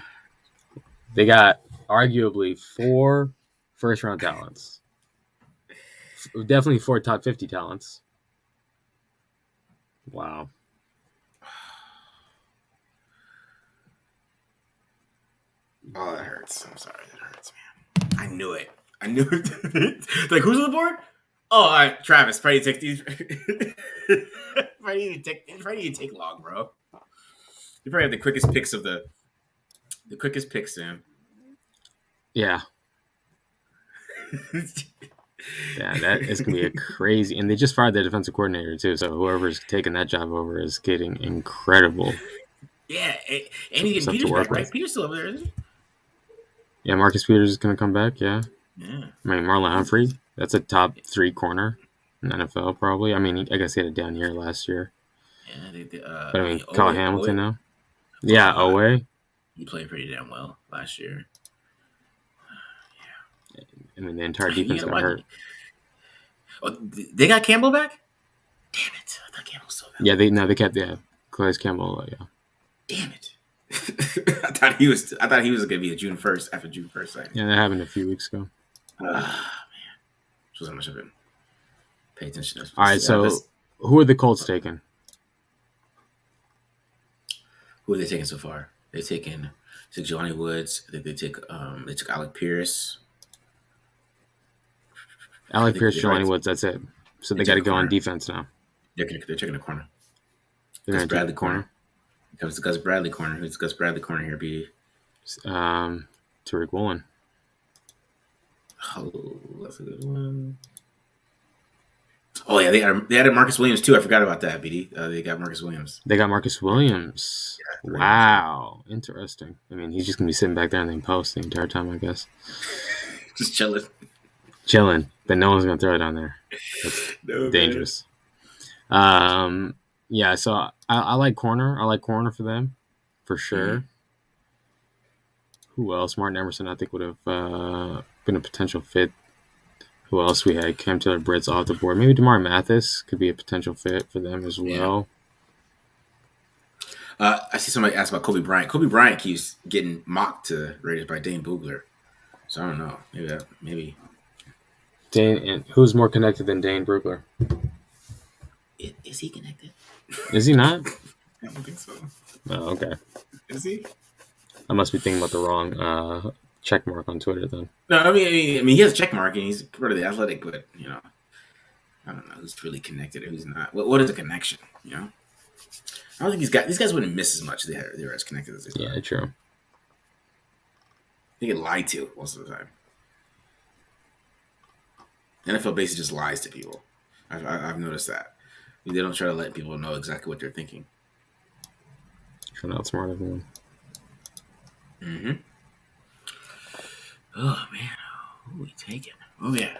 [SPEAKER 8] They got arguably 4 first-round talents. Definitely 4 top 50 talents. Wow.
[SPEAKER 4] Oh, that hurts. I'm sorry. That hurts, man. I knew it. Like, who's on the board? Oh, all right, Travis. Probably take these. Probably need to take long, bro. You probably have the quickest picks of the quickest picks, Sam.
[SPEAKER 8] Yeah. Yeah, that is going to be a crazy... And they just fired their defensive coordinator, too, so whoever's taking that job over is getting incredible.
[SPEAKER 4] Yeah, and he get Peters back, right? Peters still over there, isn't he?
[SPEAKER 8] Yeah, Marcus Peters is going to come back, yeah.
[SPEAKER 4] Yeah.
[SPEAKER 8] I mean, Marlon Humphrey, that's a top 3 corner in the NFL, probably. I mean, I guess he had a down year last year.
[SPEAKER 4] Yeah,
[SPEAKER 8] but I mean, Kyle Hamilton now. Yeah, Owe.
[SPEAKER 4] He played pretty damn well last year.
[SPEAKER 8] Yeah. I mean, the entire defense got hurt.
[SPEAKER 4] Oh, they got Campbell back? Damn it. I thought Campbell was still there.
[SPEAKER 8] Yeah, they kept Calais Campbell, yeah.
[SPEAKER 4] Damn it. I thought he was going to be a June 1st after June 1st. Right?
[SPEAKER 8] Yeah, that happened a few weeks ago.
[SPEAKER 4] Man. This wasn't much of it. Pay attention to this.
[SPEAKER 8] All right, so who are the Colts taking?
[SPEAKER 4] Who are they taking so far? They took Jelani Woods. I think they took Alec Pierce.
[SPEAKER 8] Alec Pierce, Jelani Woods, that's it. So they got to go on defense now.
[SPEAKER 4] They're taking a corner.
[SPEAKER 8] Gus
[SPEAKER 4] Bradley corner. Comes the Gus Bradley corner. Who's Gus Bradley corner here, BD?
[SPEAKER 8] Tariq Woolen.
[SPEAKER 4] Oh, that's a good one. Oh yeah, they added Marcus Williams too. I forgot about that, BD. They got Marcus Williams.
[SPEAKER 8] They got Marcus Williams. Yeah, wow, interesting. I mean, he's just gonna be sitting back there and then post the entire time, I guess.
[SPEAKER 4] Just chilling.
[SPEAKER 8] But no one's gonna throw it on there. That's dangerous. Yeah, so I like corner. I like corner for them, for sure. Mm-hmm. Who else? Martin Emerson, I think, would have been a potential fit. Who else we had? Cam Taylor-Britt's off the board. Maybe DeMar Mathis could be a potential fit for them as well.
[SPEAKER 4] Yeah. I see somebody ask about Kobe Bryant. Kobe Bryant keeps getting mocked to Raiders by Dane Boogler. So I don't know. Maybe.
[SPEAKER 8] Dane, and who's more connected than Dane Brugler?
[SPEAKER 4] Is he connected?
[SPEAKER 8] Is he not?
[SPEAKER 4] I don't think so.
[SPEAKER 8] Oh, okay.
[SPEAKER 4] Is he?
[SPEAKER 8] I must be thinking about the wrong check mark on Twitter then.
[SPEAKER 4] No, I mean he has a check mark and he's part of the Athletic, but I don't know who's really connected or who's not. What is a connection? I don't think these guys wouldn't miss as much if they were as connected as they are.
[SPEAKER 8] Yeah, true.
[SPEAKER 4] They get lied to most of the time. NFL basically just lies to people. I've noticed that. They don't try to let people know exactly what they're thinking.
[SPEAKER 8] Trying to outsmart everyone.
[SPEAKER 4] Mm-hmm. Oh, man. Who are we taking? Oh, yeah.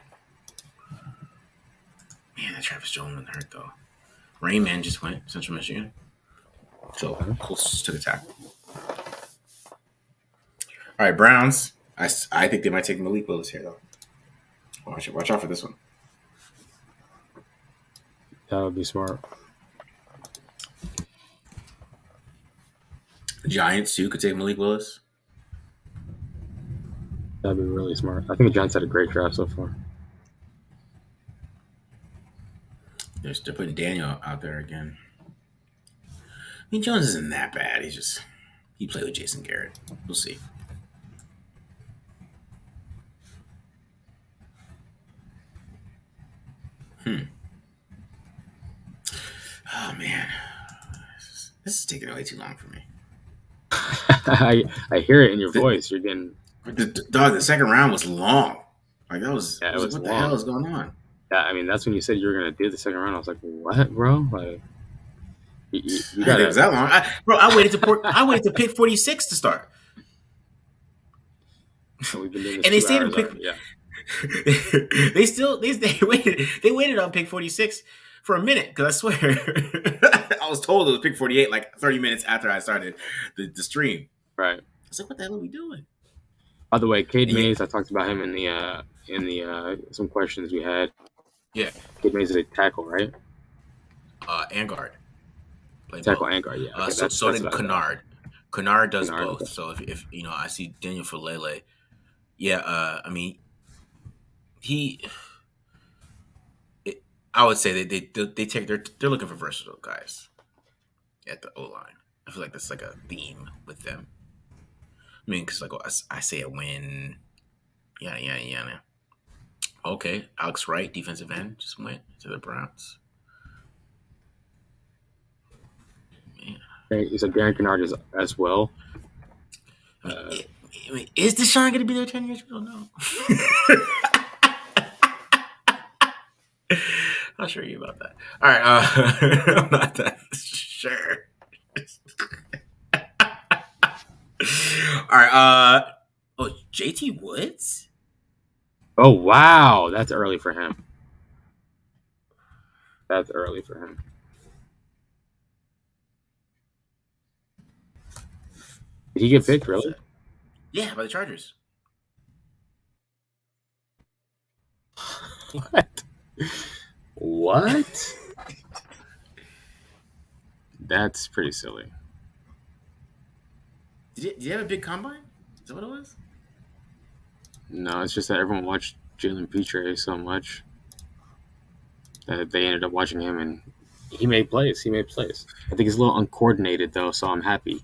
[SPEAKER 4] Man, that Travis Jones wouldn't hurt, though. Rain Man just went. Central Michigan. So, Colts just took a tackle. All right, Browns. I think they might take Malik Willis here, though. Watch out for this one.
[SPEAKER 8] That would be smart.
[SPEAKER 4] The Giants, too, could take Malik Willis.
[SPEAKER 8] That'd be really smart. I think the Giants had a great draft so far.
[SPEAKER 4] They're putting Daniel out there again. mean, Jones isn't that bad. He played with Jason Garrett. We'll see. Oh man, this is taking way too long for me.
[SPEAKER 8] I hear it in your voice. You're getting
[SPEAKER 4] the second round was long. Like that was.
[SPEAKER 8] Yeah, it was
[SPEAKER 4] what
[SPEAKER 8] long.
[SPEAKER 4] the hell is going on?
[SPEAKER 8] Yeah, I mean that's when you said you were gonna do the second round. I was like, what, bro? Like, you got
[SPEAKER 4] it was that long, I waited to pick 46 to start.
[SPEAKER 8] We've been doing this
[SPEAKER 4] and they stayed in pick.
[SPEAKER 8] Yeah.
[SPEAKER 4] they waited on pick 46 for a minute because I swear I was told it was pick 48 like 30 minutes after I started the stream.
[SPEAKER 8] Right.
[SPEAKER 4] I was like, what the hell are we doing?
[SPEAKER 8] By the way, Cade Mays, I talked about him in the some questions we had.
[SPEAKER 4] Yeah.
[SPEAKER 8] Cade Mays is a tackle, right?
[SPEAKER 4] And guard.
[SPEAKER 8] Tackle and guard, yeah. Okay,
[SPEAKER 4] so did Kennard. Kennard does both.
[SPEAKER 8] Okay.
[SPEAKER 4] So if I see Daniel Falele, I mean, I would say they're looking for versatile guys at the O line. I feel like that's like a theme with them. I mean, because like I say a win, yeah. Okay, Alex Wright, defensive end, just went to the Browns.
[SPEAKER 8] Okay, so Darren Kennard is as well.
[SPEAKER 4] I mean, is Deshaun going to be there 10 years? We don't know. Not sure you about that. All right, I'm not that sure. All right, JT Woods?
[SPEAKER 8] Oh, wow. That's early for him. Did he get picked, really?
[SPEAKER 4] Yeah, by the Chargers.
[SPEAKER 8] What? That's pretty silly.
[SPEAKER 4] Did you have a big combine? Is that what it was?
[SPEAKER 8] No, it's just that everyone watched Jalen Petre so much that they ended up watching him, and he made plays. I think he's a little uncoordinated, though, so I'm happy.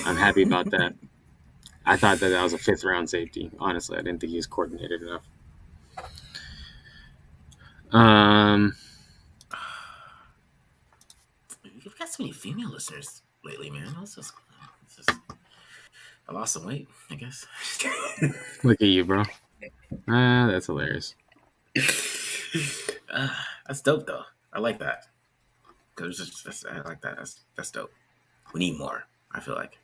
[SPEAKER 8] I'm happy about that. I thought that was a 5th round safety. Honestly, I didn't think he was coordinated enough.
[SPEAKER 4] You've got so many female listeners lately, man. I lost some weight, I guess.
[SPEAKER 8] Look at you, bro. That's hilarious.
[SPEAKER 4] That's dope, though. I like that. I like that. That's dope. We need more, I feel like.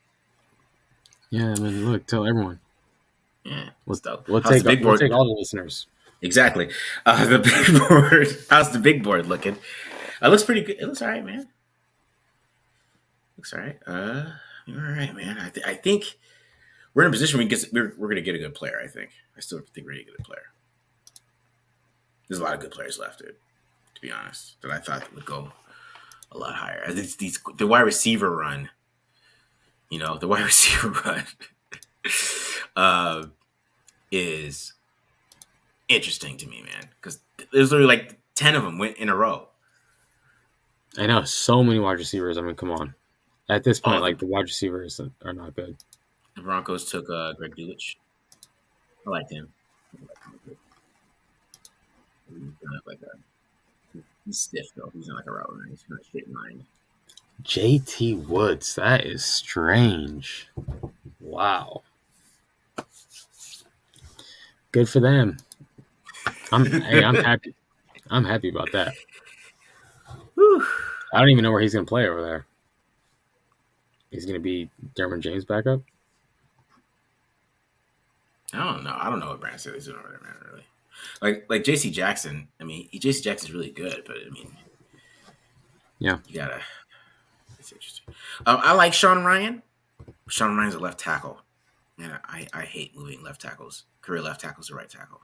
[SPEAKER 8] Yeah, I mean, look, tell everyone.
[SPEAKER 4] Yeah, what's dope?
[SPEAKER 8] We'll take all the listeners.
[SPEAKER 4] Exactly. The big board. How's the big board looking? It looks pretty good. It looks all right, man. Looks all right. All right, man. I think we're in a position we're going to get a good player, I think. I still think we're going to get a player. There's a lot of good players left, dude, to be honest, that I thought would go a lot higher. I think the wide receiver run, is interesting to me, man, because there's literally like 10 of them went in a row.
[SPEAKER 8] I know, so many wide receivers. I mean, come on. At this point, the wide receivers are not good.
[SPEAKER 4] The Broncos took Greg Dulcich. I liked him. Like that. He's stiff, though. He's not like a route runner. He's kind of straight line.
[SPEAKER 8] JT Woods. That is strange. Wow. Good for them. I'm happy. I'm happy about that.
[SPEAKER 4] Whew.
[SPEAKER 8] I don't even know where he's going to play over there. He's going to be Derwin James backup?
[SPEAKER 4] I don't know. I don't know what Brandon Staley's doing over there, man, really. Like J.C. Jackson. I mean, J.C. Jackson's really good, but I mean,
[SPEAKER 8] yeah,
[SPEAKER 4] you gotta. It's interesting. I like Sean Ryan. Sean Ryan's a left tackle, and I hate moving left tackles. Career left tackle's the right tackle.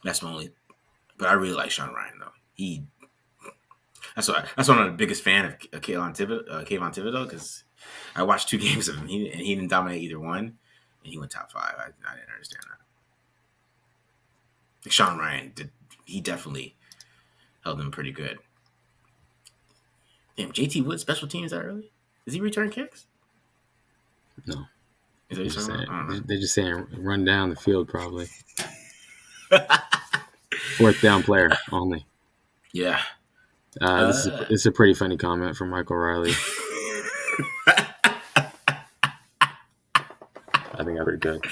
[SPEAKER 4] That's my only. But I really like Sean Ryan though. That's why I'm the biggest fan of Kayvon Thibodeau, because I watched 2 games of him. He didn't dominate either one, and he went top 5. I didn't understand that. Like Sean Ryan he definitely held him pretty good. Damn, JT Wood special teams that early? Is he return kicks?
[SPEAKER 8] No.
[SPEAKER 4] They're
[SPEAKER 8] just saying run down the field probably. Fourth down player only.
[SPEAKER 4] Yeah.
[SPEAKER 8] This is a pretty funny comment from Michael Riley. I think I'm pretty good.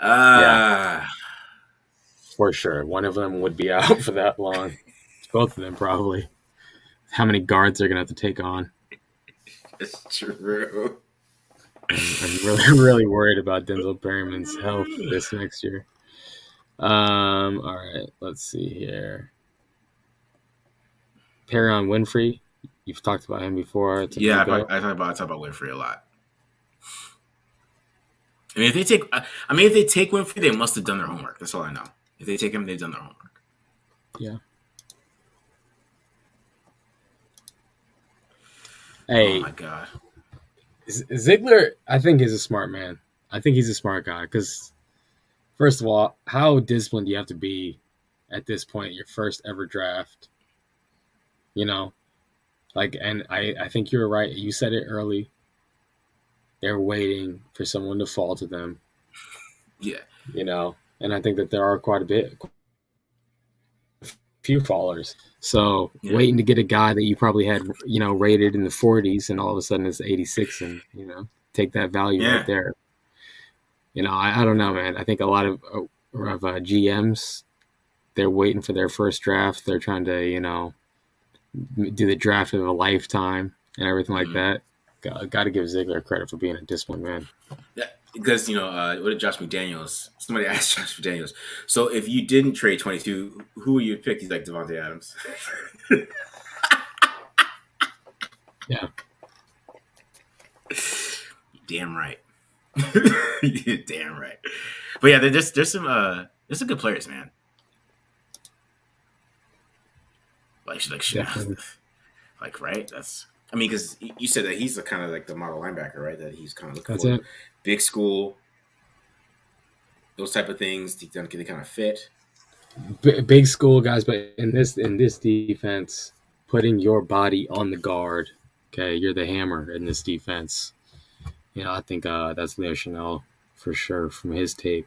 [SPEAKER 8] Yeah. For sure. One of them would be out for that long. Both of them probably. How many guards they're going to have to take on?
[SPEAKER 4] It's true.
[SPEAKER 8] I'm really, really worried about Denzel Perryman's health this next year. All right. Let's see here. Perrion Winfrey. You've talked about him before.
[SPEAKER 4] I talk about Winfrey a lot. I mean, if they take Winfrey, they must have done their homework. That's all I know. If they take him, they've done their homework.
[SPEAKER 8] Yeah. Hey.
[SPEAKER 4] Oh my God.
[SPEAKER 8] Ziegler, I think, is a smart man. I think he's a smart guy because, first of all, how disciplined do you have to be at this point, your first ever draft? You know, and I think you were right. You said it early. They're waiting for someone to fall to them.
[SPEAKER 4] Yeah.
[SPEAKER 8] You know, and I think that there are quite a few fallers. So waiting to get a guy that you probably had, rated in the 40s and all of a sudden it's 86 and, take that value right there. I don't know, man. I think a lot of GMs, they're waiting for their first draft. They're trying to, do the draft of a lifetime and everything like that. Got to give Ziegler credit for being a disciplined man.
[SPEAKER 4] Yeah, because what did Josh McDaniels? Somebody asked Josh McDaniels. So if you didn't trade 22, who would you pick? He's like Devontae Adams.
[SPEAKER 8] Yeah.
[SPEAKER 4] Damn right. You're damn right. But yeah, there's some good players, man. Like right? Because you said that he's the kind of like the model linebacker, right? That he's kind of looking for big school, those type of things. They kind of fit.
[SPEAKER 8] Big school guys, but in this defense, putting your body on the guard. Okay, you're the hammer in this defense. I think that's Leo Chanel for sure from his tape.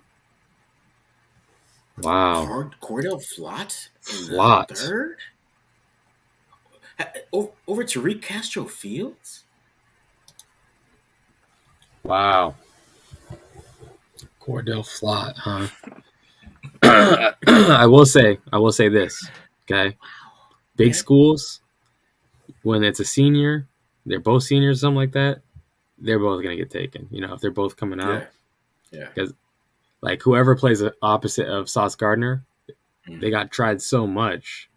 [SPEAKER 8] Wow.
[SPEAKER 4] Cordell Flott in the third? Over Tariq Castro Fields?
[SPEAKER 8] Wow. Cordell Flott, huh? I will say this, okay? Big schools, when it's a senior, they're both seniors, something like that, they're both going to get taken. If they're both coming out.
[SPEAKER 4] Yeah.
[SPEAKER 8] Because, whoever plays the opposite of Sauce Gardner, they got tried so much.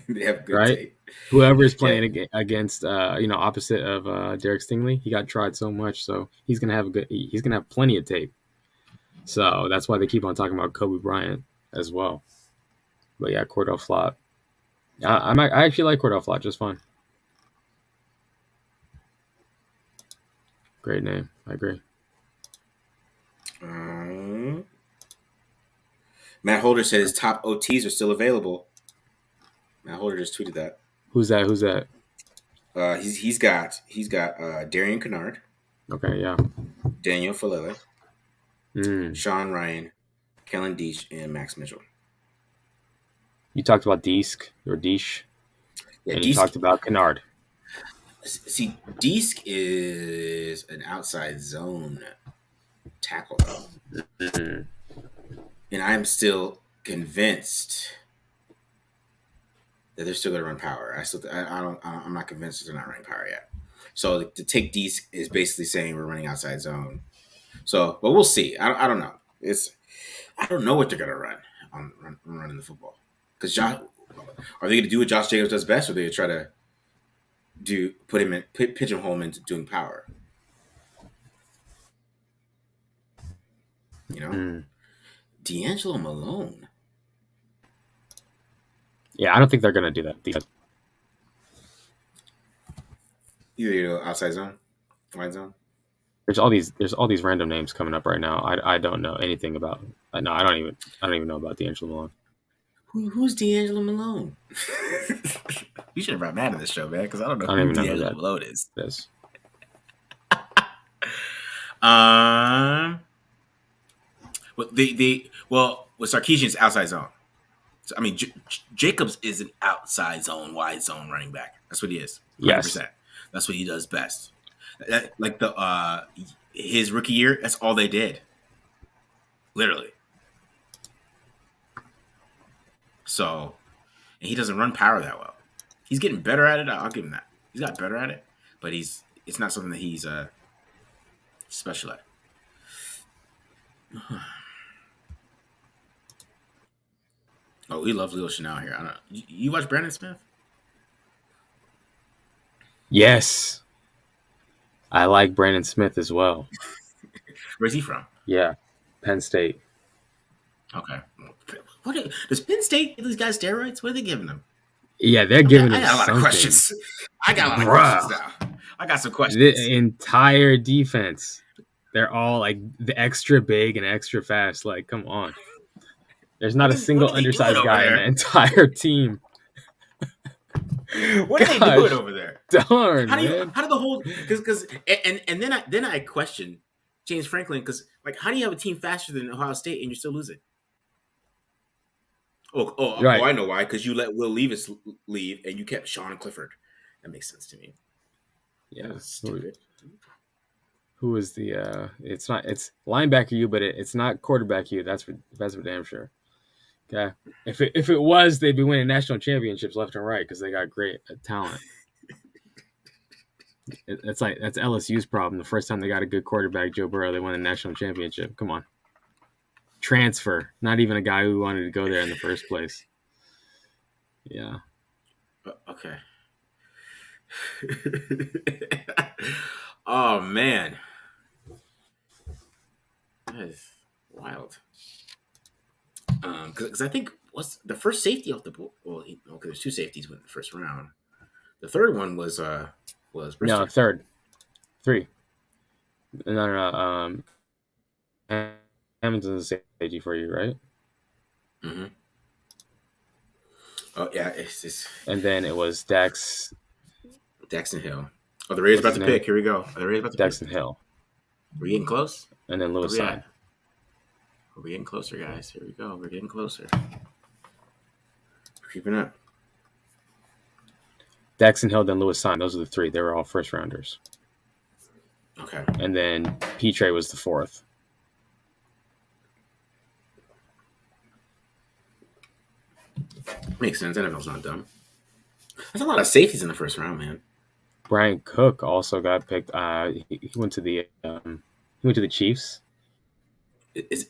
[SPEAKER 4] They have good tape.
[SPEAKER 8] Whoever is playing against, opposite of Derek Stingley, he got tried so much, so he's gonna have plenty of tape. So that's why they keep on talking about Kobe Bryant as well. But yeah, Cordell Flott. I actually like Cordell Flott just fine. Great name. I agree.
[SPEAKER 4] Matt Holder said his top OTs are still available. Matt Holder just tweeted that.
[SPEAKER 8] Who's that?
[SPEAKER 4] He's got Darian Kennard.
[SPEAKER 8] Okay, yeah.
[SPEAKER 4] Daniel Falele. Sean Ryan, Kellen Deesh, and Max Mitchell.
[SPEAKER 8] You talked about Deesk or Deesh. Yeah, and you talked about Kennard.
[SPEAKER 4] See, Deesk is an outside zone tackle, though. And I'm still convinced that they're still going to run power. I'm not convinced that they're not running power yet. So to take Deesk is basically saying we're running outside zone. So, but we'll see. I don't know. I don't know what they're going to run on running the football. Because are they going to do what Josh Jacobs does best, or are they going to try to pigeonhole him into doing power? D'Angelo Malone.
[SPEAKER 8] Yeah, I don't think they're going to do that.
[SPEAKER 4] Either outside zone, wide zone.
[SPEAKER 8] There's all these random names coming up right now. I don't know anything about. No, I don't even know about D'Angelo Malone.
[SPEAKER 4] Who's D'Angelo Malone? You should have brought Matt in this show, man, because I don't know
[SPEAKER 8] I don't
[SPEAKER 4] who
[SPEAKER 8] even know
[SPEAKER 4] D'Angelo
[SPEAKER 8] that.
[SPEAKER 4] Malone is.
[SPEAKER 8] Yes.
[SPEAKER 4] With Sarkisian's outside zone. So, I mean, Jacobs is an outside zone, wide zone running back. That's what he is. 100%.
[SPEAKER 8] Yes.
[SPEAKER 4] That's what he does best. His rookie year, that's all they did. Literally. So, and he doesn't run power that well. He's getting better at it. I'll give him that. He's got better at it, but it's not something that he's special at. Oh, we love Leo Chanel here. I don't. You watch Brandon Smith?
[SPEAKER 8] Yes. I like Brandon Smith as well.
[SPEAKER 4] Where's he from?
[SPEAKER 8] Yeah, Penn State.
[SPEAKER 4] Okay. Does Penn State give these guys steroids? What are they giving them?
[SPEAKER 8] Yeah, they're giving them
[SPEAKER 4] I got a lot
[SPEAKER 8] something.
[SPEAKER 4] of questions. I got a lot of questions now. I got some questions.
[SPEAKER 8] The entire defense, they're all like the extra big and extra fast. Like, come on. There's not a single undersized guy in the entire team.
[SPEAKER 4] What are they doing over there?
[SPEAKER 8] Darn,
[SPEAKER 4] how do
[SPEAKER 8] man.
[SPEAKER 4] the whole and then I question James Franklin, because like, how do you have a team faster than Ohio State and you're still losing? Right. I know why. Because you let Will Levis leave and you kept Sean and Clifford. That makes sense to me.
[SPEAKER 8] Yeah,
[SPEAKER 4] stupid.
[SPEAKER 8] Who is the? It's linebacker you, but it's not quarterback you. That's for damn sure. Okay, if it was, they'd be winning national championships left and right because they got great talent. That's LSU's problem. The first time they got a good quarterback, Joe Burrow, they won a national championship. Come on. Transfer, not even a guy who wanted to go there in the first place. Yeah.
[SPEAKER 4] Okay. Oh man, that is wild. Because I think what's the first safety off the board? Well, okay, there's two safeties went in the first round. The third one was Brister.
[SPEAKER 8] No, three. No. Hamilton's a safety for you, right?
[SPEAKER 4] Mm-hmm. Oh yeah, it's.
[SPEAKER 8] And then it was Daxton
[SPEAKER 4] Hill. Oh, the Raiders about to pick. Here we go. Are the Raiders about to
[SPEAKER 8] Daxton Hill.
[SPEAKER 4] We're getting close.
[SPEAKER 8] And then Lewis Side.
[SPEAKER 4] We're getting closer, guys. Here we go. We're getting closer. We're creeping up.
[SPEAKER 8] Daxton Hill, then Lewis Side. Those are the three. They were all first rounders.
[SPEAKER 4] Okay.
[SPEAKER 8] And then Petre was the fourth.
[SPEAKER 4] Makes sense. NFL's not dumb. That's a lot of safeties in the first round, man.
[SPEAKER 8] Brian Cook also got picked. He went to the Chiefs.
[SPEAKER 4] Is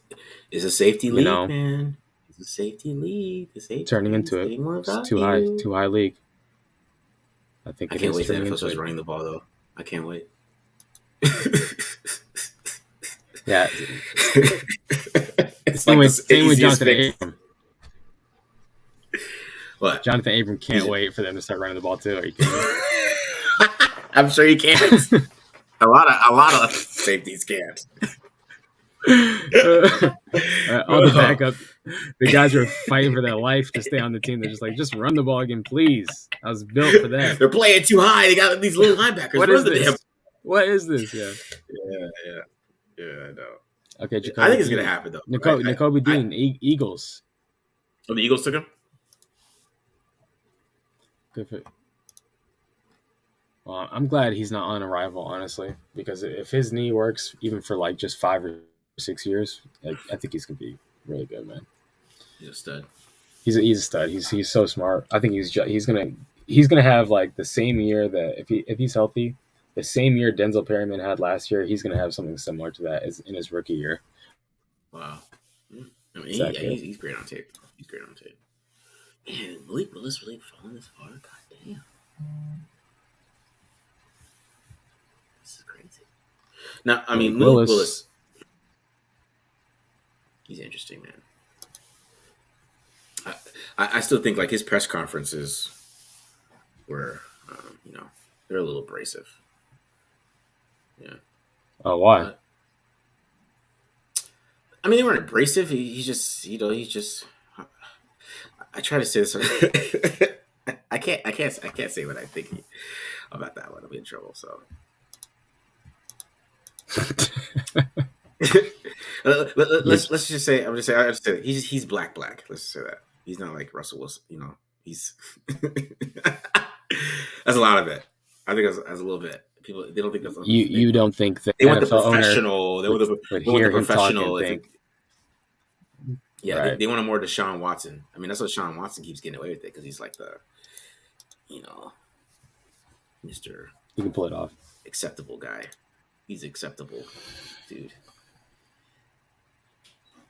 [SPEAKER 4] a safety league, man? It's a safety league.
[SPEAKER 8] Turning into it. It's too high league. I think
[SPEAKER 4] I can't wait till the NFL starts running the ball, though. I can't wait.
[SPEAKER 8] Yeah. Same with Jonathan Abram.
[SPEAKER 4] What?
[SPEAKER 8] Jonathan Abram can't wait for them to start running the ball too. Are you kidding me?
[SPEAKER 4] I'm sure you can't. a lot of safeties can't.
[SPEAKER 8] All the backup, the guys are fighting for their life to stay on the team. They're just like, just run the ball again, please. I was built for that.
[SPEAKER 4] They're playing too high. They got these little linebackers.
[SPEAKER 8] What is this? What is this?
[SPEAKER 4] Yeah, I know.
[SPEAKER 8] Okay,
[SPEAKER 4] I think it's gonna happen though.
[SPEAKER 8] Nakobe Dean, Eagles.
[SPEAKER 4] Oh, the Eagles took him.
[SPEAKER 8] Good for. Well, I'm glad he's not on arrival, honestly, because if his knee works even for like just 5 or 6 years, I think he's gonna be really good, man.
[SPEAKER 4] He's a stud.
[SPEAKER 8] He's a stud. He's so smart. I think he's gonna have like the same year that if he's healthy, the same year Denzel Perryman had last year, he's gonna have something similar to that as in his rookie year.
[SPEAKER 4] Wow. I mean, he's great on tape. He's great on tape. Man, Malik Willis really falling this far? God damn. This is crazy. Now, I mean, Malik Willis, he's interesting, man. I still think like his press conferences were, they're a little abrasive. Yeah.
[SPEAKER 8] Oh, why?
[SPEAKER 4] I mean, they weren't abrasive. He's just. I try to say this. I can't say what I think about that one. I'll be in trouble. So. let's just say I'll just say he's black. Let's just say that he's not like Russell Wilson. You know, he's that's a lot of it. I think that's a little bit. People they don't think that's
[SPEAKER 8] you don't think that
[SPEAKER 4] they want the professional. They want the professional. Yeah, right. they want a more Deshaun Watson. I mean, that's what Deshaun Watson keeps getting away with it because he's like the, Mr.
[SPEAKER 8] You can pull it off.
[SPEAKER 4] Acceptable guy. He's acceptable, dude.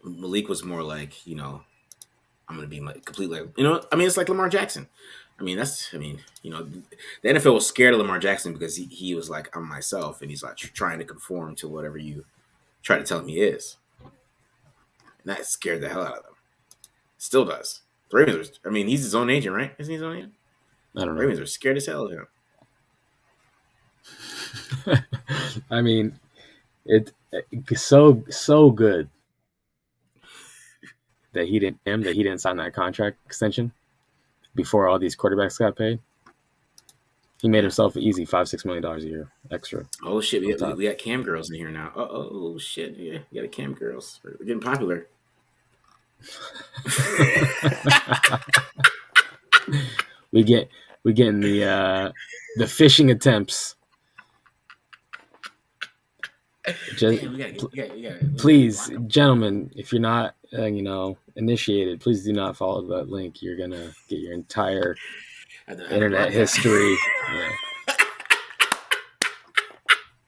[SPEAKER 4] Malik was more like, I'm going to be like completely, it's like Lamar Jackson. The NFL was scared of Lamar Jackson because he was like, I'm myself, and he's like trying to conform to whatever you try to tell him he is. And that scared the hell out of them. Still does. The Ravens are, he's his own agent, right? Isn't he his own agent?
[SPEAKER 8] I don't know.
[SPEAKER 4] Ravens are scared as hell of him.
[SPEAKER 8] It's so good that he didn't sign that contract extension before all these quarterbacks got paid. He made himself easy $5-6 million a year extra.
[SPEAKER 4] Oh shit, we got cam girls in here now. Oh shit, yeah, we got cam girls. We're getting popular.
[SPEAKER 8] we getting the phishing attempts. Please, gentlemen, if you're not, initiated, please do not follow that link. You're gonna get your entire internet history. Yeah.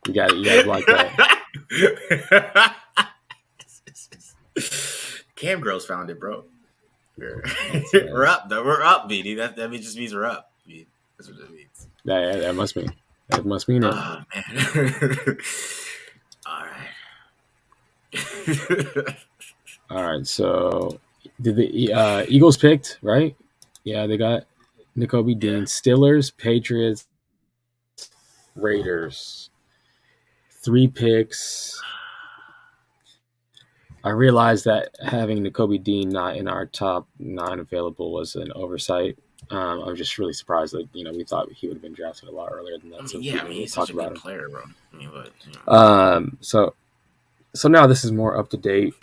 [SPEAKER 8] You got to block that.
[SPEAKER 4] Cam girls found it, bro. We're up, though. We're up, BD. That just means we're up. That's what that means.
[SPEAKER 8] That must mean. That must mean it.
[SPEAKER 4] Oh man.
[SPEAKER 8] All right. So, did the Eagles picked, right? Yeah, they got Nakobe Dean. Steelers, Patriots, Raiders. 3 picks. I realized that having Nakobe Dean not in our top 9 available was an oversight. I'm just really surprised that we thought he would have been drafted a lot earlier than that.
[SPEAKER 4] He's such a good player, bro.
[SPEAKER 8] So now this is more up to date.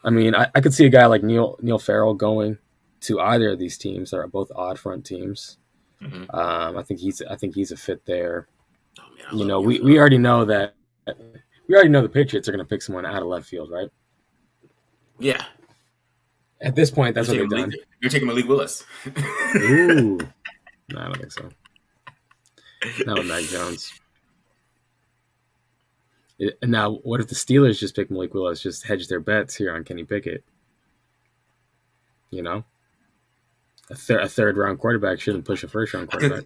[SPEAKER 8] I could see a guy like Neil Farrell going to either of these teams that are both odd front teams.
[SPEAKER 4] Mm-hmm.
[SPEAKER 8] I think he's a fit there. Oh, man, we already know that. We already know the Patriots are going to pick someone out of left field, right?
[SPEAKER 4] Yeah.
[SPEAKER 8] At this point, that's what they've done.
[SPEAKER 4] You're taking Malik Willis.
[SPEAKER 8] Ooh. No, I don't think so. Not with Mac Jones. And now, what if the Steelers just pick Malik Willis, just hedge their bets here on Kenny Pickett? A third round quarterback shouldn't push a first round quarterback.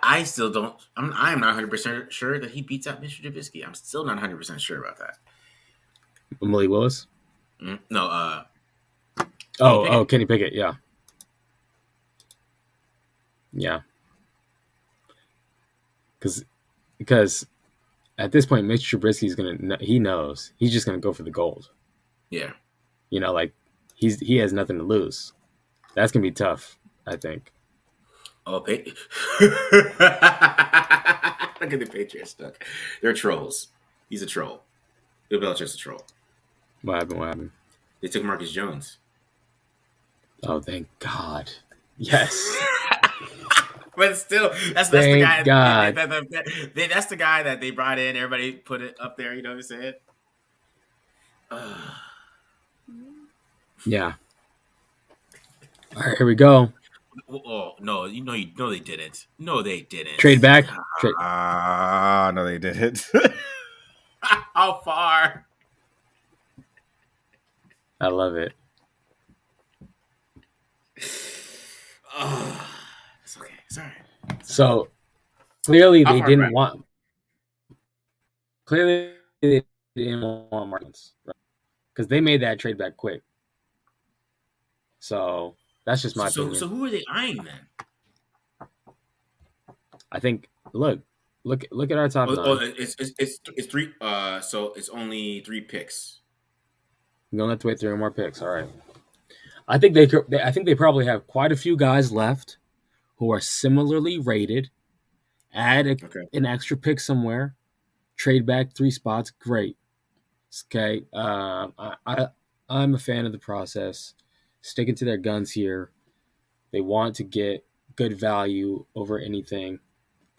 [SPEAKER 4] I still don't. I'm not 100% sure that he beats out Mr. Trubisky. I'm still not 100% sure about that.
[SPEAKER 8] Malik Willis?
[SPEAKER 4] No.
[SPEAKER 8] Kenny Pickett. Yeah. Yeah. Because at this point, Mr. Trubisky's he knows he's just gonna go for the gold.
[SPEAKER 4] Yeah.
[SPEAKER 8] He has nothing to lose. That's gonna be tough, I think.
[SPEAKER 4] Oh, look at the Patriots stuck. They're trolls. He's a troll. Bill Belichick's a troll.
[SPEAKER 8] What happened?
[SPEAKER 4] They took Marcus Jones.
[SPEAKER 8] Oh, thank God. Yes.
[SPEAKER 4] But still, that's the guy. God. That's the guy that they brought in. Everybody put it up there. You know what I'm saying?
[SPEAKER 8] Yeah. All right, here we go.
[SPEAKER 4] Oh no! No, they didn't. No, they didn't.
[SPEAKER 8] Trade back.
[SPEAKER 5] No, they didn't.
[SPEAKER 4] How far?
[SPEAKER 8] I love it.
[SPEAKER 4] Oh, it's okay. Sorry.
[SPEAKER 8] So clearly they didn't want. Clearly they didn't want Martins, right? Because they made that trade back quick. So that's just my opinion.
[SPEAKER 4] So who are they eyeing then?
[SPEAKER 8] I think look at our top 9.
[SPEAKER 4] It's 3. So it's only 3 picks.
[SPEAKER 8] You're gonna have to wait 3 more picks. All right. I think they probably have quite a few guys left who are similarly rated. Add an extra pick somewhere. Trade back 3 spots. Great. Okay. I'm a fan of the process. Sticking to their guns here. They want to get good value over anything.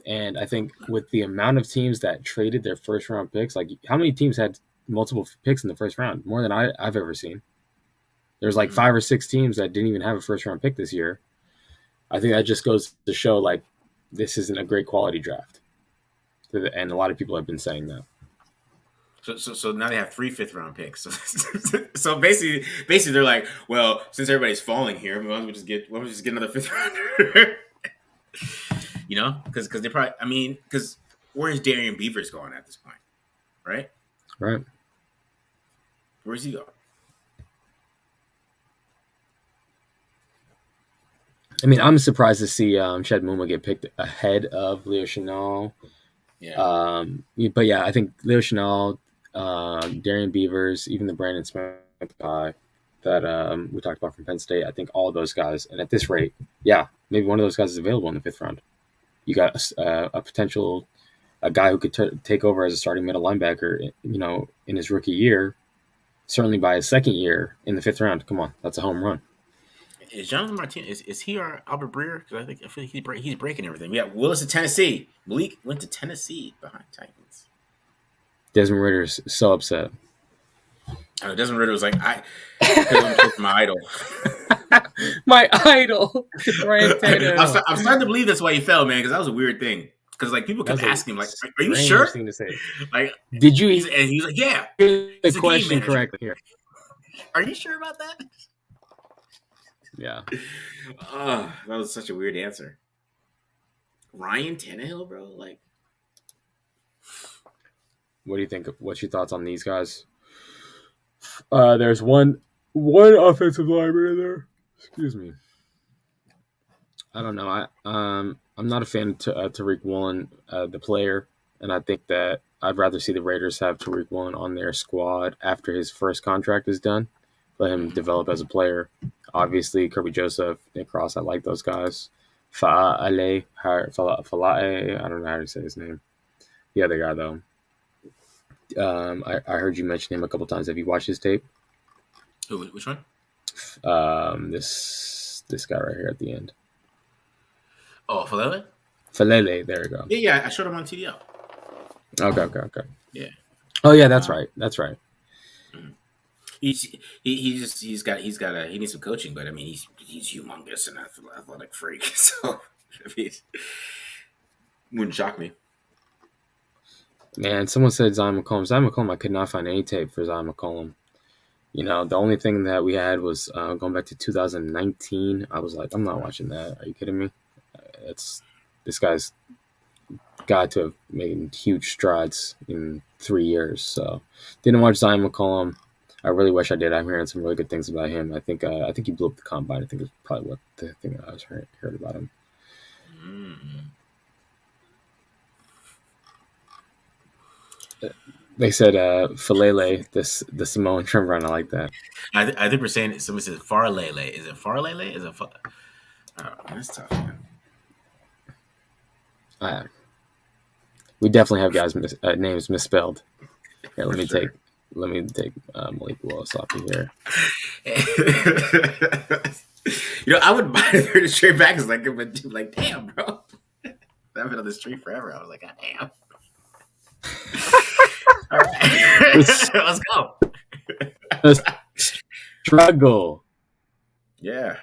[SPEAKER 8] And I think with the amount of teams that traded their first round picks, like how many teams had multiple picks in the first round? More than I've ever seen. There's like 5 or 6 teams that didn't even have a first round pick this year. I think that just goes to show like this isn't a great quality draft. And a lot of people have been saying that.
[SPEAKER 4] So now they have 3 5th-round picks. So basically they're like, well, since everybody's falling here, why don't we just get another 5th rounder? You know, because they probably, because where's Darian Beavers going at this point, right?
[SPEAKER 8] Right.
[SPEAKER 4] Where's he going?
[SPEAKER 8] I'm surprised to see Chad Muma get picked ahead of Leo Chenal.
[SPEAKER 4] Yeah.
[SPEAKER 8] But yeah, I think Leo Chenal, Darian Beavers, even the Brandon Smith guy that we talked about from Penn State, I think all of those guys, and at this rate, yeah, maybe one of those guys is available in the 5th round. You got a potential guy who could take over as a starting middle linebacker, in his rookie year, certainly by his second year in the 5th round. Come on, that's a home run.
[SPEAKER 4] Is Jonathan Martinez, is he our Albert Breer? Because I feel like he's breaking everything. We got Willis at Tennessee. Malik went to Tennessee behind Titans.
[SPEAKER 8] Desmond Ritter's so upset.
[SPEAKER 4] Oh, Desmond Ritter was like, I'm my idol.
[SPEAKER 8] My idol.
[SPEAKER 4] I'm starting to believe that's why he fell, man, because that was a weird thing. Because like people kept asking him, like, "Are you sure?"
[SPEAKER 8] Thing to say.
[SPEAKER 4] Like,
[SPEAKER 8] did you?
[SPEAKER 4] And he's like, "Yeah."
[SPEAKER 8] The question correctly here.
[SPEAKER 4] Are you sure about that?
[SPEAKER 8] Yeah.
[SPEAKER 4] That was such a weird answer. Ryan Tannehill, bro. Like,
[SPEAKER 8] what do you think? What's your thoughts on these guys? There's one offensive lineman in there. Excuse me. I don't know. I'm not a fan of Tariq Woolen, the player, and I think that I'd rather see the Raiders have Tariq Woolen on their squad after his first contract is done. Let him develop as a player. Obviously, Kirby Joseph, Nick Cross, I like those guys. Fa'ale, I don't know how to say his name. The other guy, though. I heard you mention him a couple times. Have you watched his tape?
[SPEAKER 4] Who? Which one?
[SPEAKER 8] This guy right here at the end.
[SPEAKER 4] Oh, Falele?
[SPEAKER 8] Falele, there we go.
[SPEAKER 4] Yeah, I showed him on TDL.
[SPEAKER 8] Okay.
[SPEAKER 4] Yeah.
[SPEAKER 8] Oh yeah, that's right. That's right.
[SPEAKER 4] He needs some coaching, but he's humongous and athletic freak. So wouldn't shock me.
[SPEAKER 8] Man, someone said Zion McCollum. Zion McCollum, I could not find any tape for Zion McCollum. The only thing that we had was going back to 2019. I was like, I'm not watching that. Are you kidding me? This guy's got to have made huge strides in 3 years. So didn't watch Zion McCollum. I really wish I did. I'm hearing some really good things about him. I think he blew up the combine. I think it's probably what the thing that I was heard about him. They said Falele, the Samoan trim run. I like that.
[SPEAKER 4] I think we're saying somebody says Farlele. Is it Farlele? Is it that's tough, man.
[SPEAKER 8] We definitely have guys names misspelled. Here, let me take Malik Willis off of here.
[SPEAKER 4] I would buy the 30 straight back. It's like, damn, bro. I've been on this tree forever. I was like, God damn. All right, let's go.
[SPEAKER 8] Struggle.
[SPEAKER 4] Yeah.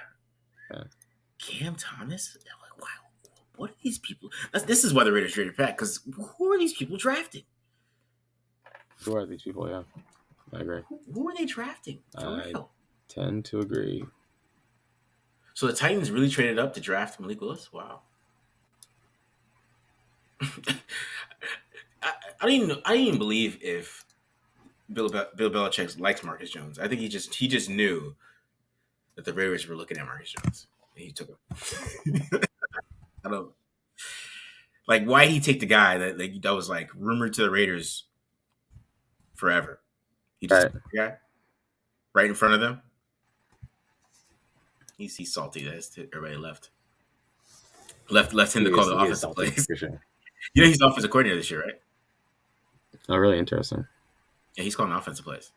[SPEAKER 4] Cam Thomas. Like, wow. What are these people? This is why the Raiders traded back. Because who are these people drafting?
[SPEAKER 8] Who are these people? Yeah, I agree.
[SPEAKER 4] Who are they drafting?
[SPEAKER 8] I tend to agree.
[SPEAKER 4] So the Titans really traded up to draft Malik Willis? Wow. I didn't even believe if Bill Belichick likes Marcus Jones. I think he just knew that the Raiders were looking at Marcus Jones, and he took him. I don't like why did he take the guy that was like rumored to the Raiders forever. He just took the guy right in front of them. He's salty that everybody left. Left him to call the offensive plays. For sure. You know he's the offensive coordinator this year, right?
[SPEAKER 8] Oh, really interesting.
[SPEAKER 4] Yeah, he's calling offensive plays.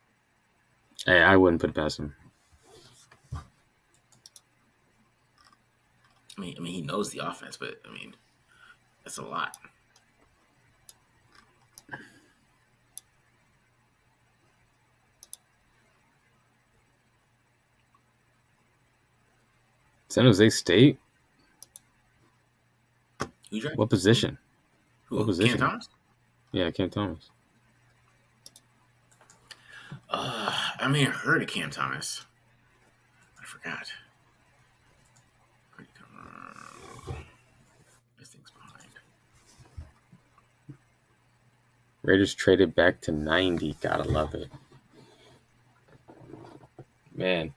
[SPEAKER 8] Hey, I wouldn't put it past him.
[SPEAKER 4] I mean, he knows the offense, but I mean, that's a lot.
[SPEAKER 8] San Jose State. What position?
[SPEAKER 4] What position? Cam Thomas?
[SPEAKER 8] Yeah, Cam Thomas.
[SPEAKER 4] I mean, I heard of Cam Thomas. I forgot. This thing's behind.
[SPEAKER 8] Raiders traded back to 90. Gotta love it. Man.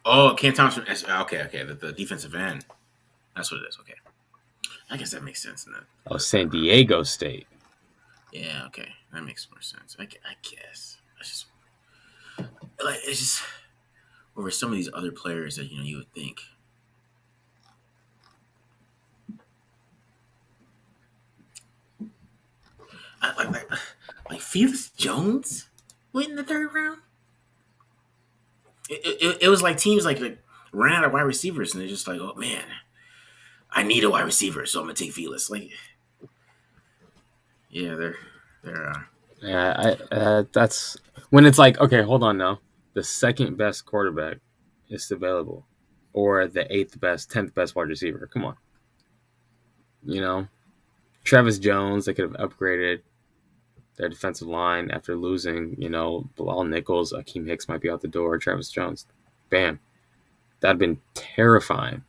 [SPEAKER 4] Oh, Cam Thomas. Okay. The defensive end. That's what it is. Okay. I guess that makes sense.
[SPEAKER 8] Oh, San Diego State.
[SPEAKER 4] Yeah, okay. That makes more sense. I guess. It's just over some of these other players that, you would think. Like Felix Jones went in the third round? It was like teams like ran out of wide receivers, and they're just like, oh, man, I need a wide receiver, so I'm going to take Felix. Like, yeah, they're
[SPEAKER 8] Yeah, that's when it's like, okay, hold on now. The second best quarterback is available, or the 8th best, 10th best wide receiver. Come on. Travis Jones, they could have upgraded their defensive line after losing, Bilal Nichols, Akeem Hicks might be out the door, Travis Jones. Bam. That'd been terrifying.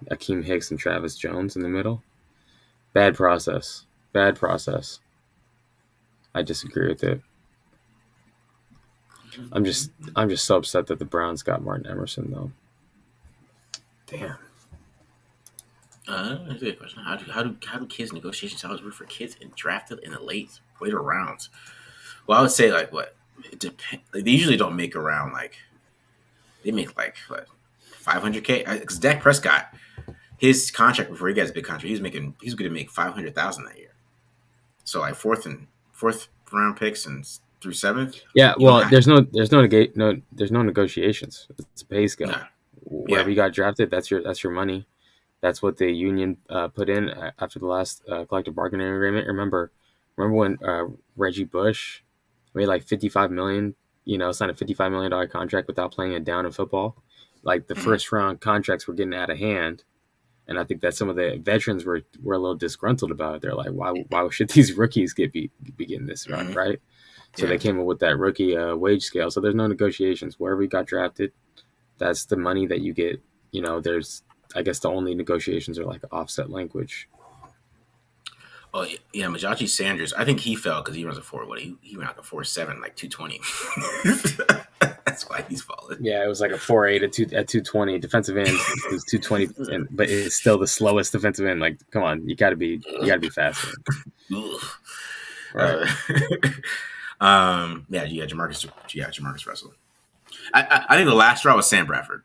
[SPEAKER 8] Akeem Hicks and Travis Jones in the middle. Bad process. I disagree with it. I'm just so upset that the Browns got Martin Emerson, though. Damn.
[SPEAKER 4] That's a good question. How do kids negotiation salaries work for kids and drafted in the later rounds? Well, I would say like what it depends. Like, they usually don't make around they make what $500K because Dak Prescott, his contract before he got his big contract, he was going to make $500,000 that year. So like fourth round picks and through 7th.
[SPEAKER 8] Yeah, well, there's no negotiations. It's a pay scale.
[SPEAKER 4] Nah.
[SPEAKER 8] Wherever you got drafted, that's your money. That's what the union put in after the last collective bargaining agreement. Remember when Reggie Bush made like $55 million, signed a $55 million contract without playing it down in football? Like the first round contracts were getting out of hand. And I think that some of the veterans were a little disgruntled about it. They're like, why should these rookies be getting this run, right? So they came up with that rookie wage scale. So there's no negotiations. Wherever you got drafted, that's the money that you get. There's, I guess the only negotiations are like offset language.
[SPEAKER 4] Oh, yeah, Majachi Sanders. I think he fell because he runs a 4. What he ran like a 4.7, like 220. That's why he's falling.
[SPEAKER 8] Yeah, it was like a 4.8 at 220. Defensive end is 220, but it's still the slowest defensive end. Like, come on, you gotta be faster. Right.
[SPEAKER 4] Yeah, Jamarcus Russell. I think the last straw was Sam Bradford.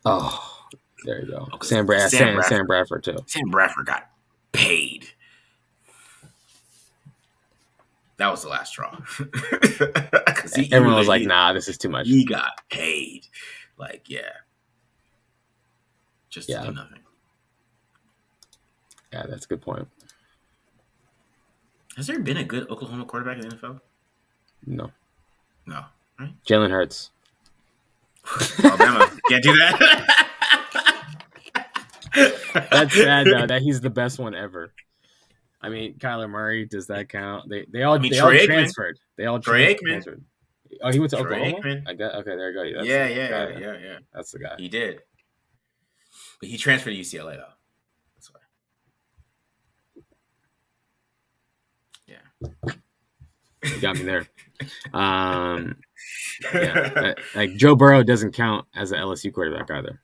[SPEAKER 8] Oh, there you go. Sam Bradford too.
[SPEAKER 4] Sam Bradford got paid. That was the last straw.
[SPEAKER 8] Everyone was like, "Nah, this is too much."
[SPEAKER 4] He got paid. Just to do nothing.
[SPEAKER 8] Yeah, that's a good point.
[SPEAKER 4] Has there been a good Oklahoma quarterback in the NFL?
[SPEAKER 8] No.
[SPEAKER 4] Right?
[SPEAKER 8] Jalen Hurts.
[SPEAKER 4] Alabama can't do that.
[SPEAKER 8] That's sad though. That he's the best one ever. I mean, Kyler Murray, does that count? They all transferred. They all transferred. Oh, he went to Oklahoma? Okay, there you go.
[SPEAKER 4] Yeah.
[SPEAKER 8] That's the guy.
[SPEAKER 4] He did. But he transferred to UCLA though. That's why. Yeah.
[SPEAKER 8] You got me there. Like Joe Burrow doesn't count as an LSU quarterback either,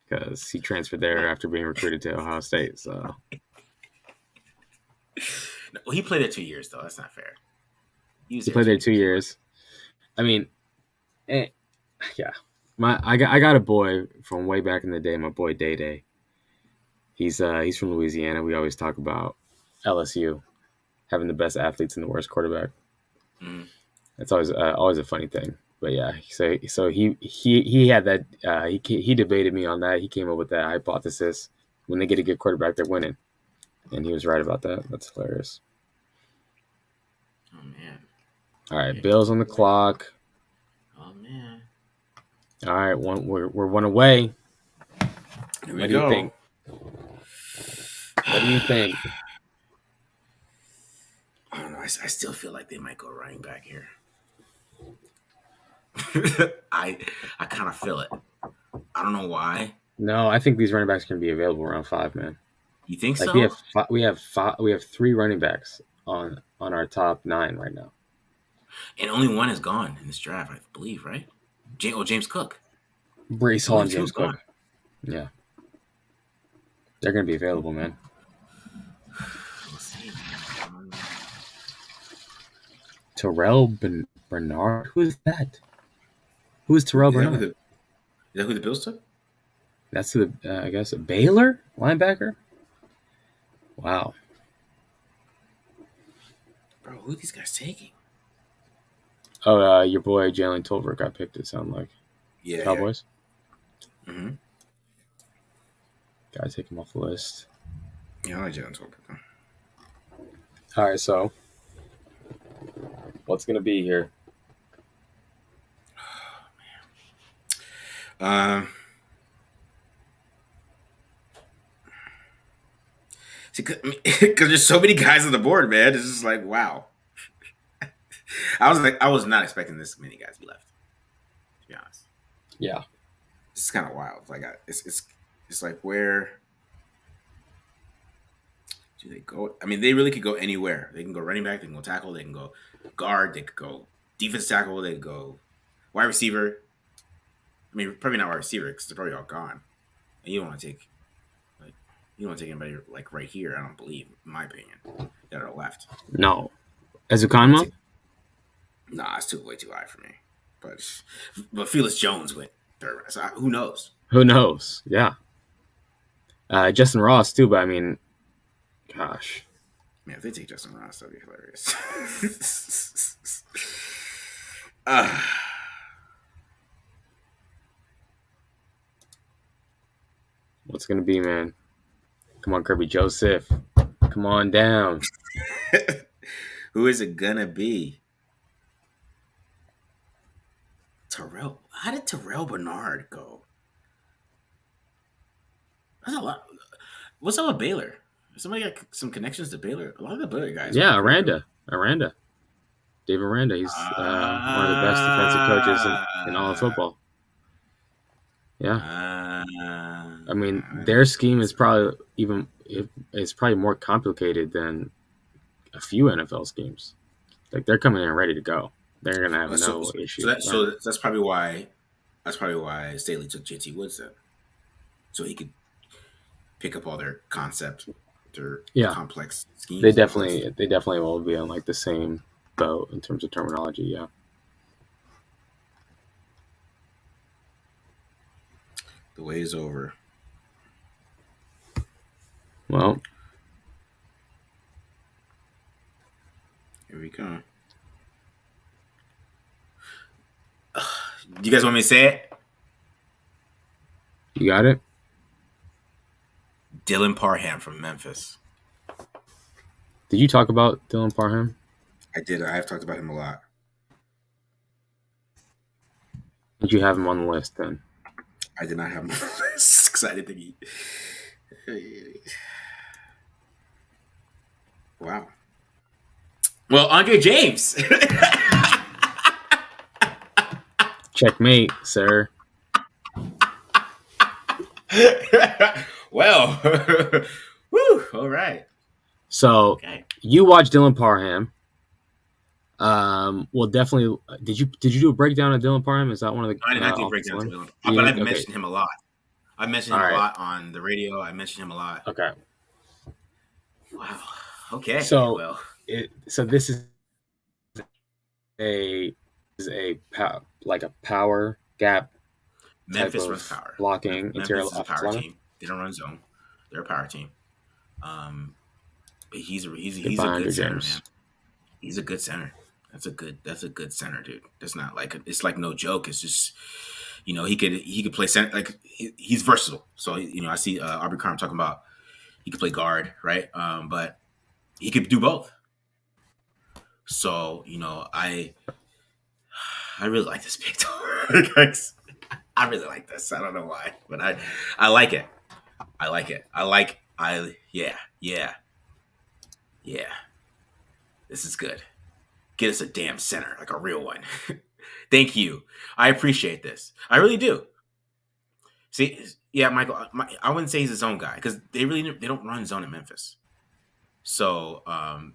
[SPEAKER 8] because he transferred there after being recruited to Ohio State. So,
[SPEAKER 4] well, he played there 2 years though. That's not fair.
[SPEAKER 8] He played there 2 years. I mean, yeah. I got a boy from way back in the day. My boy Day Day. He's from Louisiana. We always talk about LSU having the best athletes and the worst quarterback.
[SPEAKER 4] Mm.
[SPEAKER 8] That's always a funny thing. But yeah, so he had that. He debated me on that. He came up with that hypothesis. When they get a good quarterback, they're winning, and he was right about that. That's hilarious.
[SPEAKER 4] Oh man!
[SPEAKER 8] All right, Bills on the clock.
[SPEAKER 4] Oh man!
[SPEAKER 8] All right, we're one away.
[SPEAKER 4] Here we
[SPEAKER 8] What
[SPEAKER 4] go.
[SPEAKER 8] do you think? What do you think?
[SPEAKER 4] I don't know. I still feel like they might go running back here. I kind of feel it. I don't know why.
[SPEAKER 8] No, I think these running backs can be available around 5, man.
[SPEAKER 4] You think so?
[SPEAKER 8] We have 3 running backs on our top 9 right now,
[SPEAKER 4] and only one is gone in this draft, I believe, right? James Cook,
[SPEAKER 8] Brees Hall, and James Cook. Yeah, they're gonna be available, man.
[SPEAKER 4] We'll see.
[SPEAKER 8] Terrell Bernard, who is that? Who is Terrell Bernard?
[SPEAKER 4] Is that who the Bills took?
[SPEAKER 8] That's I guess a Baylor linebacker. Wow.
[SPEAKER 4] Bro, who are these guys taking?
[SPEAKER 8] Oh, your boy Jalen Tolbert got picked, it sounded like.
[SPEAKER 4] Yeah.
[SPEAKER 8] Cowboys?
[SPEAKER 4] Yeah. Mm-hmm.
[SPEAKER 8] Gotta take him off the list.
[SPEAKER 4] Yeah, I like Jalen Tolbert, though.
[SPEAKER 8] All right, so what's going to be here?
[SPEAKER 4] Oh, man. Because there's so many guys on the board, man. It's just like, wow. I was not expecting this many guys to be left, to be honest.
[SPEAKER 8] Yeah.
[SPEAKER 4] It's kind of wild. Like, it's like, where do they go? I mean, they really could go anywhere. They can go running back, they can go tackle, they can go guard, they could go defense tackle, they could go wide receiver. I mean, probably not wide receiver because they're probably all gone. And you don't want to take anybody like right here. I don't believe, in my opinion, that are left.
[SPEAKER 8] No, Ezukanma?
[SPEAKER 4] Nah, it's way too high for me. But Felix Jones went third. So who knows?
[SPEAKER 8] Who knows? Yeah. Justin Ross too, but I mean, gosh.
[SPEAKER 4] Man, if they take Justin Ross, that'd be hilarious.
[SPEAKER 8] What's gonna be, man? Come on, Kirby Joseph. Come on down.
[SPEAKER 4] Who is it gonna be? Terrell. How did Terrell Bernard go? That's a lot. What's up with Baylor? Somebody got some connections to Baylor. A lot of the Baylor guys.
[SPEAKER 8] Yeah, Aranda. Dave Aranda. He's one of the best defensive coaches in all of football. Yeah. I mean, their scheme is probably more complicated than a few NFL schemes. Like, they're coming in ready to go. They're gonna have no issue.
[SPEAKER 4] So that's probably why Staley took JT Woods then, so he could pick up all their concept, their complex schemes.
[SPEAKER 8] They definitely will be on like the same boat in terms of terminology. Yeah.
[SPEAKER 4] The way is over.
[SPEAKER 8] Well,
[SPEAKER 4] here we go. Do you guys want me to say it?
[SPEAKER 8] You got it?
[SPEAKER 4] Dylan Parham from Memphis.
[SPEAKER 8] Did you talk about Dylan Parham?
[SPEAKER 4] I did. I have talked about him a lot.
[SPEAKER 8] Did you have him on the list then?
[SPEAKER 4] I did not have him on the list because I didn't think he... Wow. Well, Andre James.
[SPEAKER 8] Checkmate, sir.
[SPEAKER 4] Well, woo, all right.
[SPEAKER 8] So you watched Dylan Parham. Well, definitely. Did you do a breakdown of Dylan Parham? Is that one of the?
[SPEAKER 4] I did not do a breakdown of Dylan, but I've mentioned him a lot. I mentioned him a lot on the radio. I mentioned him a lot.
[SPEAKER 8] Okay.
[SPEAKER 4] Wow. Okay.
[SPEAKER 8] So, this is a power gap
[SPEAKER 4] Memphis runs power.
[SPEAKER 8] Blocking
[SPEAKER 4] Memphis is a power team. They don't run zone. They're a power team. But he's a good center, man. He's a good center. That's a good center, dude. That's not like it's like no joke. It's just he could play center. Like he's versatile. So I see Aubrey Carm talking about he could play guard, right? But he could do both. So I really like this pick. I really like this. I don't know why, but I like it. I like it. Yeah. This is good. Get us a damn center, like a real one. Thank you. I appreciate this. I really do. See, yeah, Michael, I wouldn't say he's a zone guy because they don't run zone in Memphis. So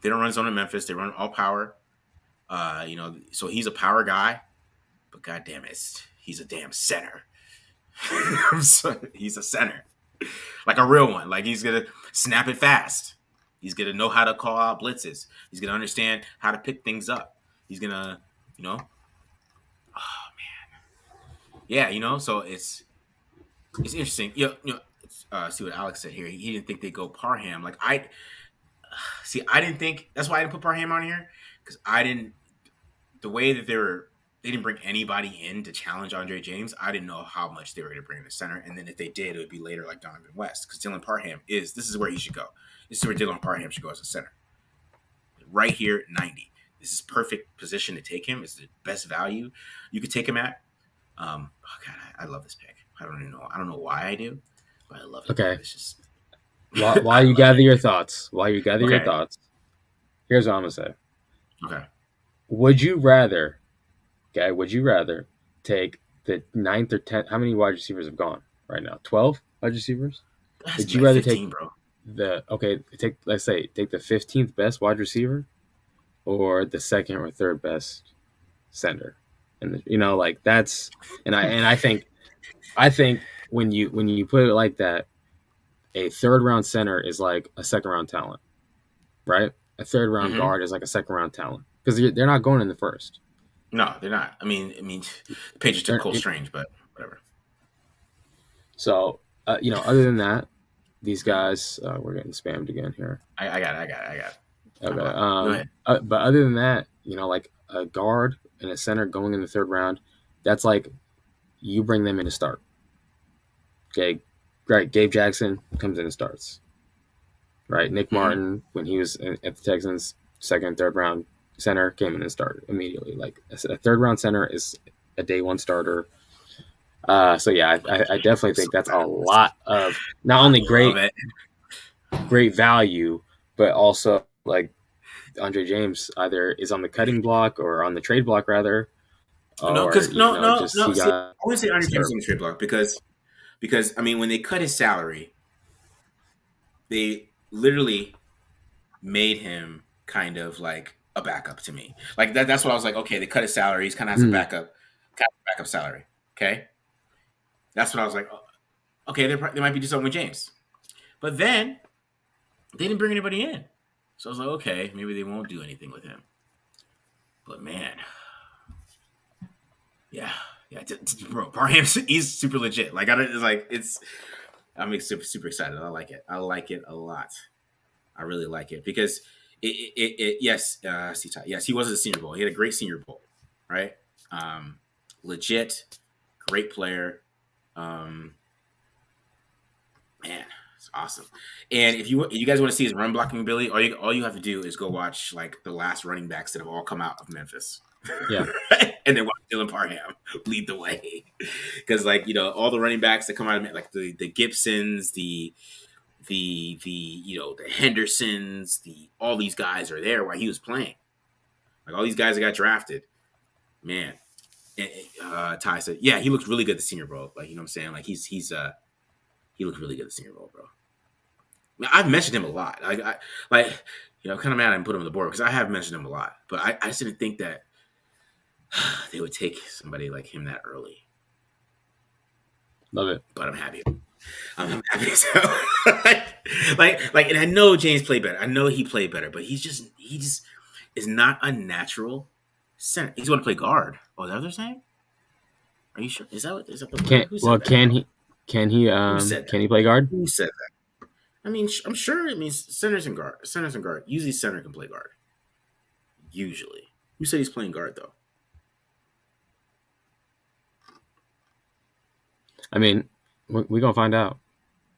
[SPEAKER 4] they don't run zone in Memphis. They run all power. So he's a power guy, but goddamn it, he's a damn center. He's a center, like a real one. Like he's gonna snap it fast. He's gonna know how to call out blitzes. He's gonna understand how to pick things up. He's gonna, oh man, yeah, So it's interesting. See what Alex said here. He didn't think they'd go Parham. Like I didn't think. That's why I didn't put Parham on here because the way that they didn't bring anybody in to challenge Andre James. I didn't know how much they were going to bring in the center. And then if they did, it would be later like Donovan West. Because Dylan Parham this is where he should go. This is where Dylan Parham should go as a center. Right here at 90. This is perfect position to take him. It's the best value you could take him at. God, I love this pick. I don't know why I do, but I love it.
[SPEAKER 8] Okay.
[SPEAKER 4] It's just
[SPEAKER 8] while you gather your thoughts, your thoughts, here's what I'm going to say.
[SPEAKER 4] Okay.
[SPEAKER 8] Would you rather take the 9th or 10th? How many wide receivers have gone right now? 12 wide receivers? Would you rather
[SPEAKER 4] 15,
[SPEAKER 8] take
[SPEAKER 4] bro.
[SPEAKER 8] take the 15th best wide receiver or the second or third best center? And that's I think when you put it like that, a third round center is like a second round talent, right? A third round guard is like a second round talent because they're not going in the first.
[SPEAKER 4] No, they're not. I mean, the Patriots took Cole Strange, but whatever.
[SPEAKER 8] So, other than that, these guys, we're getting spammed again here.
[SPEAKER 4] I got it.
[SPEAKER 8] Okay.
[SPEAKER 4] Go ahead.
[SPEAKER 8] But other than that, like a guard and a center going in the third round, that's like you bring them in to start. Okay, right. Gabe Jackson comes in and starts. Right. Nick Martin, when he was at the Texans, second, third round center, came in and started immediately. Like a third round center is a day one starter. So yeah, I definitely think that's a lot of not only great value, but also like Andre James either is on the cutting block or on the trade block rather.
[SPEAKER 4] I wouldn't say Andre James on the trade block because I mean when they cut his salary, they literally made him kind of like a backup to me. Like that's what I was like. Okay, they cut his salary. He's kind of has a backup salary. Okay. That's what I was like, okay, they might be doing something with James. But then they didn't bring anybody in. So I was like, okay, maybe they won't do anything with him. But man, yeah, bro, Parham, he's super legit. Like I'm super excited. I like it. I like it a lot. I really like it because yes, he was at the Senior Bowl. He had a great Senior Bowl, right? Legit, great player. Man, it's awesome. And if you guys want to see his run blocking ability, all you have to do is go watch like the last running backs that have all come out of Memphis.
[SPEAKER 8] Yeah.
[SPEAKER 4] And then watch Dylan Parham lead the way. Because all the running backs that come out of like the Gibsons, the Hendersons, all these guys are there while he was playing. Like all these guys that got drafted. Man. Ty said, yeah, he looked really good at the Senior Bowl. Like, you know what I'm saying? Like he looked really good at the Senior Bowl, bro. I mean, I've mentioned him a lot. I'm kind of mad I didn't put him on the board because I have mentioned him a lot. But I just didn't think that they would take somebody like him that early.
[SPEAKER 8] Love it.
[SPEAKER 4] But I'm happy. I'm happy. So, and I know James played better. I know he played better, but he just is not a natural center. He's going to play guard. Oh, is that what they're saying? Are you sure? Is that the who said that?
[SPEAKER 8] Can he play guard?
[SPEAKER 4] Who said that? I mean, I'm sure it means centers and guard. Usually center can play guard. Usually. Who said he's playing guard though?
[SPEAKER 8] I mean, we're gonna find out.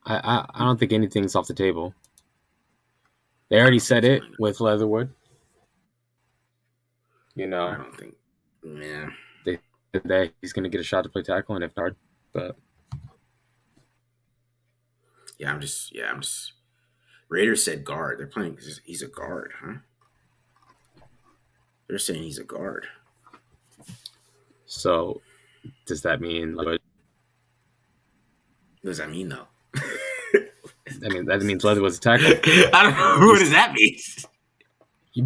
[SPEAKER 8] I don't think anything's off the table. They already said it with Leatherwood. You know,
[SPEAKER 4] I don't think. Yeah.
[SPEAKER 8] They said that he's gonna get a shot to play tackle and if guard, but
[SPEAKER 4] I'm just. Raiders said guard. They're playing. He's a guard, huh? They're saying he's a guard.
[SPEAKER 8] So, does that mean? What
[SPEAKER 4] does that mean, though?
[SPEAKER 8] That means Leatherwood's a tackle.
[SPEAKER 4] I don't know. What does that mean?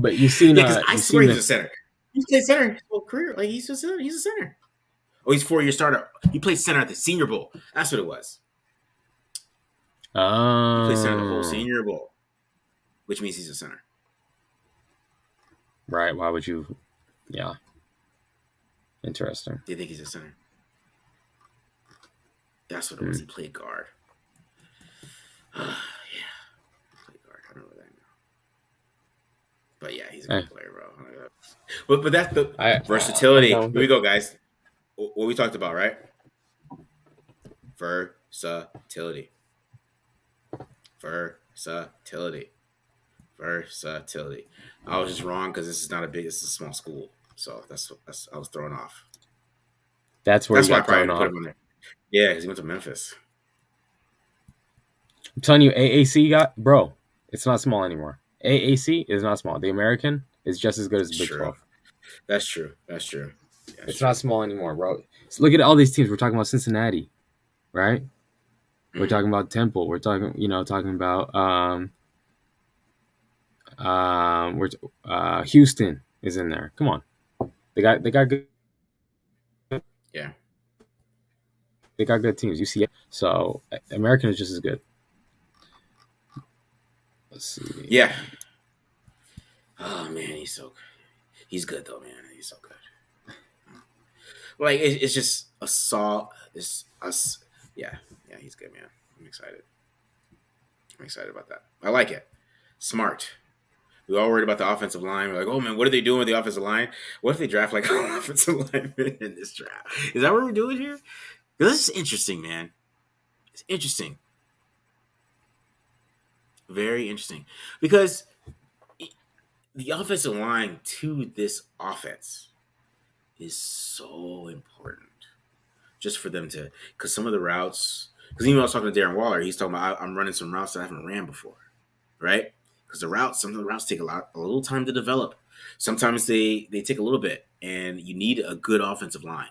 [SPEAKER 8] But you've seen.
[SPEAKER 4] I swear he's a center. He's played center his whole career. Like he's a center. Oh, he's 4-year starter. He played center at the Senior Bowl. That's what it was. He played center the whole Senior Bowl, which means he's a center.
[SPEAKER 8] Right? Why would you? Yeah. Interesting.
[SPEAKER 4] Do you think he's a center? That's what it was. He played guard. Yeah, played guard. I remember that now. But yeah, he's a good player, bro. But that's the versatility. Here we go, guys. What we talked about, right? Versatility. I was just wrong because this is not this is a small school, so that's I was thrown off.
[SPEAKER 8] That's why I probably
[SPEAKER 4] put him in there. Yeah, because he went to Memphis.
[SPEAKER 8] I'm telling you, AAC bro, it's not small anymore. AAC is not small. The American is just as good as the Big 12.
[SPEAKER 4] That's true. Yeah,
[SPEAKER 8] it's not small anymore, bro. So look at all these teams. We're talking about Cincinnati, right? We're talking about Temple. We're talking about Houston is in there. Come on, they got good.
[SPEAKER 4] Yeah,
[SPEAKER 8] they got good teams. UCF. So American is just as good. Let's see.
[SPEAKER 4] Yeah. Oh man, he's good though, man. He's so good. Like it's just a saw. It's us. Yeah, he's good, man. I'm excited about that. I like it. Smart. We all worried about the offensive line. We're like, oh man, what are they doing with the offensive line? What if they draft like an offensive lineman in this draft? Is that what we're doing here? This is interesting, man. It's interesting. Very interesting. Because the offensive line to this offense is so important. Just for them to, because some of the routes, because even when I was talking to Darren Waller, he's talking about I'm running some routes that I haven't ran before, right? Because some of the routes take a little time to develop. Sometimes they take a little bit, and you need a good offensive line.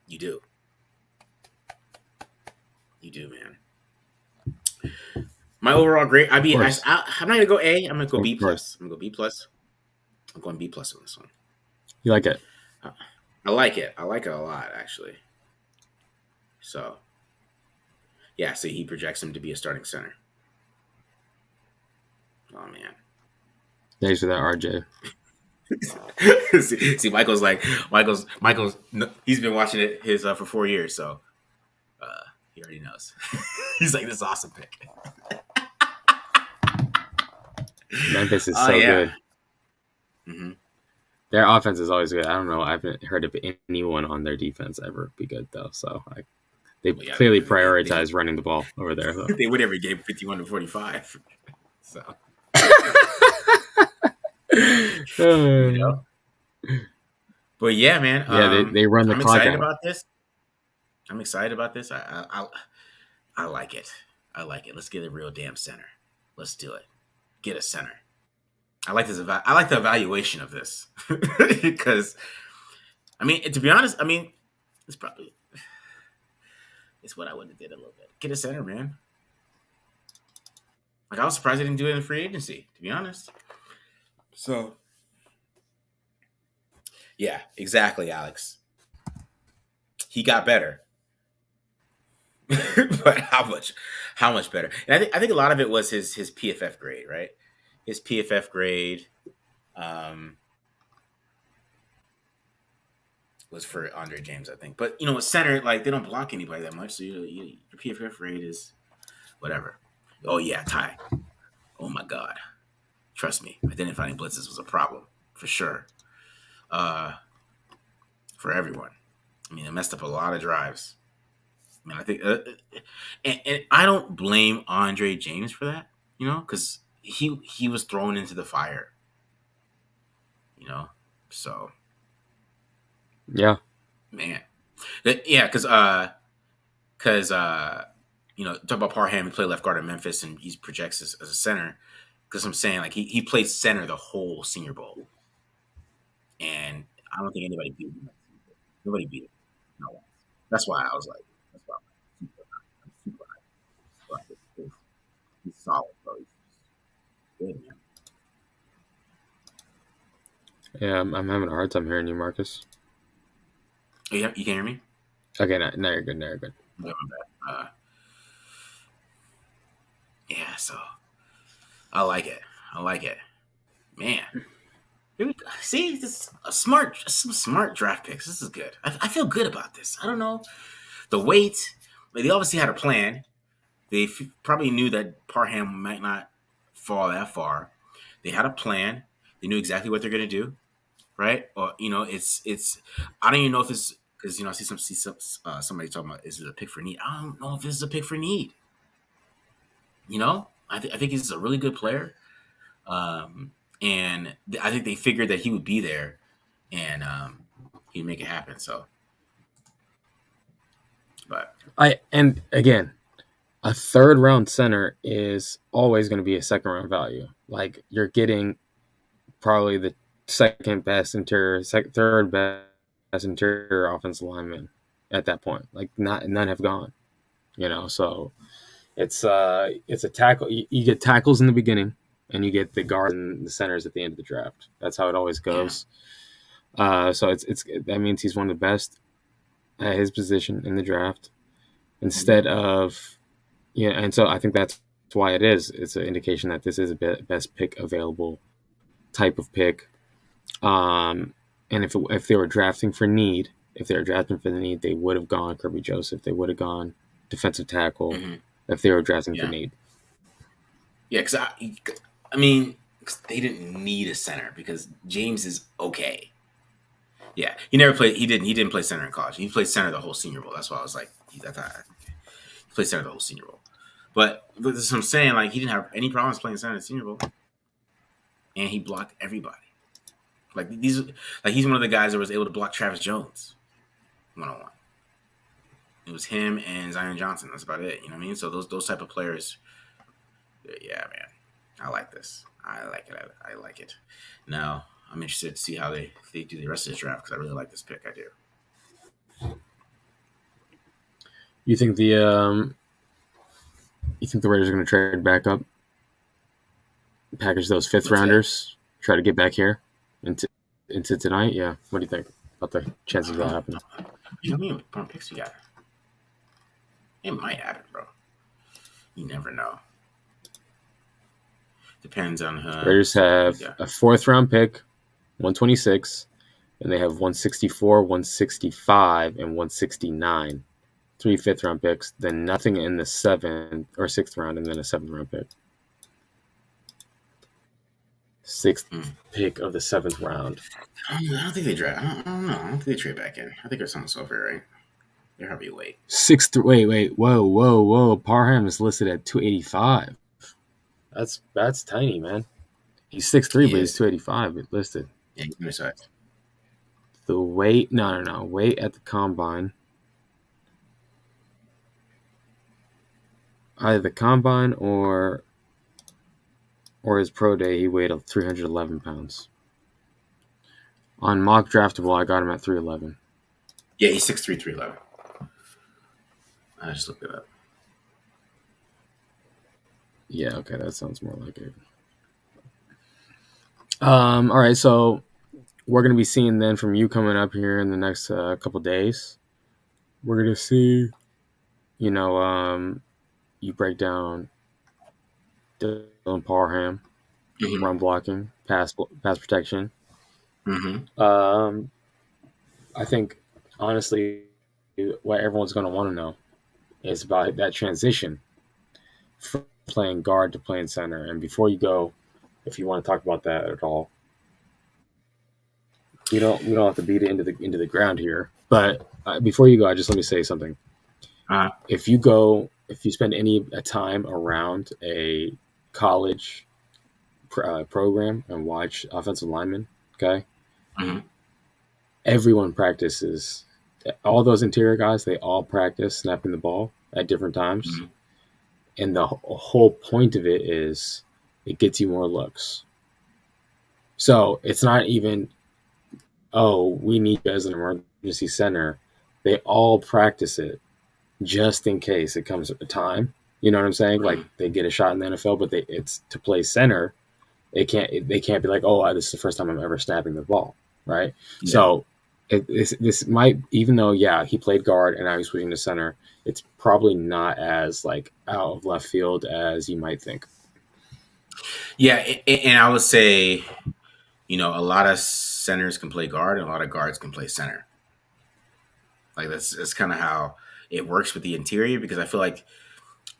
[SPEAKER 4] You do, man. My overall grade, I'm not gonna go A. I'm gonna go B plus. I'm going B plus on this one.
[SPEAKER 8] You like it?
[SPEAKER 4] I like it. I like it a lot, actually. So, yeah. So he projects him to be a starting center. Oh man.
[SPEAKER 8] Thanks for that, RJ.
[SPEAKER 4] See, Michael's. He's been watching it for 4 years, so he already knows. He's like, this is awesome pick.
[SPEAKER 8] Memphis is so good. Mm-hmm. Their offense is always good. I don't know. I haven't heard of anyone on their defense ever be good though. So they clearly prioritize running the ball over there. Though.
[SPEAKER 4] They win every game 51-45. So. But yeah, man.
[SPEAKER 8] Yeah, they run the clock out.
[SPEAKER 4] I'm excited about this. I like it. Let's get a real damn center. Let's do it. Get a center. I like this. I like the evaluation of this because, I mean, to be honest, it's what I would have did a little bit. Get a center, man. Like I was surprised they didn't do it in free agency. To be honest. So. Yeah, exactly, Alex. He got better. But how much better? And I think a lot of it was his PFF grade, right? His PFF grade was for Andre James, I think. But with center, like they don't block anybody that much, so your PFF rate is whatever. Oh yeah, Ty. Oh my God, trust me, identifying blitzes was a problem for sure. For everyone. I mean, it messed up a lot of drives. I mean, I think, and I don't blame Andre James for that, because he was thrown into the fire, so
[SPEAKER 8] yeah,
[SPEAKER 4] man, yeah, because talk about Parham, he played left guard at Memphis, and he projects as a center. Because I'm saying, like, he played center the whole Senior Bowl, and I don't think anybody beat him. Nobody beat him. No, that's why I was like, I'm super high. He's solid, bro. He's good, man.
[SPEAKER 8] Yeah, I'm having a hard time hearing you, Marcus.
[SPEAKER 4] Oh, yeah, you can hear me?
[SPEAKER 8] Okay, now you're good. Now you're good.
[SPEAKER 4] Yeah, so I like it. Man. See, this some smart draft picks. This is good. I feel good about this. I don't know. The weight, they obviously had a plan. They probably knew that Parham might not fall that far. They had a plan. They knew exactly what they're going to do, right? Or it's. I don't even know if it's because I see somebody talking about is it a pick for need. I don't know if this is a pick for need. I think he's a really good player. And I think they figured that he would be there, and he'd make it happen. So, but
[SPEAKER 8] and again, a third round center is always going to be a second round value. Like you're getting probably the second best third best interior offensive lineman at that point. Like none have gone, So it's a tackle. You get tackles in the beginning. And you get the guards and the centers at the end of the draft. That's how it always goes. Yeah. So that means he's one of the best at his position in the draft. Instead of, and so I think that's why it is. It's an indication that this is a best pick available type of pick. And if they were drafting for need, they would have gone Kirby Joseph. They would have gone defensive tackle if they were drafting for need.
[SPEAKER 4] Yeah, because I mean, they didn't need a center because James is okay. Yeah, he didn't play center in college. He played center the whole Senior Bowl. That's why I was like, he played center the whole Senior Bowl. But this is what I'm saying. Like, he didn't have any problems playing center in the Senior Bowl, and he blocked everybody. He's one of the guys that was able to block Travis Jones 1-on-1. It was him and Zion Johnson. That's about it. You know what I mean? So those type of players. Yeah, man. I like this. I like it. I like it. Now, I'm interested to see how they do the rest of this draft because I really like this pick. I do.
[SPEAKER 8] You think the Raiders are going to trade back up, package those fifth rounders, try to get back here into tonight? Yeah. What do you think about the chances of that happening?
[SPEAKER 4] You know how many more picks you got? It might happen, bro. You never know. Depends on her.
[SPEAKER 8] Raiders have a fourth round pick, 126, and they have 164, 165, and 169. 3 fifth round picks, then nothing in the 7th or 6th round, and then a 7th round pick. 6th pick of the 7th round.
[SPEAKER 4] I don't think they draft. I don't know. I don't think they trade back in. I think there's something software, right? They're probably late.
[SPEAKER 8] Wait. Whoa. Parham is listed at 285. That's tiny, man. He's 6'3", but he's 285 listed.
[SPEAKER 4] Yeah, he's undersized.
[SPEAKER 8] The weight, no. Weight at the combine. Either the combine or his pro day, he weighed 311 pounds. On mock draftable, I got him at 311.
[SPEAKER 4] Yeah, he's 6'3", 311. I just looked it up.
[SPEAKER 8] Yeah, okay, that sounds more like it. All right, so we're going to be seeing then from you coming up here in the next couple days. We're going to see, you break down Dylan Parham, run blocking, pass protection.
[SPEAKER 4] Mm-hmm.
[SPEAKER 8] I think honestly, what everyone's going to want to know is about that transition from playing guard to playing center. And before you go, if you want to talk about that at all, we don't have to beat it into the ground here. But before you go, let me say something. If you spend any time around a college program and watch offensive linemen, okay, everyone practices. All those interior guys, they all practice snapping the ball at different times. And the whole point of it is it gets you more looks. So it's not even, we need you as an emergency center. They all practice it just in case it comes at the time. You know what I'm saying? Like they get a shot in the NFL, but it's to play center. They can't be like, this is the first time I'm ever snapping the ball, right? Yeah. So this might, even though he played guard and now he's switching to center, it's probably not as like out of left field as you might think.
[SPEAKER 4] Yeah, and I would say, a lot of centers can play guard and a lot of guards can play center. Like that's kind of how it works with the interior, because I feel like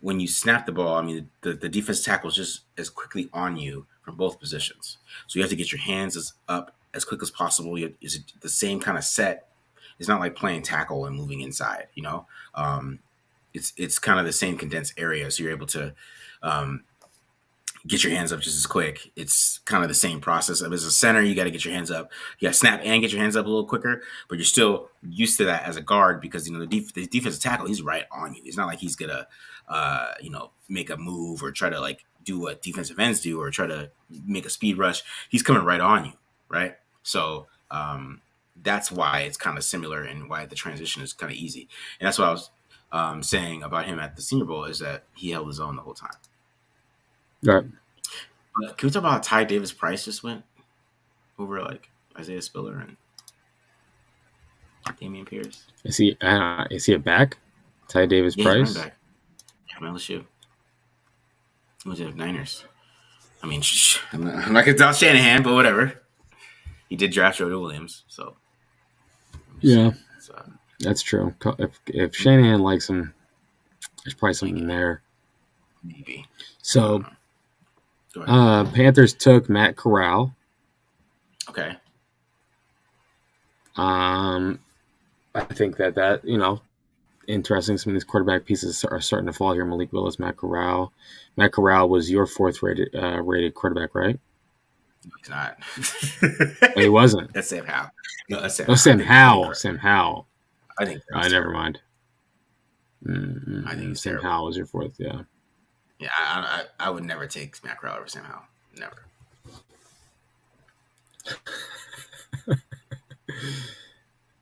[SPEAKER 4] when you snap the ball, I mean, the defense tackle is just as quickly on you from both positions. So you have to get your hands up as quick as possible. It's the same kind of set. It's not like playing tackle and moving inside, It's kind of the same condensed area. So you're able to get your hands up just as quick. It's kind of the same process. As a center, you got to get your hands up. You got to snap and get your hands up a little quicker, but you're still used to that as a guard because, the defensive tackle, he's right on you. It's not like he's going to, make a move or try to like do what defensive ends do or try to make a speed rush. He's coming right on you, right? So that's why it's kind of similar and why the transition is kind of easy. And that's what I was saying about him at the Senior Bowl, is that he held his own the whole time.
[SPEAKER 8] Right.
[SPEAKER 4] Can we talk about how Ty Davis Price just went over like Isaiah Spiller and Damian Pierce? Is he
[SPEAKER 8] a back? Ty Davis Price?
[SPEAKER 4] Back. Yeah, LSU. He was at Niners. I mean, I'm not going to tell Shanahan, but whatever. He did draft Jordan Williams, so.
[SPEAKER 8] Yeah, that's true. If Shanahan likes him, there's probably something there.
[SPEAKER 4] Maybe.
[SPEAKER 8] So, Panthers took Matt Corral.
[SPEAKER 4] Okay.
[SPEAKER 8] I think that interesting. Some of these quarterback pieces are starting to fall here. Malik Willis, Matt Corral. Matt Corral was your fourth rated quarterback, right?
[SPEAKER 4] No, he's not.
[SPEAKER 8] Oh, he wasn't.
[SPEAKER 4] That's Sam Howell. No, that's Sam.
[SPEAKER 8] Sam Howell. Sam Howell.
[SPEAKER 4] I think.
[SPEAKER 8] Never mind.
[SPEAKER 4] I think
[SPEAKER 8] Sam Howell was your fourth. Yeah.
[SPEAKER 4] Yeah, I would never take Matt Corral over Sam Howell. Never.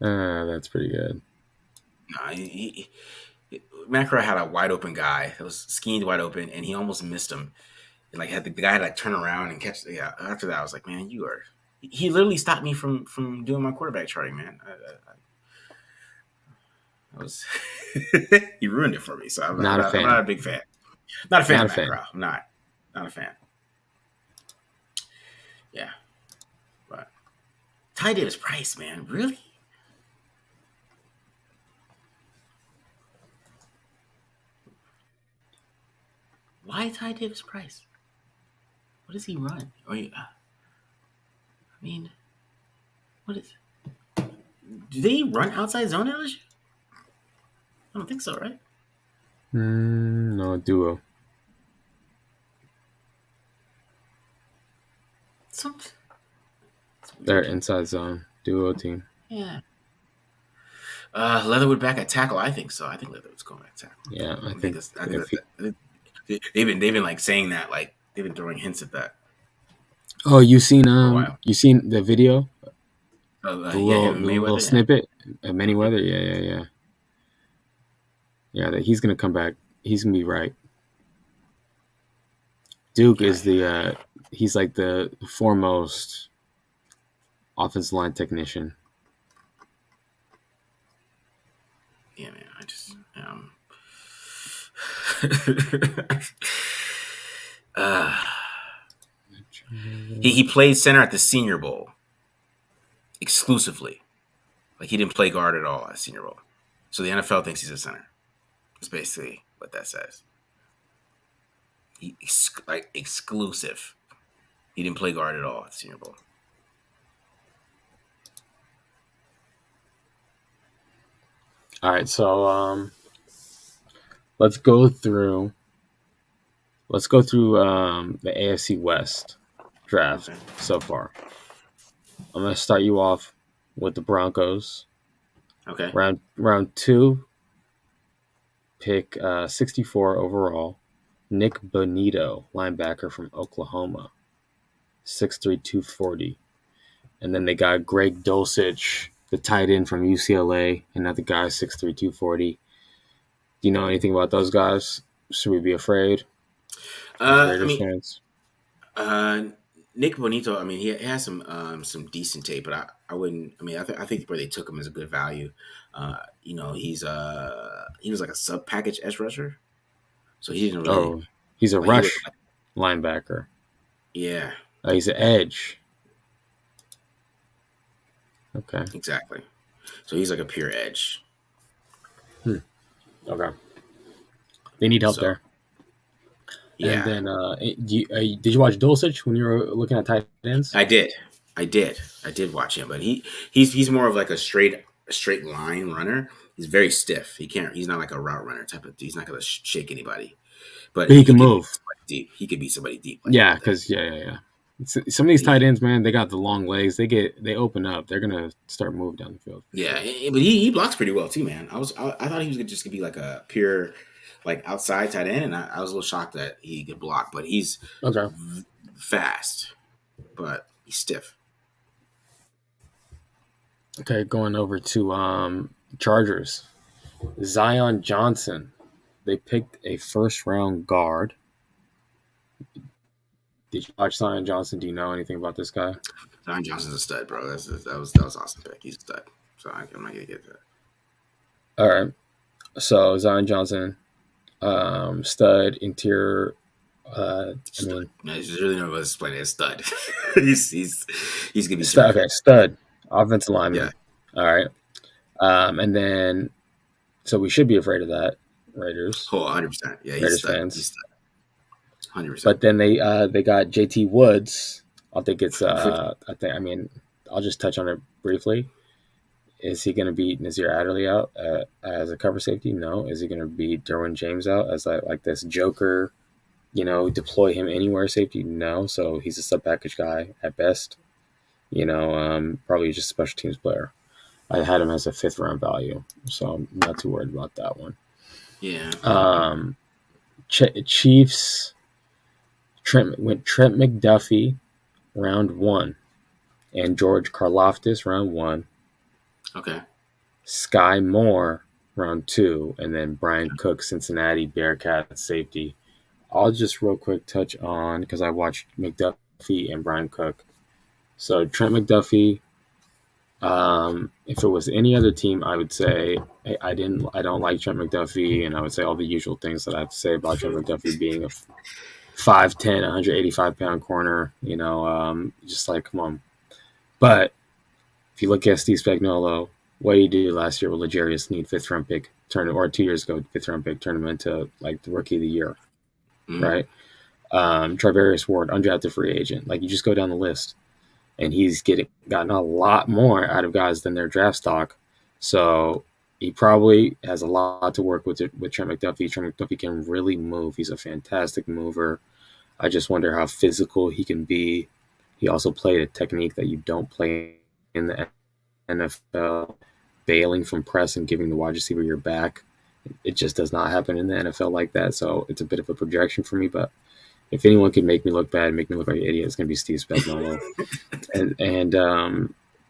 [SPEAKER 8] That's pretty good.
[SPEAKER 4] No, Matt Corral had a wide open guy that was schemed wide open, and he almost missed him. And like the guy had to turn around and catch. Yeah. After that, I was like, man, you are. He literally stopped me from doing my quarterback charting, man. I was. He ruined it for me. So I'm not a big fan. Not a fan of Matt Corral. I'm not a fan. Yeah, but Ty Davis Price, man, really? Why Ty Davis Price? What does he run? I mean, what is? Do they run outside zone LSU? I don't think so, right?
[SPEAKER 8] No, duo. They're inside zone duo team.
[SPEAKER 4] Yeah. Leatherwood back at tackle. I think so. I think Leatherwood's going back at tackle.
[SPEAKER 8] Yeah, I think
[SPEAKER 4] they've been like saying that, like they've been throwing hints at that.
[SPEAKER 8] Oh, you seen the video? The little snippet of Mayweather. Yeah, that he's gonna come back. He's gonna be right. Duke is he's like the foremost offensive line technician.
[SPEAKER 4] Yeah, man. I just he played center at the Senior Bowl exclusively. Like he didn't play guard at all at Senior Bowl. So the NFL thinks he's a center. That's basically what that says. Like exclusive. He didn't play guard at all at Senior Bowl.
[SPEAKER 8] All right, so let's go through the AFC West draft so far. I'm going to start you off with the Broncos.
[SPEAKER 4] Okay.
[SPEAKER 8] Round 2, pick 64 overall, Nick Bonito, linebacker from Oklahoma, 6'3", 240. And then they got Greg Dulcich, the tight end from UCLA, another guy, 6'3", 240. Do you know anything about those guys? Should we be afraid?
[SPEAKER 4] Fans? Nick Bonito, I mean, he has some decent tape, but I wouldn't. I mean, I think where they took him is a good value. He was like a sub package edge rusher, so he didn't really.
[SPEAKER 8] Oh, he's a rush linebacker.
[SPEAKER 4] Yeah,
[SPEAKER 8] he's an edge. Okay,
[SPEAKER 4] exactly. So he's like a pure edge.
[SPEAKER 8] Okay, they need help there.
[SPEAKER 4] Yeah.
[SPEAKER 8] And then, did you watch Dulcich when you were looking at tight ends?
[SPEAKER 4] I did watch him, but he's more of like a straight line runner. He's very stiff. He's not like a route runner type of. He's not going to shake anybody. But
[SPEAKER 8] he can move
[SPEAKER 4] deep. He could be somebody deep.
[SPEAKER 8] Because some of these tight ends, man, they got the long legs. They open up. They're gonna start moving down the field.
[SPEAKER 4] Yeah, but he blocks pretty well too, man. I thought he was just gonna be like a pure, like outside tight end, and I was a little shocked that he could block. But he's fast, but he's stiff.
[SPEAKER 8] Okay, going over to Chargers, Zion Johnson. They picked a first-round guard. Did you watch Zion Johnson? Do you know anything about this guy?
[SPEAKER 4] Zion Johnson's a stud, bro. That was awesome pick. He's a stud. So I'm not gonna get that.
[SPEAKER 8] All right. So Zion Johnson, stud, interior.
[SPEAKER 4] There's really no way to explain it. Stud. he's gonna be
[SPEAKER 8] stud. Okay, stud, offensive lineman. Yeah. All right. And then, so we should be afraid of that, Raiders.
[SPEAKER 4] 100%. Yeah, he's
[SPEAKER 8] Raiders
[SPEAKER 4] stud.
[SPEAKER 8] fans.
[SPEAKER 4] He's stud. 100%.
[SPEAKER 8] But then they got JT Woods. I think it's I'll just touch on it briefly. Is he going to beat Nazir Adderley out as a cover safety? No. Is he going to beat Derwin James out as like this joker, deploy him anywhere safety? No. So he's a sub package guy at best. Probably just a special teams player. I had him as a 5th round value, so I'm not too worried about that one.
[SPEAKER 4] Yeah.
[SPEAKER 8] Chiefs. Trent McDuffie, round 1, and George Karlaftis, round 1.
[SPEAKER 4] Okay.
[SPEAKER 8] Sky Moore, round 2, and then Brian Cook, Cincinnati Bearcats safety. I'll just real quick touch on, because I watched McDuffie and Brian Cook. So Trent McDuffie, if it was any other team, I would say I don't like Trent McDuffie, and I would say all the usual things that I have to say about Trent McDuffie being a 5'10", 185-pound corner, just like, come on. But if you look at Steve Spagnuolo, what he did last year with L'Jarius Sneed, 5th round pick, or 2 years ago, 5th round pick, turned him into like the rookie of the year, right? Travarius Ward, undrafted free agent. Like, you just go down the list, and he's gotten a lot more out of guys than their draft stock. So he probably has a lot to work with Trent McDuffie. Trent McDuffie can really move. He's a fantastic mover. I just wonder how physical he can be. He also played a technique that you don't play in the NFL, bailing from press and giving the wide receiver your back. It just does not happen in the NFL like that. So it's a bit of a projection for me. But if anyone can make me look bad, make me look like an idiot, it's going to be Steve Spagnuolo.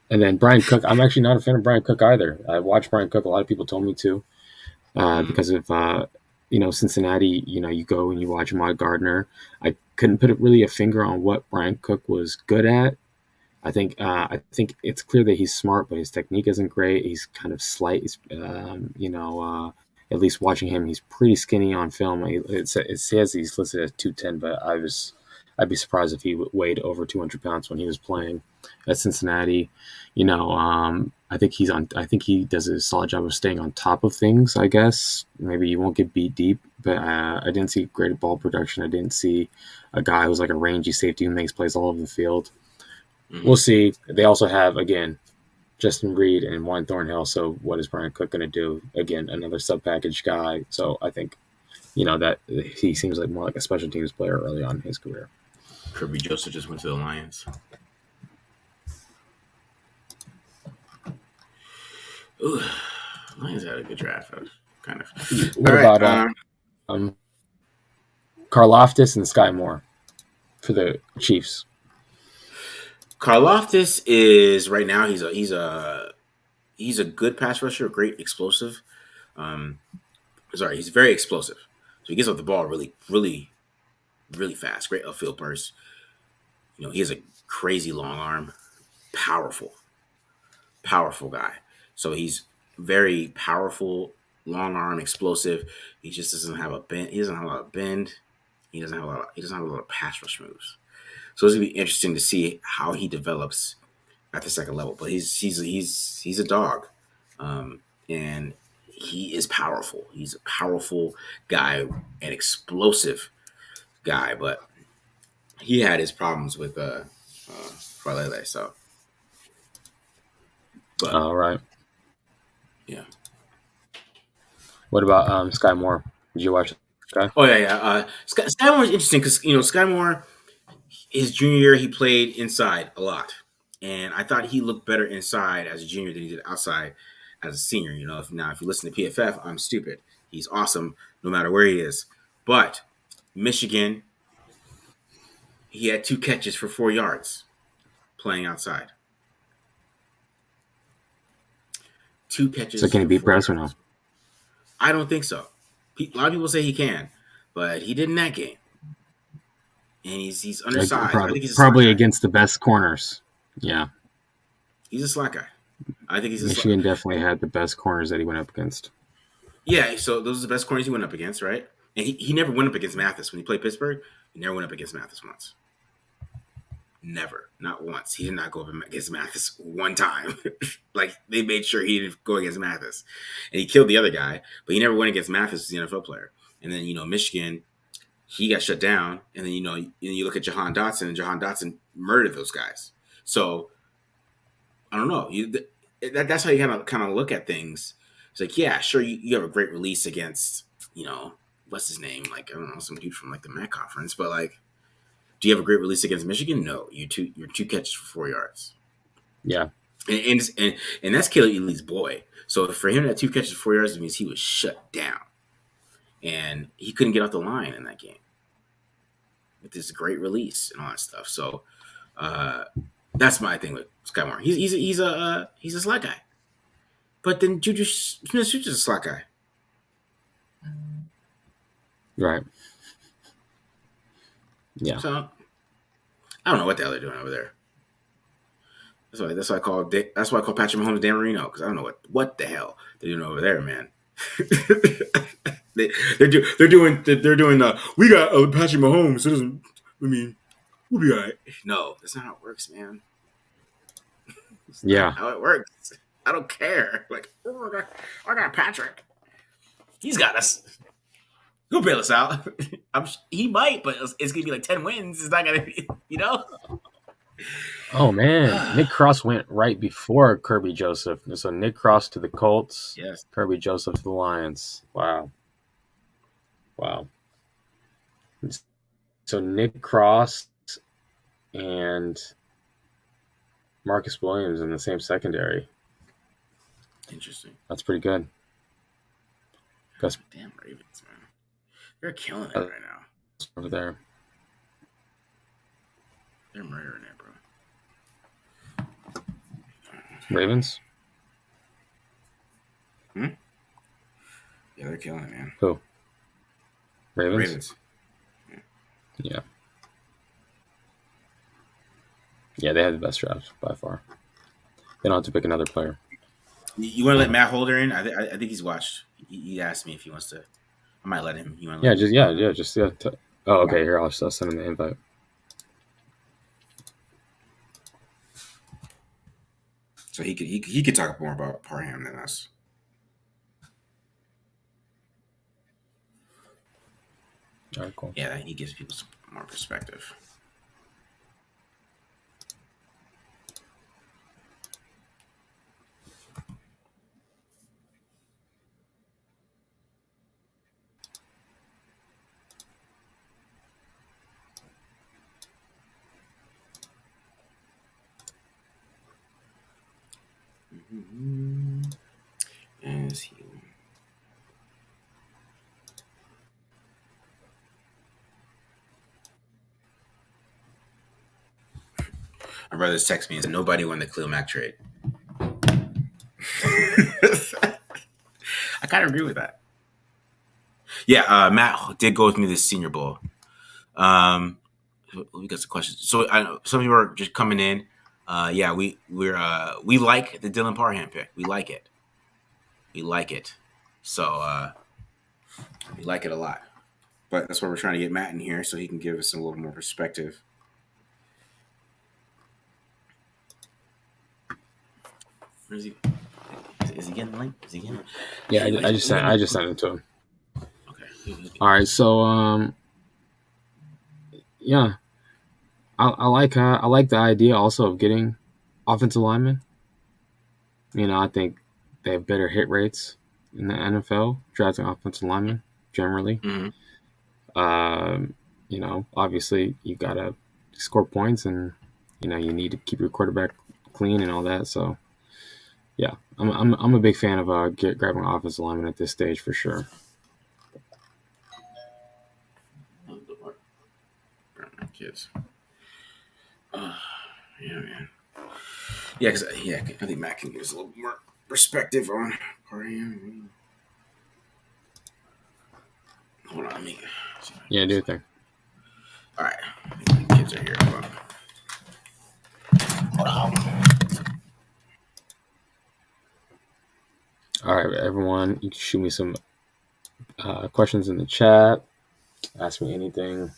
[SPEAKER 8] And then Brian Cook. I'm actually not a fan of Brian Cook either. I watched Brian Cook. A lot of people told me to because of Cincinnati. You go and you watch Ahmad Gardner. I couldn't put really a finger on what Brian Cook was good at. I think it's clear that he's smart, but his technique isn't great. He's kind of slight. At least watching him, he's pretty skinny on film. It says he's listed as 210, but I'd be surprised if he weighed over 200 pounds when he was playing at Cincinnati. I think he does a solid job of staying on top of things, I guess. Maybe you won't get beat deep, but I didn't see great ball production. I didn't see a guy who's like a rangy safety who makes plays all over the field. Mm-hmm. We'll see. They also have, again, Justin Reed and Juan Thornhill. So what is Brian Cook going to do? Again, another sub-package guy. So I think, that he seems like more like a special teams player early on in his career.
[SPEAKER 4] Kirby Joseph just went to the Lions. Ooh, Lions had a good draft. Kind of.
[SPEAKER 8] What about Karlaftis and Sky Moore for the Chiefs?
[SPEAKER 4] Karlaftis is right now. He's a good pass rusher, great explosive. He's very explosive. So he gets off the ball really, really, really fast. Great upfield burst. He has a crazy long arm, powerful guy. So he's very powerful, long arm, explosive. He just doesn't have a bend. He doesn't have a lot of bend. He doesn't have a lot of pass rush moves. So it's gonna be interesting to see how he develops at the second level. But he's a dog, and he is powerful. He's a powerful guy, an explosive guy. But he had his problems with Falele. So, but
[SPEAKER 8] all right.
[SPEAKER 4] Yeah.
[SPEAKER 8] What about Sky Moore? Did you watch Sky?
[SPEAKER 4] Oh yeah. Sky Moore is interesting because Sky Moore, his junior year, he played inside a lot, and I thought he looked better inside as a junior than he did outside as a senior. If you listen to PFF, I'm stupid. He's awesome no matter where he is. But Michigan, he had 2 catches for 4 yards playing outside. 2 catches.
[SPEAKER 8] So can he beat Press or no?
[SPEAKER 4] I don't think so. A lot of people say he can, but he did in that game. And he's undersized. I think he's
[SPEAKER 8] probably against the best corners. Yeah.
[SPEAKER 4] He's a slack guy. I think he's a
[SPEAKER 8] Michigan definitely had the best corners that he went up against.
[SPEAKER 4] Yeah, so those are the best corners he went up against, right? And he never went up against Mathis. When he played Pittsburgh, he never went up against Mathis once. Never. Not once. He did not go up against Mathis one time. Like, they made sure he didn't go against Mathis. And he killed the other guy, but he never went against Mathis as the NFL player. And then, Michigan, he got shut down. And then, you look at Jahan Dotson, and Jahan Dotson murdered those guys. So, I don't know. That's how you kind of look at things. It's like, yeah, sure, you have a great release against, what's his name? Like, I don't know, some dude from, like, the MAC conference. But, like, do you have a great release against Michigan? No. You're 2 catches for 4 yards.
[SPEAKER 8] Yeah.
[SPEAKER 4] And that's Caleb Ealy's boy. So for him to have 2 catches for 4 yards, it means he was shut down. And he couldn't get off the line in that game with this great release and all that stuff. So that's my thing with Sky Moore. He's a slack guy. But then Juju Smith-Schuster's a slack guy.
[SPEAKER 8] Right. Yeah.
[SPEAKER 4] So I don't know what the hell they're doing over there. That's why I call Patrick Mahomes Dan Marino, because I don't know what the hell they're doing over there, man. they're doing we got Patrick Mahomes. So we'll be all right. No, that's not how it works, man.
[SPEAKER 8] Yeah.
[SPEAKER 4] How it works. I don't care. Like, I got Patrick. He's got us. He'll bail us out. He might, but it's gonna be like 10 wins. It's not gonna be,
[SPEAKER 8] Oh man, Nick Cross went right before Kirby Joseph. So Nick Cross to the Colts.
[SPEAKER 4] Yes.
[SPEAKER 8] Kirby Joseph to the Lions. Wow. So Nick Cross and Marcus Williams in the same secondary.
[SPEAKER 4] Interesting.
[SPEAKER 8] That's pretty good.
[SPEAKER 4] Damn Ravens, man. They're killing it right now.
[SPEAKER 8] Over there.
[SPEAKER 4] They're murdering it, bro.
[SPEAKER 8] Ravens?
[SPEAKER 4] Yeah, they're killing it, man.
[SPEAKER 8] Who? Ravens?
[SPEAKER 4] Ravens.
[SPEAKER 8] Yeah. Yeah, they had the best draft by far. They don't have to pick another player.
[SPEAKER 4] You want to let Matt Holder in? I think he's watched. He asked me if he wants to. I might let him. You want to?
[SPEAKER 8] Oh, okay. Here, I'll send him the invite.
[SPEAKER 4] So he could talk more about Parham than us.
[SPEAKER 8] All right, cool.
[SPEAKER 4] Yeah, he gives people some more perspective. As he. My brother's text me and said nobody won the Khalil Mack trade. I kind of agree with that. Yeah, Matt did go with me this Senior Bowl. We got some questions. So I know some people are just coming in. Yeah, we like the Dylan Parham pick. We like it. So we like it a lot. But that's why we're trying to get Matt in here so he can give us a little more perspective. Where is he? Is he getting the link? Is he getting?
[SPEAKER 8] Yeah, I just sent it to him.
[SPEAKER 4] Okay.
[SPEAKER 8] All right, so yeah, I like the idea also of getting offensive linemen. I think they have better hit rates in the NFL drafting offensive linemen generally.
[SPEAKER 4] Mm-hmm.
[SPEAKER 8] Obviously you gotta score points, and you need to keep your quarterback clean and all that. So yeah, I'm a big fan of grabbing offensive linemen at this stage for sure.
[SPEAKER 4] Kids. Yeah, man. Yeah, because I think Matt can give us a little more perspective on Parham. Hold on, me.
[SPEAKER 8] Yeah, do your thing.
[SPEAKER 4] All right, the kids are here. Hold on.
[SPEAKER 8] All right, everyone, you can shoot me some questions in the chat. Ask me anything.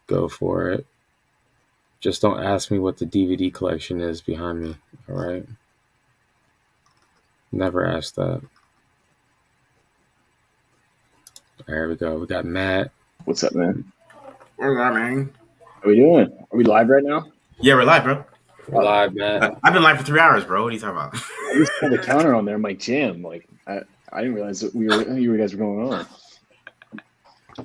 [SPEAKER 8] Go for it. Just don't ask me what the DVD collection is behind me, all right? Never ask that. There we go. We got Matt.
[SPEAKER 9] What's up, man?
[SPEAKER 4] What's up, man?
[SPEAKER 9] How we doing? Are we live right now?
[SPEAKER 4] Yeah, we're live, bro.
[SPEAKER 8] We're live, Matt.
[SPEAKER 4] I've been live for 3 hours, bro. What are you talking about?
[SPEAKER 9] I just pulled the counter on there. I'm like, jam. Like, I didn't realize that you guys were going on.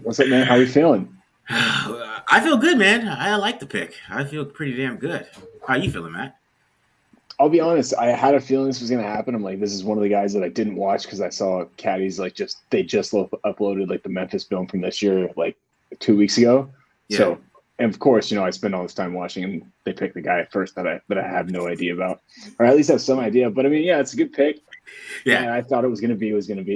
[SPEAKER 9] What's up, man? How you feeling?
[SPEAKER 4] I feel good, man. I like the pick. I feel pretty damn good. How you feeling, Matt?
[SPEAKER 9] I'll be honest. I had a feeling this was going to happen. I'm like, this is one of the guys that I didn't watch because I saw Caddies they just uploaded like the Memphis film from this year, like 2 weeks ago.
[SPEAKER 4] Yeah.
[SPEAKER 9] So, and of course, I spend all this time watching, and they picked the guy at first that I have no idea about, or at least have some idea. But I mean, yeah, it's a good pick.
[SPEAKER 4] Yeah,
[SPEAKER 9] and I thought it was going to be.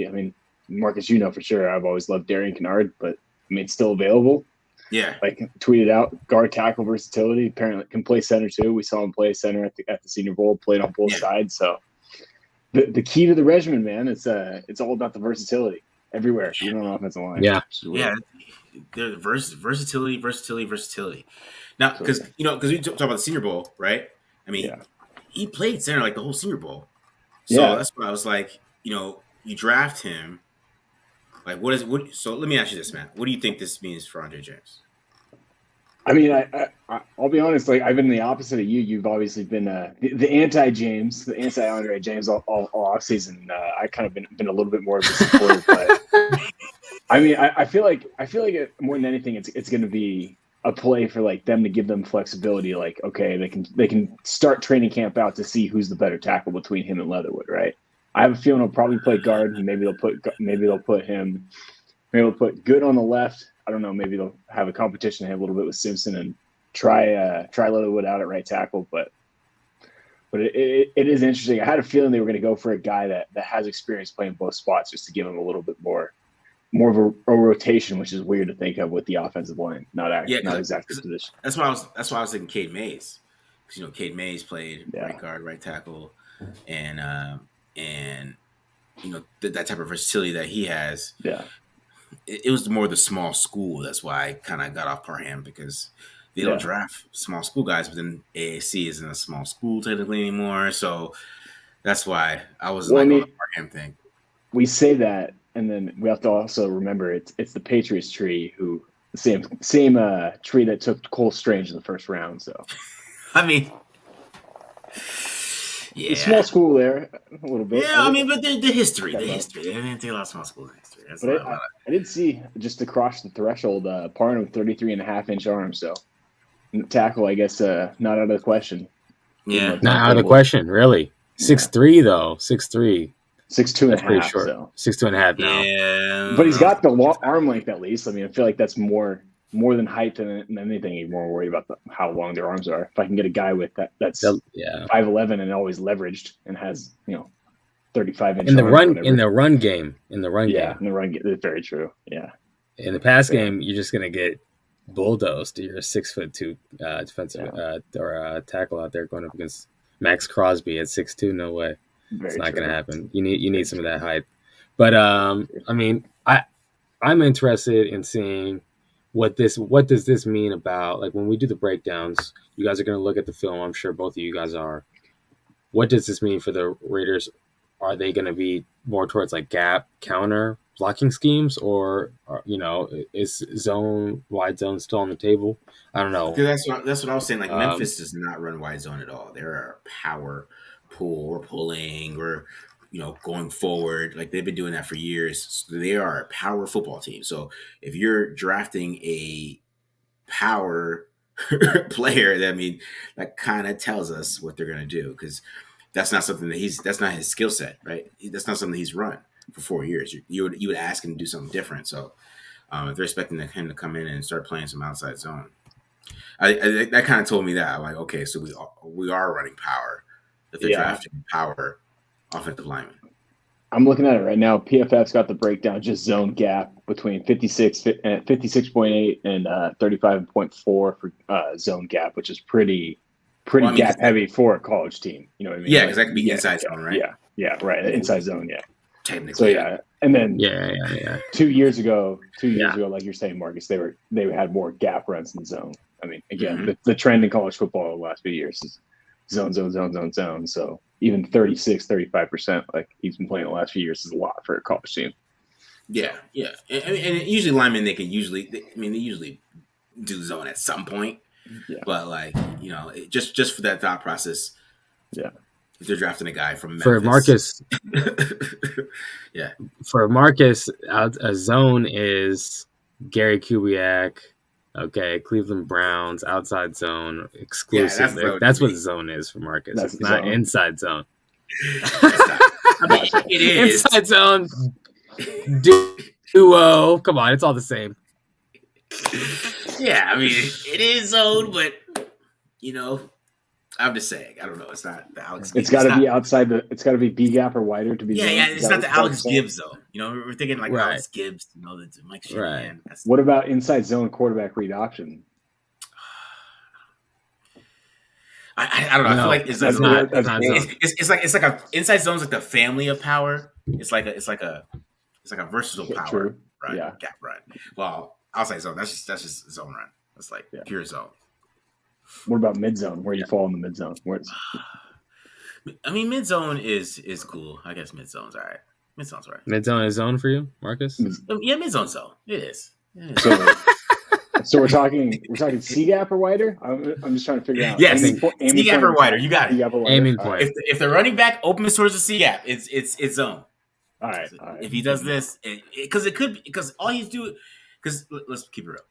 [SPEAKER 9] I mean, Marcus, for sure. I've always loved Darian Kennard, but I mean, it's still available.
[SPEAKER 4] Yeah,
[SPEAKER 9] like tweeted out guard tackle versatility. Apparently, can play center too. We saw him play center at the Senior Bowl. Played on both sides. So the key to the regimen, man, it's all about the versatility everywhere, even on the offensive line.
[SPEAKER 8] Yeah,
[SPEAKER 4] yeah. The versatility. Now, because we talk about the Senior Bowl, right? I mean, he played center like the whole Senior Bowl. So that's why I was like, you draft him. Like, so let me ask you this, Matt. What do you think this means for Andre James?
[SPEAKER 9] I mean, I'll be honest. Like, I've been the opposite of you. You've obviously been the anti-James, the anti-Andre James all offseason. I kind of been a little bit more of a supporter. But I mean, I feel like more than anything, it's going to be a play for like them to give them flexibility. Like, okay, they can start training camp out to see who's the better tackle between him and Leatherwood, right? I have a feeling he'll probably play guard. Maybe they'll put Good on the left. I don't know. Maybe they'll have a competition a little bit with Simpson and try Leatherwood out at right tackle. But it is interesting. I had a feeling they were going to go for a guy that has experience playing both spots, just to give him a little bit more of a rotation, which is weird to think of with the offensive line. Not exactly the position.
[SPEAKER 4] That's why I was thinking Cade Mays, because Cade Mays played right guard, right tackle, and that type of versatility that he has.
[SPEAKER 9] Yeah.
[SPEAKER 4] It was more the small school. That's why I kind of got off Parham, because they don't draft small school guys, but then AAC isn't a small school technically anymore. So that's why I was on the Markham thing.
[SPEAKER 9] We say that, and then we have to also remember it's the Patriots tree who same tree that took Cole Strange in the first round. So
[SPEAKER 4] I mean,
[SPEAKER 9] a small school there a little bit.
[SPEAKER 4] Yeah, I mean, but the history. They didn't take a lot of small schools in history.
[SPEAKER 9] But I did see just to cross the threshold, Parham with 33.5-inch arms. So tackle, I guess, not out of the question.
[SPEAKER 4] Yeah,
[SPEAKER 8] not out of the question, really. 6'3" though, 6'3".
[SPEAKER 9] 6'2.5".
[SPEAKER 8] Short.
[SPEAKER 9] So
[SPEAKER 8] 6'2.5" now.
[SPEAKER 4] Yeah,
[SPEAKER 9] but he's got the arm length at least. I mean, I feel like that's more than height than anything. You're more worried about how long their arms are. If I can get a guy with that's 5'11" and always leveraged and has 35-inch
[SPEAKER 8] in the run game.
[SPEAKER 9] That's very true. Yeah.
[SPEAKER 8] In the pass game, you're just gonna get bulldozed. You're a 6'2" defensive or tackle out there going up against Max Crosby at 6'2". No way. It's not going to happen. You need some of that height. But I mean, I'm interested in seeing what does this mean about, like, when we do the breakdowns. You guys are going to look at the film. I'm sure both of you guys are. What does this mean for the Raiders? Are they going to be more towards like gap counter blocking schemes, or is wide zone still on the table? I don't know.
[SPEAKER 4] That's what I was saying. Like, Memphis does not run wide zone at all. They're a power pull or pulling or going forward. Like, they've been doing that for years. So they are a power football team. So if you're drafting a power player, that kind of tells us what they're going to do, because that's not something that's not his skill set, right? That's not something he's run for 4 years. You would ask him to do something different. So if they're expecting him to come in and start playing some outside zone, that kind of told me that. I'm like, okay, so we are running power. That they're drafting power offensive linemen.
[SPEAKER 9] I'm looking at it right now. PFF's got the breakdown, just zone gap between 56.8 and 35.4 for zone gap, which is pretty gap heavy for a college team. You know what I mean?
[SPEAKER 4] Yeah, because that could be inside zone, right?
[SPEAKER 9] Yeah, right. Inside zone, yeah.
[SPEAKER 4] Technically.
[SPEAKER 9] So and then 2 years ago,
[SPEAKER 4] Yeah.
[SPEAKER 9] like you're saying, Marcus, they had more gap runs than zone. I mean, again, the trend in college football the last few years is zone. So even 36-35%, like he's been playing the last few years, is a lot for a college team.
[SPEAKER 4] Yeah. And usually linemen, they usually do zone at some point. Yeah. But like, just for that thought process.
[SPEAKER 9] Yeah.
[SPEAKER 4] If they're drafting a guy from Memphis.
[SPEAKER 8] For Marcus.
[SPEAKER 4] Yeah.
[SPEAKER 8] For Marcus, a zone is Gary Kubiak. Okay, Cleveland Browns outside zone exclusive.
[SPEAKER 4] Yeah,
[SPEAKER 8] that's what zone is for Marcus. It's not inside zone.
[SPEAKER 4] It is
[SPEAKER 8] inside zone duo. Come on, it's all the same.
[SPEAKER 4] Yeah, I mean, it is zone, but I'm just saying. I don't know. It's not the Alex.
[SPEAKER 9] It's got to be outside it's got to be B gap or wider to be.
[SPEAKER 4] Yeah. It's not the Alex Gibbs though. We're thinking like Alex Gibbs. That's Mike Shanahan.
[SPEAKER 8] Right.
[SPEAKER 9] What about inside zone quarterback read option?
[SPEAKER 4] I don't know. I feel like it's like a inside zone's like the family of power. It's like a versatile power.
[SPEAKER 9] True.
[SPEAKER 4] Right?
[SPEAKER 9] Yeah.
[SPEAKER 4] Gap run. Well, outside zone. That's just zone run. That's like pure zone.
[SPEAKER 9] What about mid zone? Where you fall in the mid zone?
[SPEAKER 4] I mean, mid zone is cool. I guess mid zone's all right. Mid zone's all right.
[SPEAKER 8] Mid zone is zone for you, Marcus?
[SPEAKER 4] Yeah, mid zone's zone. It is.
[SPEAKER 9] So we're talking C gap or wider? I'm just trying to figure out.
[SPEAKER 4] Yes, C gap or wider. You got it.
[SPEAKER 8] Aiming point.
[SPEAKER 4] If the running back opens towards the C gap, it's zone.
[SPEAKER 9] All right.
[SPEAKER 4] If he does this, because all he's doing, because let's keep it real.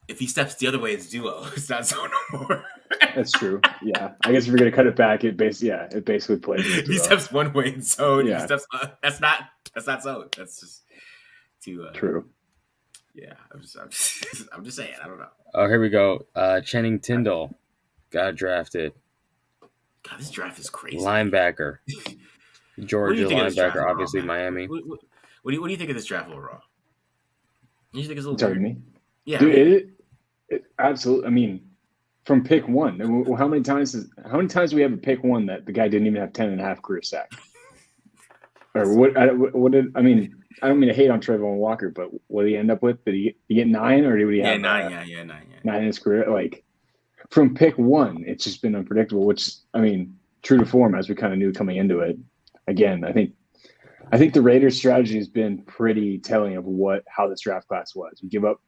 [SPEAKER 4] If he steps the other way, it's duo. It's not zone no more.
[SPEAKER 9] That's true. Yeah, I guess if you're gonna cut it back, it basically plays.
[SPEAKER 4] If he steps one way in zone,
[SPEAKER 9] yeah.
[SPEAKER 4] He steps. That's not zone. That's just too
[SPEAKER 9] true.
[SPEAKER 4] Yeah, I'm just saying. I don't know.
[SPEAKER 8] Oh, here we go. Channing Tindall got drafted.
[SPEAKER 4] God, this draft is crazy.
[SPEAKER 8] Linebacker. Georgia linebacker, obviously Miami.
[SPEAKER 4] What do you think of this draft overall? You think it's a little
[SPEAKER 9] Sorry, me?
[SPEAKER 4] Yeah,
[SPEAKER 9] dude, it absolutely. I mean, from pick one, how many times do we have a pick one that the guy didn't even have 10.5 career sacks? Or what did I mean? I don't mean to hate on Trayvon Walker, but what did he end up with? Did he get 9 or did he have
[SPEAKER 4] 9? Yeah, 9. Yeah.
[SPEAKER 9] 9 in his career? Like, from pick 1, it's just been unpredictable, which, I mean, true to form, as we kind of knew coming into it. Again, I think the Raiders' strategy has been pretty telling of how this draft class was. You give up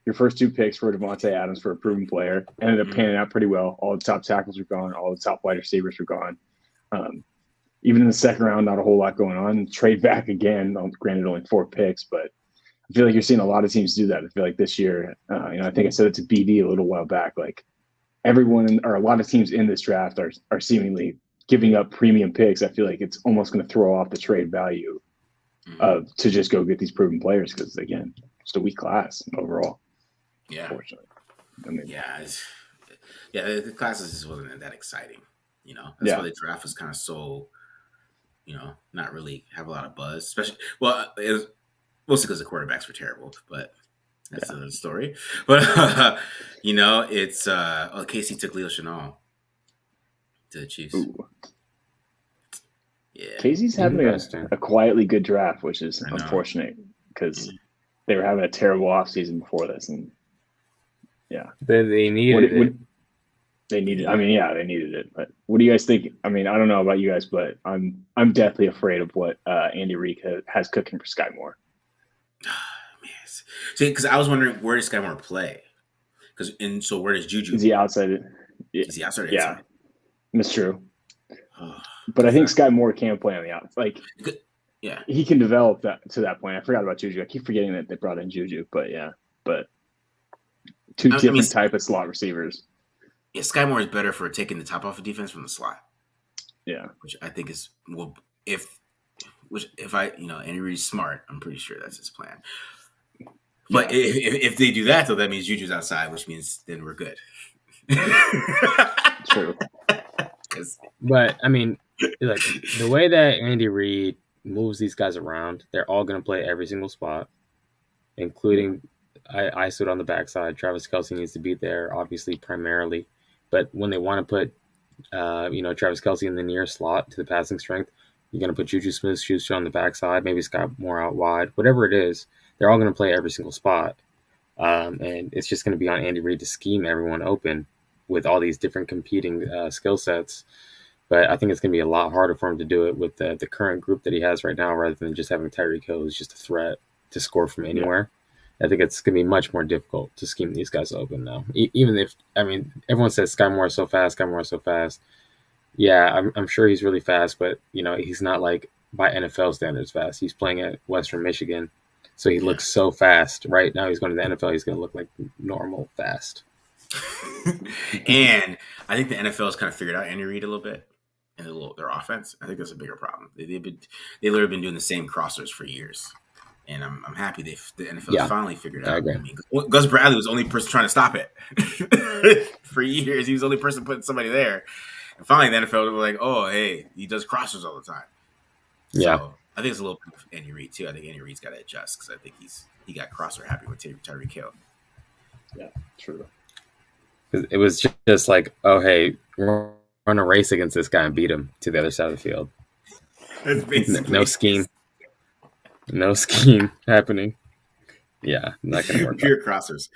[SPEAKER 9] your first 2 picks for Devontae Adams for a proven player. Ended up panning out pretty well. All the top tackles were gone. All the top wide receivers were gone. Even in the second round, not a whole lot going on. Trade back again. Granted, only 4 picks, but I feel like you're seeing a lot of teams do that. I feel like this year, I think I said it to BD a little while back. Like everyone or a lot of teams in this draft are seemingly giving up premium picks. I feel like it's almost going to throw off the trade value to just go get these proven players because, again, it's a weak class overall.
[SPEAKER 4] Yeah.
[SPEAKER 9] Unfortunately.
[SPEAKER 4] The classes just wasn't that exciting. That's why the draft was kind of so, not really have a lot of buzz. Especially, it was mostly because the quarterbacks were terrible, but that's another story. But it's Casey took Leo Chenal to the Chiefs.
[SPEAKER 9] Ooh.
[SPEAKER 4] Yeah,
[SPEAKER 9] Casey's having a quietly good draft, which is unfortunate because they were having a terrible offseason before this, and
[SPEAKER 8] they needed it.
[SPEAKER 9] They needed. I mean, they needed it. But what do you guys think? I mean, I don't know about you guys, but I'm deathly afraid of what Andy Reid has cooking for Sky Moore.
[SPEAKER 4] Man, see, because I was wondering where does Sky Moore play? So where does Juju?
[SPEAKER 9] Is he outside?
[SPEAKER 4] Is he outside?
[SPEAKER 9] Yeah, that's true. But I think Sky Moore can play on the outside. Like, he can develop that to that point. I forgot about Juju. I keep forgetting that they brought in Juju, but two different type of slot receivers.
[SPEAKER 4] Yeah, Sky Moore is better for taking the top off of defense from the slot.
[SPEAKER 9] Yeah,
[SPEAKER 4] which I think is if Andy Reid's smart, I'm pretty sure that's his plan. But if they do that, though, that means Juju's outside, which means then we're good.
[SPEAKER 9] True.
[SPEAKER 8] But I mean, like the way that Andy Reid moves these guys around, they're all going to play every single spot, including I stood on the backside. Travis Kelce needs to be there, obviously, primarily. But when they want to put, Travis Kelce in the near slot to the passing strength, you're going to put Juju Smith-Schuster on the backside, maybe Scott Moore out wide, whatever it is. They're all going to play every single spot, and it's just going to be on Andy Reid to scheme everyone open with all these different competing skill sets. But I think it's going to be a lot harder for him to do it with the current group that he has right now, rather than just having Tyreek Hill who's just a threat to score from anywhere. I think it's going to be much more difficult to scheme these guys open now. Even if, everyone says Sky Moore is so fast. Yeah, I'm sure he's really fast, but, he's not like by NFL standards fast. He's playing at Western Michigan, so he looks so fast. Right now he's going to the NFL, he's going to look like normal fast.
[SPEAKER 4] And I think the NFL has kind of figured out Andy Reid a little bit and their offense. I think that's a bigger problem. They've literally been doing the same crossers for years. And I'm happy the NFL has finally figured it out. Gus Bradley was the only person trying to stop it. For years, he was the only person putting somebody there. And finally, the NFL was like, oh, hey, he does crossers all the time.
[SPEAKER 8] Yeah.
[SPEAKER 4] So I think it's a little bit of Andy Reid, too. I think Andy Reid's got to adjust because I think he got crosser happy with Tyreek Hill.
[SPEAKER 9] Yeah, true.
[SPEAKER 8] It was just like, oh, hey, run a race against this guy and beat him to the other side of the field.
[SPEAKER 4] That's basically
[SPEAKER 8] No scheme happening. Yeah, not going to work.
[SPEAKER 4] Pure crossers.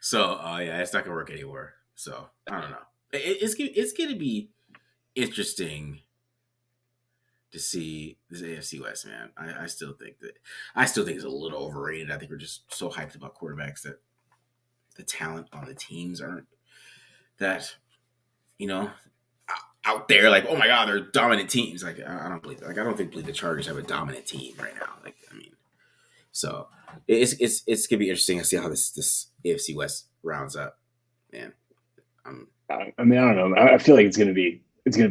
[SPEAKER 4] So, it's not going to work anymore. So, I don't know. It's going to be interesting to see this AFC West, man. I still think it's a little overrated. I think we're just so hyped about quarterbacks that the talent on the teams aren't that, out there. Like, oh my God, they're dominant teams. Like, I don't believe that. Like, I don't believe the Chargers have a dominant team right now. Like, so it's gonna be interesting to see how this AFC West rounds up, man.
[SPEAKER 9] I don't know. I feel like it's gonna be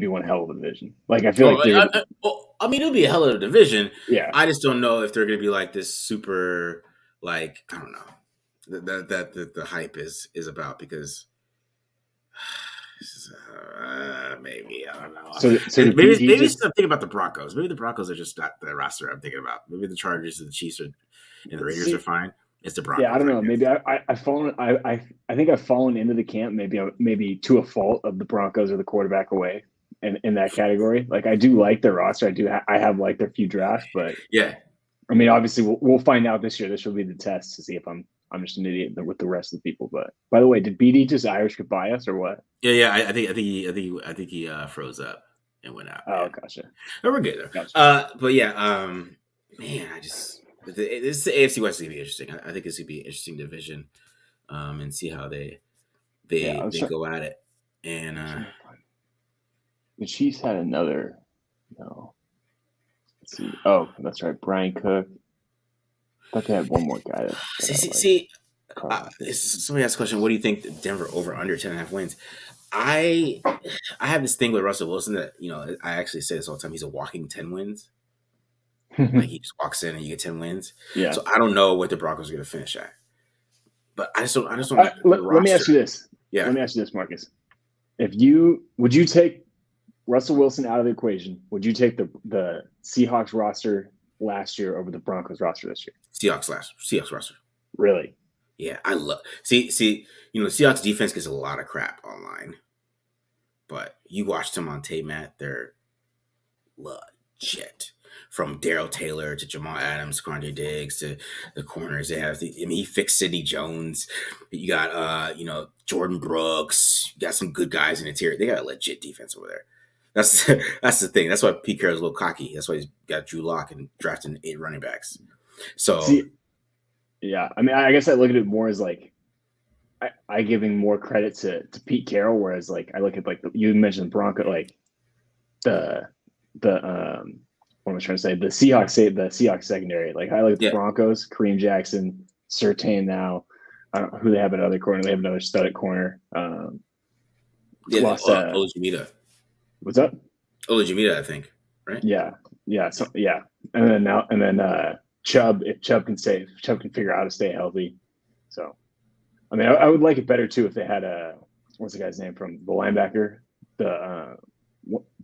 [SPEAKER 9] one hell of a division. Like, I feel
[SPEAKER 4] it'll be a hell of a division.
[SPEAKER 9] Yeah.
[SPEAKER 4] I just don't know if they're gonna be like this super, like, I don't know, that the hype is about, because maybe, I don't know.
[SPEAKER 9] So
[SPEAKER 4] maybe I'm thinking about the Broncos. Maybe the Broncos are just not the roster I'm thinking about. Maybe the Chargers and the Chiefs and the Raiders are fine. It's the Broncos.
[SPEAKER 9] Yeah, I don't know. Maybe I think I've fallen into the camp, maybe to a fault, of the Broncos or the quarterback away in that category. Like, I do like their roster. I have liked their few drafts, but
[SPEAKER 4] yeah.
[SPEAKER 9] Obviously we'll find out this year. This will be the test to see if I'm I'm just an idiot with the rest of the people. But by the way, did BD just Irish goodbye us or what?
[SPEAKER 4] Yeah. I think he froze up and went out.
[SPEAKER 9] Oh,
[SPEAKER 4] man.
[SPEAKER 9] gotcha.
[SPEAKER 4] No, we're good though.
[SPEAKER 9] Gotcha.
[SPEAKER 4] But yeah, man, this the AFC West is gonna be interesting. I think it's gonna be an interesting division, and see how they go at it. And
[SPEAKER 9] the Chiefs had another. No. Let's see. Oh, that's right, Brian Cook. I thought they had one more guy.
[SPEAKER 4] Somebody asked a question. What do you think? Denver over under 10.5 wins. I have this thing with Russell Wilson that I actually say this all the time. He's a walking 10 wins. Like he just walks in and you get 10 wins.
[SPEAKER 9] Yeah.
[SPEAKER 4] So I don't know what the Broncos are going to finish at. But I just don't.
[SPEAKER 9] Let me ask you this. Yeah. Let me ask you this, Marcus. Would you take Russell Wilson out of the equation? Would you take the Seahawks roster last year over the Broncos roster this year?
[SPEAKER 4] Seahawks roster.
[SPEAKER 9] Really?
[SPEAKER 4] Yeah, I love see. The Seahawks defense gets a lot of crap online, but you watch them on tape, Matt. They're legit. From Darrell Taylor to Jamal Adams, Quandre Diggs to the corners, they have. He fixed Sidney Jones. You got Jordan Brooks. You got some good guys in the interior. They got a legit defense over there. That's the thing. That's why Pete Carroll's a little cocky. That's why he's got Drew Lock and drafting 8 running backs. So.
[SPEAKER 9] Yeah, I mean, I guess I look at it more as like I giving more credit to Pete Carroll, whereas like I look at like you mentioned Bronco, like the what am I trying to say? The Seahawks secondary. Like I like the Broncos, Kareem Jackson, Surtain now. I don't know who they have at other corner. They have another stud at corner.
[SPEAKER 4] Olajimita.
[SPEAKER 9] What's up?
[SPEAKER 4] Olajimita, I think. Right?
[SPEAKER 9] Yeah. So, yeah. And then Chubb, if Chubb can figure out how to stay healthy. So, I mean, I would like it better too if they had what's the guy's name from the linebacker? The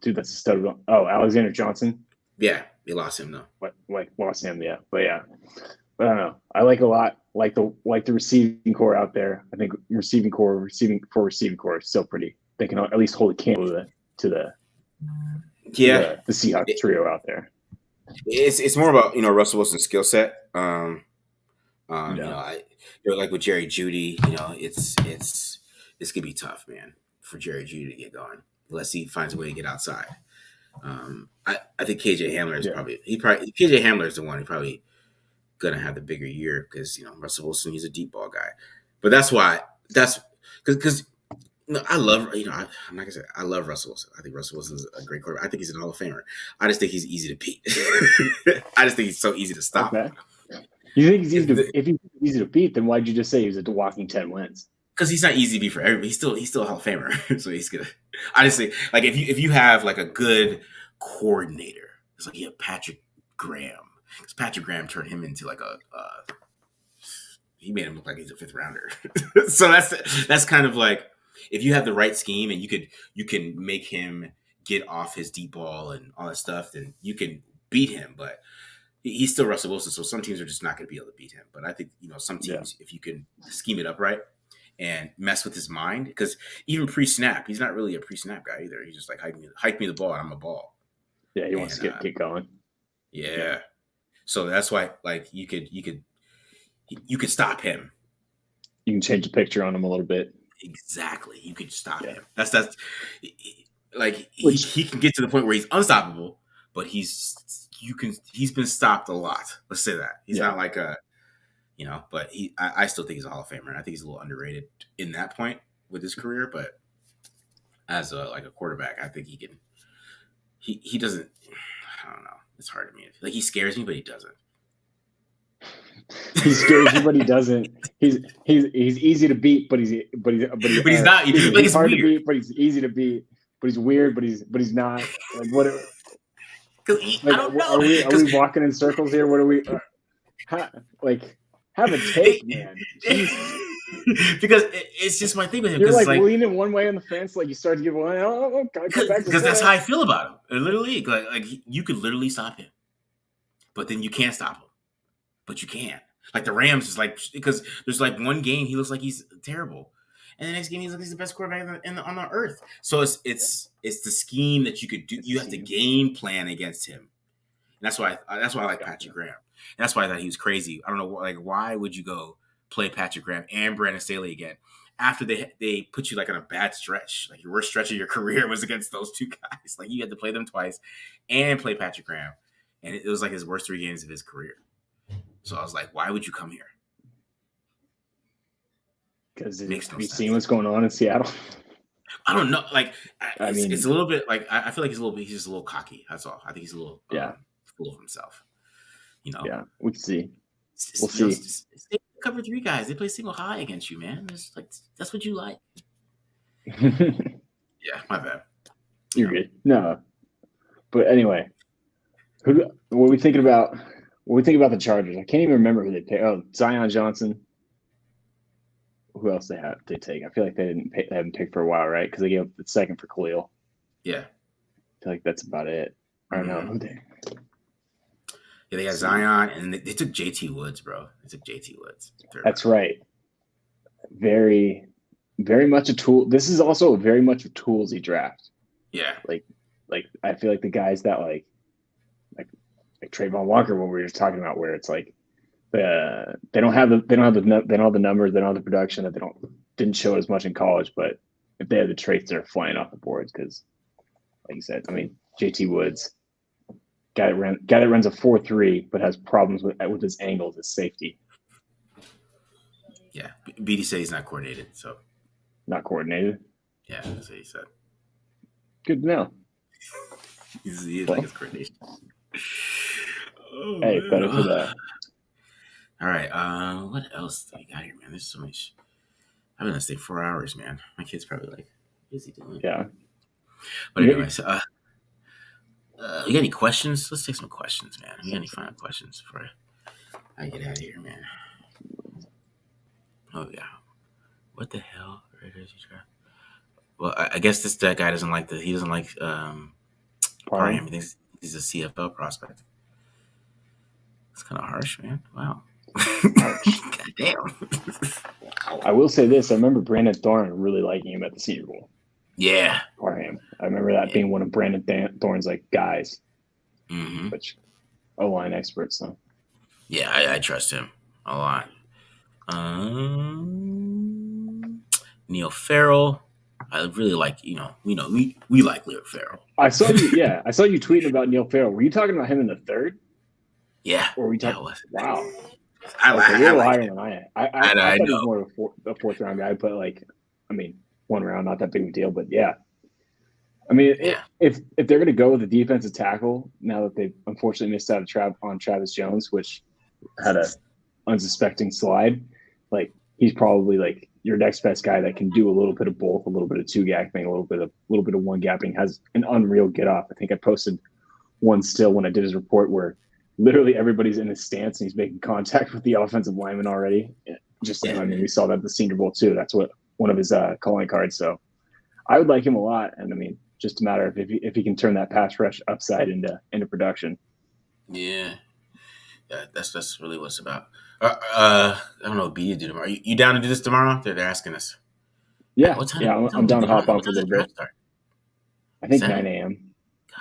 [SPEAKER 9] dude that's a stud. Oh, Alexander Johnson.
[SPEAKER 4] Yeah, they lost him though.
[SPEAKER 9] Lost him, yeah. But yeah, I don't know. I like a lot like the receiving core out there. I think receiving core is still pretty. They can at least hold a candle to the Seahawks trio out there.
[SPEAKER 4] It's more about Russell Wilson's skill set. Like with Jerry Jeudy, it's gonna be tough, man, for Jerry Jeudy to get going unless he finds a way to get outside. I think KJ Hamler is KJ Hamler is the one who's probably gonna have the bigger year because Russell Wilson, he's a deep ball guy, but that's because I love I'm not gonna say I love Russell Wilson. I think Russell Wilson is a great quarterback. I think he's an Hall of Famer. I just think he's easy to beat. I just think he's so easy to stop.
[SPEAKER 9] Okay. You think he's if he's easy to beat, then why'd you just say he was a walking 10 wins?
[SPEAKER 4] Because he's not easy to beat for everybody. He's still a Hall of Famer, so he's gonna. I just think like if you have like a good coordinator, it's like you have Patrick Graham, because Patrick Graham turned him into like he made him look like he's a 5th rounder. So that's kind of like if you have the right scheme and you can make him get off his deep ball and all that stuff, then you can beat him. But he's still Russell Wilson, so some teams are just not going to be able to beat him. But I think some teams, if you can scheme it up right and mess with his mind, because even pre-snap, he's not really a pre-snap guy either. He's just like hike me the ball, I'm a ball.
[SPEAKER 9] Yeah, he wants to get going.
[SPEAKER 4] Yeah, so that's why like you could stop him.
[SPEAKER 9] You can change the picture on him a little bit.
[SPEAKER 4] Exactly, you could stop him. That's like he can get to the point where he's unstoppable, but he's been stopped a lot. Let's say that he's not like but I still think he's a Hall of Famer. I think he's a little underrated in that point with his career, but as a quarterback, I think he can. He doesn't. I don't know. It's hard to me. Like he scares me, but he doesn't.
[SPEAKER 9] He scares you, but he doesn't. He's easy to beat, but he's
[SPEAKER 4] not. Like
[SPEAKER 9] he's hard to beat, but he's easy to beat. But he's weird, but he's not. Like what?
[SPEAKER 4] I don't know.
[SPEAKER 9] Are we walking in circles here? What are we? Have a take, man.
[SPEAKER 4] Because it's just my thing with him.
[SPEAKER 9] You're like leaning one way on the fence, like you start to give one.
[SPEAKER 4] Because that's how I feel about him. Literally, like you could literally stop him, but then you can't stop him. But you can. Like the Rams is like because there's like one game he looks like he's terrible, and the next game he's like he's the best quarterback on the earth. So it's the scheme that you could do. You have to game plan against him. And that's why I like Patrick Graham. And that's why I thought he was crazy. I don't know, like why would you go play Patrick Graham and Brandon Staley again after they put you like on a bad stretch. Like your worst stretch of your career was against those two guys. Like you had to play them twice and play Patrick Graham. And it was like his worst 3 games of his career. So I was like, why would you come here?
[SPEAKER 9] Because have you seen what's going on in Seattle?
[SPEAKER 4] I don't know. Like, I mean, it's a little bit like I feel like he's just a little cocky. That's all. I think he's a little full of himself. You know.
[SPEAKER 9] Yeah, we can see. We'll see.
[SPEAKER 4] Cover 3 guys. They play single high against you, man. It's like that's what you like. Yeah, my bad.
[SPEAKER 9] You're good. No, but anyway, what are we thinking about? What we think about the Chargers? I can't even remember who they picked. Oh, Zion Johnson. Who else they take? I feel like they haven't picked for a while, right? Because they gave up the second for Khalil.
[SPEAKER 4] Yeah,
[SPEAKER 9] I feel like that's about it. I don't know who they.
[SPEAKER 4] Yeah, they got Zion, and they took JT Woods, bro. They took JT Woods.
[SPEAKER 9] That's right. Very, very much a tool. This is also very much a toolsy draft.
[SPEAKER 4] Yeah,
[SPEAKER 9] like I feel like the guys that like Trayvon Walker, what we were just talking about, where it's like they don't have the numbers, they don't have the production, that didn't show as much in college, but if they have the traits, they're flying off the boards because, like you said, I mean, JT Woods, guy that runs a 4.3 but has problems with his angles, his safety.
[SPEAKER 4] Yeah, BD said he's not coordinated, so
[SPEAKER 9] not coordinated.
[SPEAKER 4] Yeah, that's what he said.
[SPEAKER 9] Good to know.
[SPEAKER 4] He's like his coordination. Oh,
[SPEAKER 9] hey, better for that.
[SPEAKER 4] All right. What else do we got here, man? There's so much. I've been gonna stay 4 hours, man. My kid's probably like, what is he doing?
[SPEAKER 9] Yeah.
[SPEAKER 4] But anyways, you got any questions? Let's take some questions, man. You got any final questions before I get out of here, man? Oh yeah. What the hell? Well, I guess that guy doesn't like Parham. He thinks he's a CFL prospect. It's kind of harsh, man. Wow. God damn.
[SPEAKER 9] I will say this. I remember Brandon Thorne really liking him at the Senior Bowl.
[SPEAKER 4] Yeah.
[SPEAKER 9] Parham. I remember that being one of Brandon Thorne's guys.
[SPEAKER 4] Mm-hmm.
[SPEAKER 9] Which O-line experts, so.
[SPEAKER 4] Yeah, I trust him a lot. Neil Farrell. I really like, we like Neil Farrell.
[SPEAKER 9] I saw you tweeting about Neil Farrell. Were you talking about him in the third?
[SPEAKER 4] Yeah.
[SPEAKER 9] Or were we talking? Wow.
[SPEAKER 4] You're
[SPEAKER 9] higher than I am. I thought he was more of a 4th round guy, but 1 round, not that big of a deal. But yeah, I mean, if they're going to go with a defensive tackle, now that they unfortunately missed out on Travis Jones, which had a unsuspecting slide, he's probably your next best guy that can do a little bit of both, a little bit of 2-gapping, a little bit of 1-gapping, has an unreal get off. I think I posted one still when I did his report where literally everybody's in his stance and he's making contact with the offensive lineman already. I mean, we saw that at the Senior Bowl too. That's what one of his calling cards. So I would like him a lot. And I mean, just a matter of if he can turn that pass rush upside into production.
[SPEAKER 4] Yeah. Yeah, that's really what it's about. I don't know what B you do tomorrow. You down to do this tomorrow? They're asking us.
[SPEAKER 9] Yeah, I'm down to hop on for a little bit. I think 9 a.m.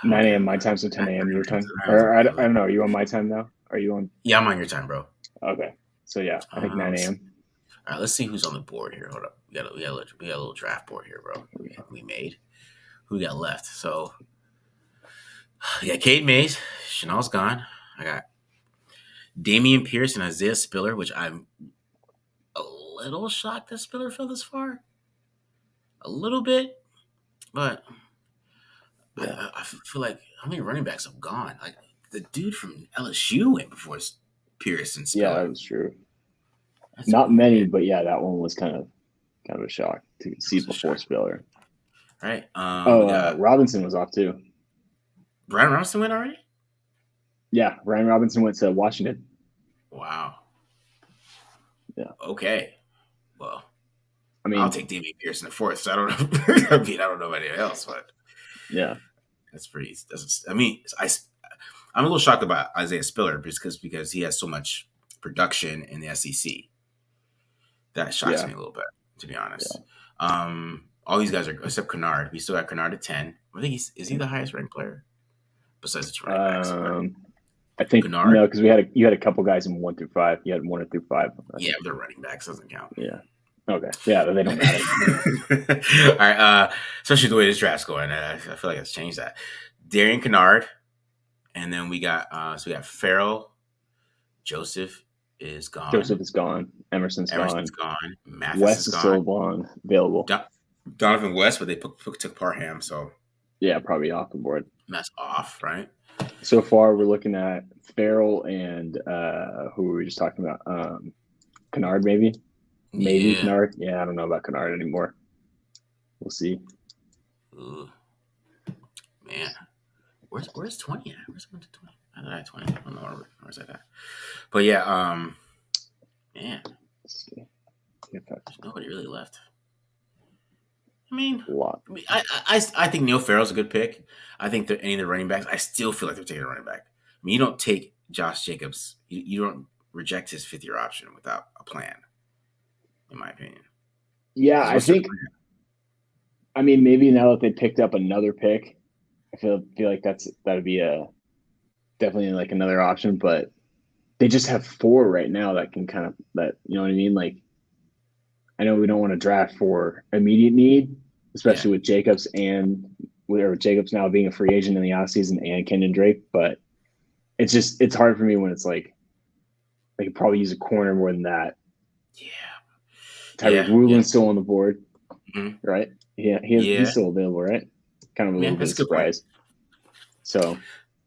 [SPEAKER 9] 9 a.m. my time, so 10 a.m. your time. Or I don't know. Are you on my time now? Are you on?
[SPEAKER 4] Yeah, I'm on your time, bro.
[SPEAKER 9] Okay. So yeah, I think 9 a.m.
[SPEAKER 4] All right, let's see who's on the board here. Hold up. We got a little draft board here, bro. We made. Who we got left? So yeah, Kate Mays. Chanel's gone. I got Damian Pierce and Isaiah Spiller, which I'm a little shocked that Spiller fell this far. A little bit, but I feel like how many running backs have gone? Like the dude from LSU went before Pierce and Spiller.
[SPEAKER 9] Yeah, that was true. Not many, but yeah, that one was kind of a shock to see before Spiller.
[SPEAKER 4] Right.
[SPEAKER 9] Robinson was off too.
[SPEAKER 4] Brian Robinson went already?
[SPEAKER 9] Yeah, Ryan Robinson went to Washington.
[SPEAKER 4] Wow.
[SPEAKER 9] Yeah.
[SPEAKER 4] Okay. Well,
[SPEAKER 9] I mean,
[SPEAKER 4] I'll take Damian Pierce in the 4th. So I don't know. I don't know about anyone else, but
[SPEAKER 9] yeah,
[SPEAKER 4] that's pretty. I'm a little shocked about Isaiah Spiller because he has so much production in the SEC. That shocks me a little bit, to be honest. Yeah. All these guys are except Kennard. We still got Kennard at 10. I think is he the highest ranked player besides the running backs?
[SPEAKER 9] I think
[SPEAKER 4] Kennard?
[SPEAKER 9] no, because you had a couple guys in 1 through 5. You had 1 through 5.
[SPEAKER 4] Yeah, they're running backs, doesn't count.
[SPEAKER 9] Yeah. Okay. Yeah, they don't matter.
[SPEAKER 4] All right. Especially the way this draft's going, I feel like it's changed that. Darian Kennard, and then we got Farrell. Joseph is gone.
[SPEAKER 9] Emerson's gone.
[SPEAKER 4] Mathis
[SPEAKER 9] West
[SPEAKER 4] is gone.
[SPEAKER 9] still available.
[SPEAKER 4] Donovan West, but they took Parham, so
[SPEAKER 9] yeah, probably off the board.
[SPEAKER 4] That's off, right?
[SPEAKER 9] So far, we're looking at Farrell and who were we just talking about? Kennard, maybe.
[SPEAKER 4] Yeah.
[SPEAKER 9] Kennard. Yeah, I don't know about Kennard anymore. We'll see.
[SPEAKER 4] Ooh. Man, where's 20 at? Where's 1 to 20? I thought I had 20. I don't know where's that at. But yeah, man, there's nobody really left. I mean,
[SPEAKER 9] a lot.
[SPEAKER 4] I think Neil Farrell's a good pick. I think that any of the running backs, I still feel like they're taking a running back. I mean, you don't take Josh Jacobs. You don't reject his 5th-year option without a plan, in my opinion.
[SPEAKER 9] Yeah, I think. I mean, maybe now that they picked up another pick, I feel like that'd be definitely like another option. But they just have 4 right now that can you know what I mean? Like, I know we don't want to draft for immediate need, especially with Jacobs Jacobs now being a free agent in the offseason and Kenyon Drake. But it's hard for me when it's like they could probably use a corner more than that.
[SPEAKER 4] Yeah.
[SPEAKER 9] Tyreek Woolen's still on the board, right? Yeah, he's still available, right? Kind of a little bit of surprise. So,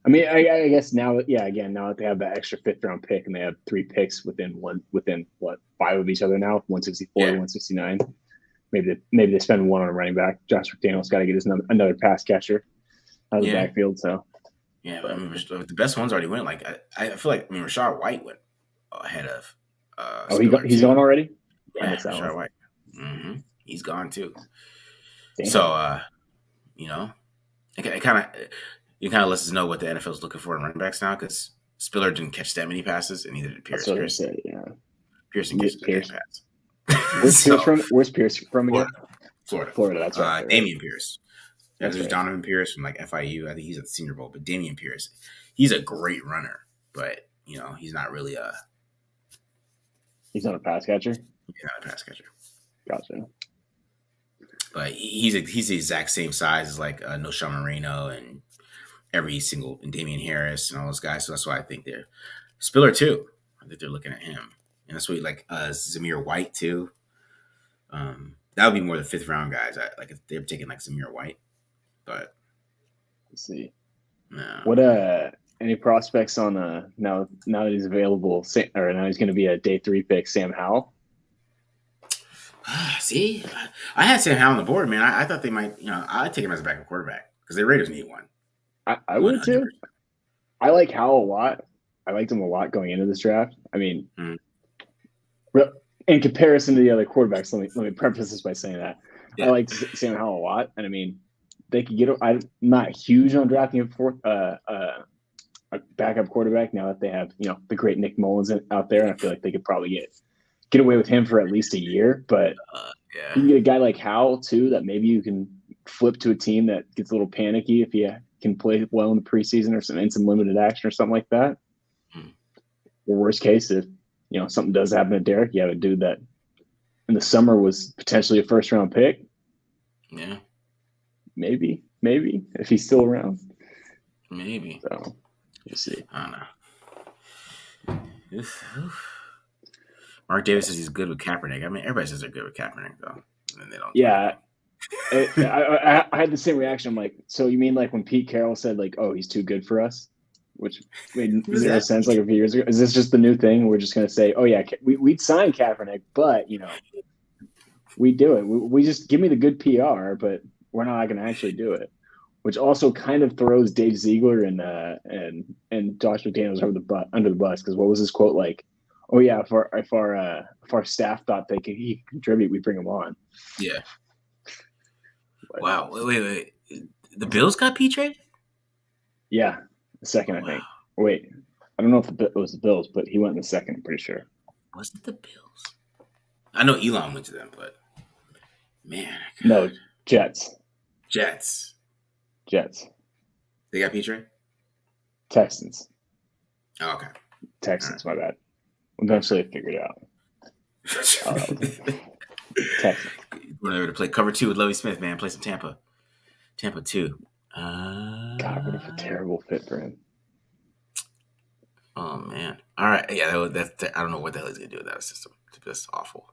[SPEAKER 9] I mean, I guess now that they have that extra 5th-round pick and they have 3 picks within 5 of each other now, 164 to 169. Maybe they spend 1 on a running back. Josh McDaniel's got to get another pass catcher out of the backfield. So,
[SPEAKER 4] yeah, but I mean, the best ones already went. Like I feel like Rashad White went ahead of.
[SPEAKER 9] He's gone already.
[SPEAKER 4] Yeah, Rashad White. Mm-hmm. He's gone too. Damn. So, you know, it kind of lets us know what the NFL is looking for in running backs now because Spiller didn't catch that many passes, and neither did Pierce. Pearson catches a big pass.
[SPEAKER 9] Where's Pierce from again?
[SPEAKER 4] Florida.
[SPEAKER 9] That's right.
[SPEAKER 4] Damian Pierce. There's Donovan Pierce from like FIU. I think he's at the Senior Bowl, but Damian Pierce, he's a great runner, but you know he's not really
[SPEAKER 9] He's not a pass catcher.
[SPEAKER 4] He's not a pass catcher.
[SPEAKER 9] Gotcha.
[SPEAKER 4] But he's the exact same size as like Noshawn Moreno and and Damian Harris and all those guys. So that's why I think they're Spiller too. I think they're looking at him, and that's what like Zamir White too. That would be more the 5th-round guys. Like if they're taking like Zamir White, but
[SPEAKER 9] let's see.
[SPEAKER 4] No.
[SPEAKER 9] What any prospects on now that he's available or now he's going to be a day 3 pick, Sam Howell?
[SPEAKER 4] See, I had Sam Howell on the board, man. I thought they might, I'd take him as a backup quarterback because the Raiders need one.
[SPEAKER 9] I would too. I like Howell a lot. I liked him a lot going into this draft. I mean, in comparison to the other quarterbacks, let me preface this by saying that I liked Sam Howell a lot, and I mean, they could get. I'm not huge on drafting a backup quarterback now that they have the great Nick Mullins out there, and I feel like they could probably get away with him for at least a year. But you can get a guy like Howell too that maybe you can flip to a team that gets a little panicky if you can play well in the preseason or some limited action or something like that. Or worst case, if something does happen to Derek, you have a dude that in the summer was potentially a 1st-round pick.
[SPEAKER 4] Yeah,
[SPEAKER 9] maybe if he's still around.
[SPEAKER 4] Maybe.
[SPEAKER 9] So we'll see.
[SPEAKER 4] I don't know. Mark Davis says he's good with Kaepernick. I mean, everybody says they're good with Kaepernick, though. And they don't.
[SPEAKER 9] Yeah. I had the same reaction. I'm like, so you mean like when Pete Carroll said like, oh, he's too good for us? Which made zero sense like a few years ago. Is this just the new thing? We're just going to say, oh, yeah, we'd sign Kaepernick, but, we do it. We just give me the good PR, but we're not going to actually do it. Which also kind of throws Dave Ziegler and Josh McDaniels under the bus because what was his quote like? Oh yeah, if our staff thought he could contribute, we bring him on.
[SPEAKER 4] Yeah. Wow. Wait. The Bills got Petre?
[SPEAKER 9] Yeah, the second I think. Wait, I don't know if it was the Bills, but he went in the second. I'm pretty sure.
[SPEAKER 4] Was it the Bills? I know Elon went to them, but man.
[SPEAKER 9] No, Jets.
[SPEAKER 4] Jets.
[SPEAKER 9] They got
[SPEAKER 4] Petre?
[SPEAKER 9] Texans.
[SPEAKER 4] Oh, okay.
[SPEAKER 9] Texans, my bad. Eventually I figured it out. Texans.
[SPEAKER 4] Going over to play cover 2 with Lovie Smith, man. Play some Tampa 2.
[SPEAKER 9] God, what a terrible fit for him.
[SPEAKER 4] Oh man! All right, yeah, that's I don't know what the hell he's gonna do with that system. That's awful.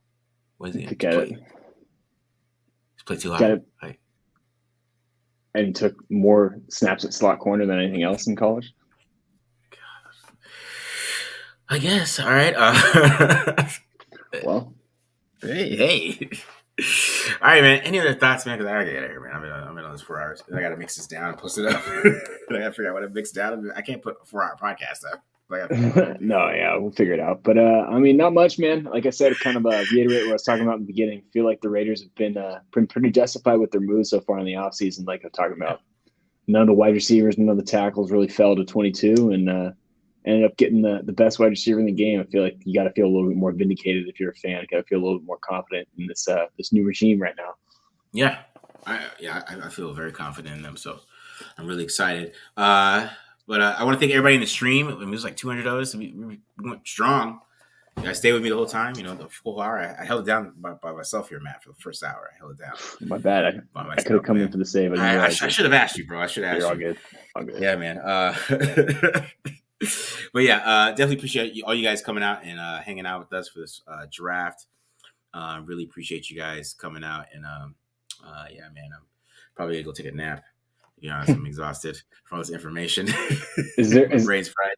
[SPEAKER 4] What is he gonna play? He's played too high. Right.
[SPEAKER 9] And he took more snaps at slot corner than anything else in college.
[SPEAKER 4] God. I guess. All right.
[SPEAKER 9] Well,
[SPEAKER 4] hey. All right, man. Any other thoughts, man? Because I gotta get out of here, man. I'm in on this 4 hours. I gotta mix this down and post it up. I gotta figure out what to mix down. I can't put a 4-hour podcast up.
[SPEAKER 9] No, yeah, we'll figure it out. But I mean, not much, man. Like I said, kind of reiterate what I was talking about in the beginning. I feel like the Raiders have been pretty justified with their moves so far in the offseason. Like I'm talking about, none of the wide receivers, none of the tackles really fell to 22, and ended up getting the best wide receiver in the game. I feel like you got to feel a little bit more vindicated if you're a fan. You got to feel a little bit more confident in this new regime right now.
[SPEAKER 4] Yeah, I feel very confident in them. So I'm really excited. But I want to thank everybody in the stream. I mean, it was like 200 of us. We went strong. You guys stayed with me the whole time. The full hour. I held it down by myself here, Matt, for the first hour. I held it down.
[SPEAKER 9] My bad. I could have come in for the save.
[SPEAKER 4] I should have asked you, bro. I should have asked
[SPEAKER 9] you.
[SPEAKER 4] All good. Yeah, man. But yeah, definitely appreciate all you guys coming out and hanging out with us for this draft. Really appreciate you guys coming out. And yeah, man, I'm probably going to go take a nap. To be honest, I'm exhausted from all this information.
[SPEAKER 9] Is there
[SPEAKER 4] brains fried?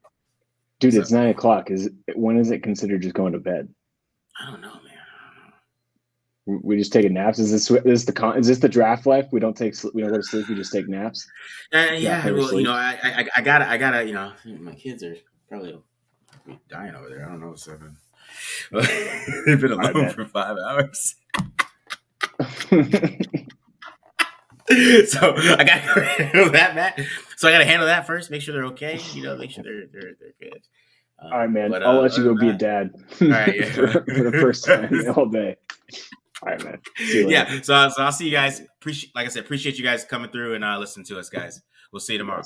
[SPEAKER 9] Dude, it's 9 o'clock. When is it considered just going to bed?
[SPEAKER 4] I don't know, man.
[SPEAKER 9] We just take naps. Is this the draft life? We don't go to sleep. We just take naps.
[SPEAKER 4] Yeah. Well, I gotta. My kids are probably dying over there. I don't know what's happening. They've been alone for 5 hours. So I gotta handle that, Matt. So I gotta handle that first. Make sure they're okay. Make sure they're good.
[SPEAKER 9] All right, man. I'll let you go be a dad.
[SPEAKER 4] All right, yeah.
[SPEAKER 9] for the first time all day. All right, man. See you later.
[SPEAKER 4] Yeah. So I'll see you guys. Appreciate you guys coming through and listening to us, guys. We'll see you tomorrow.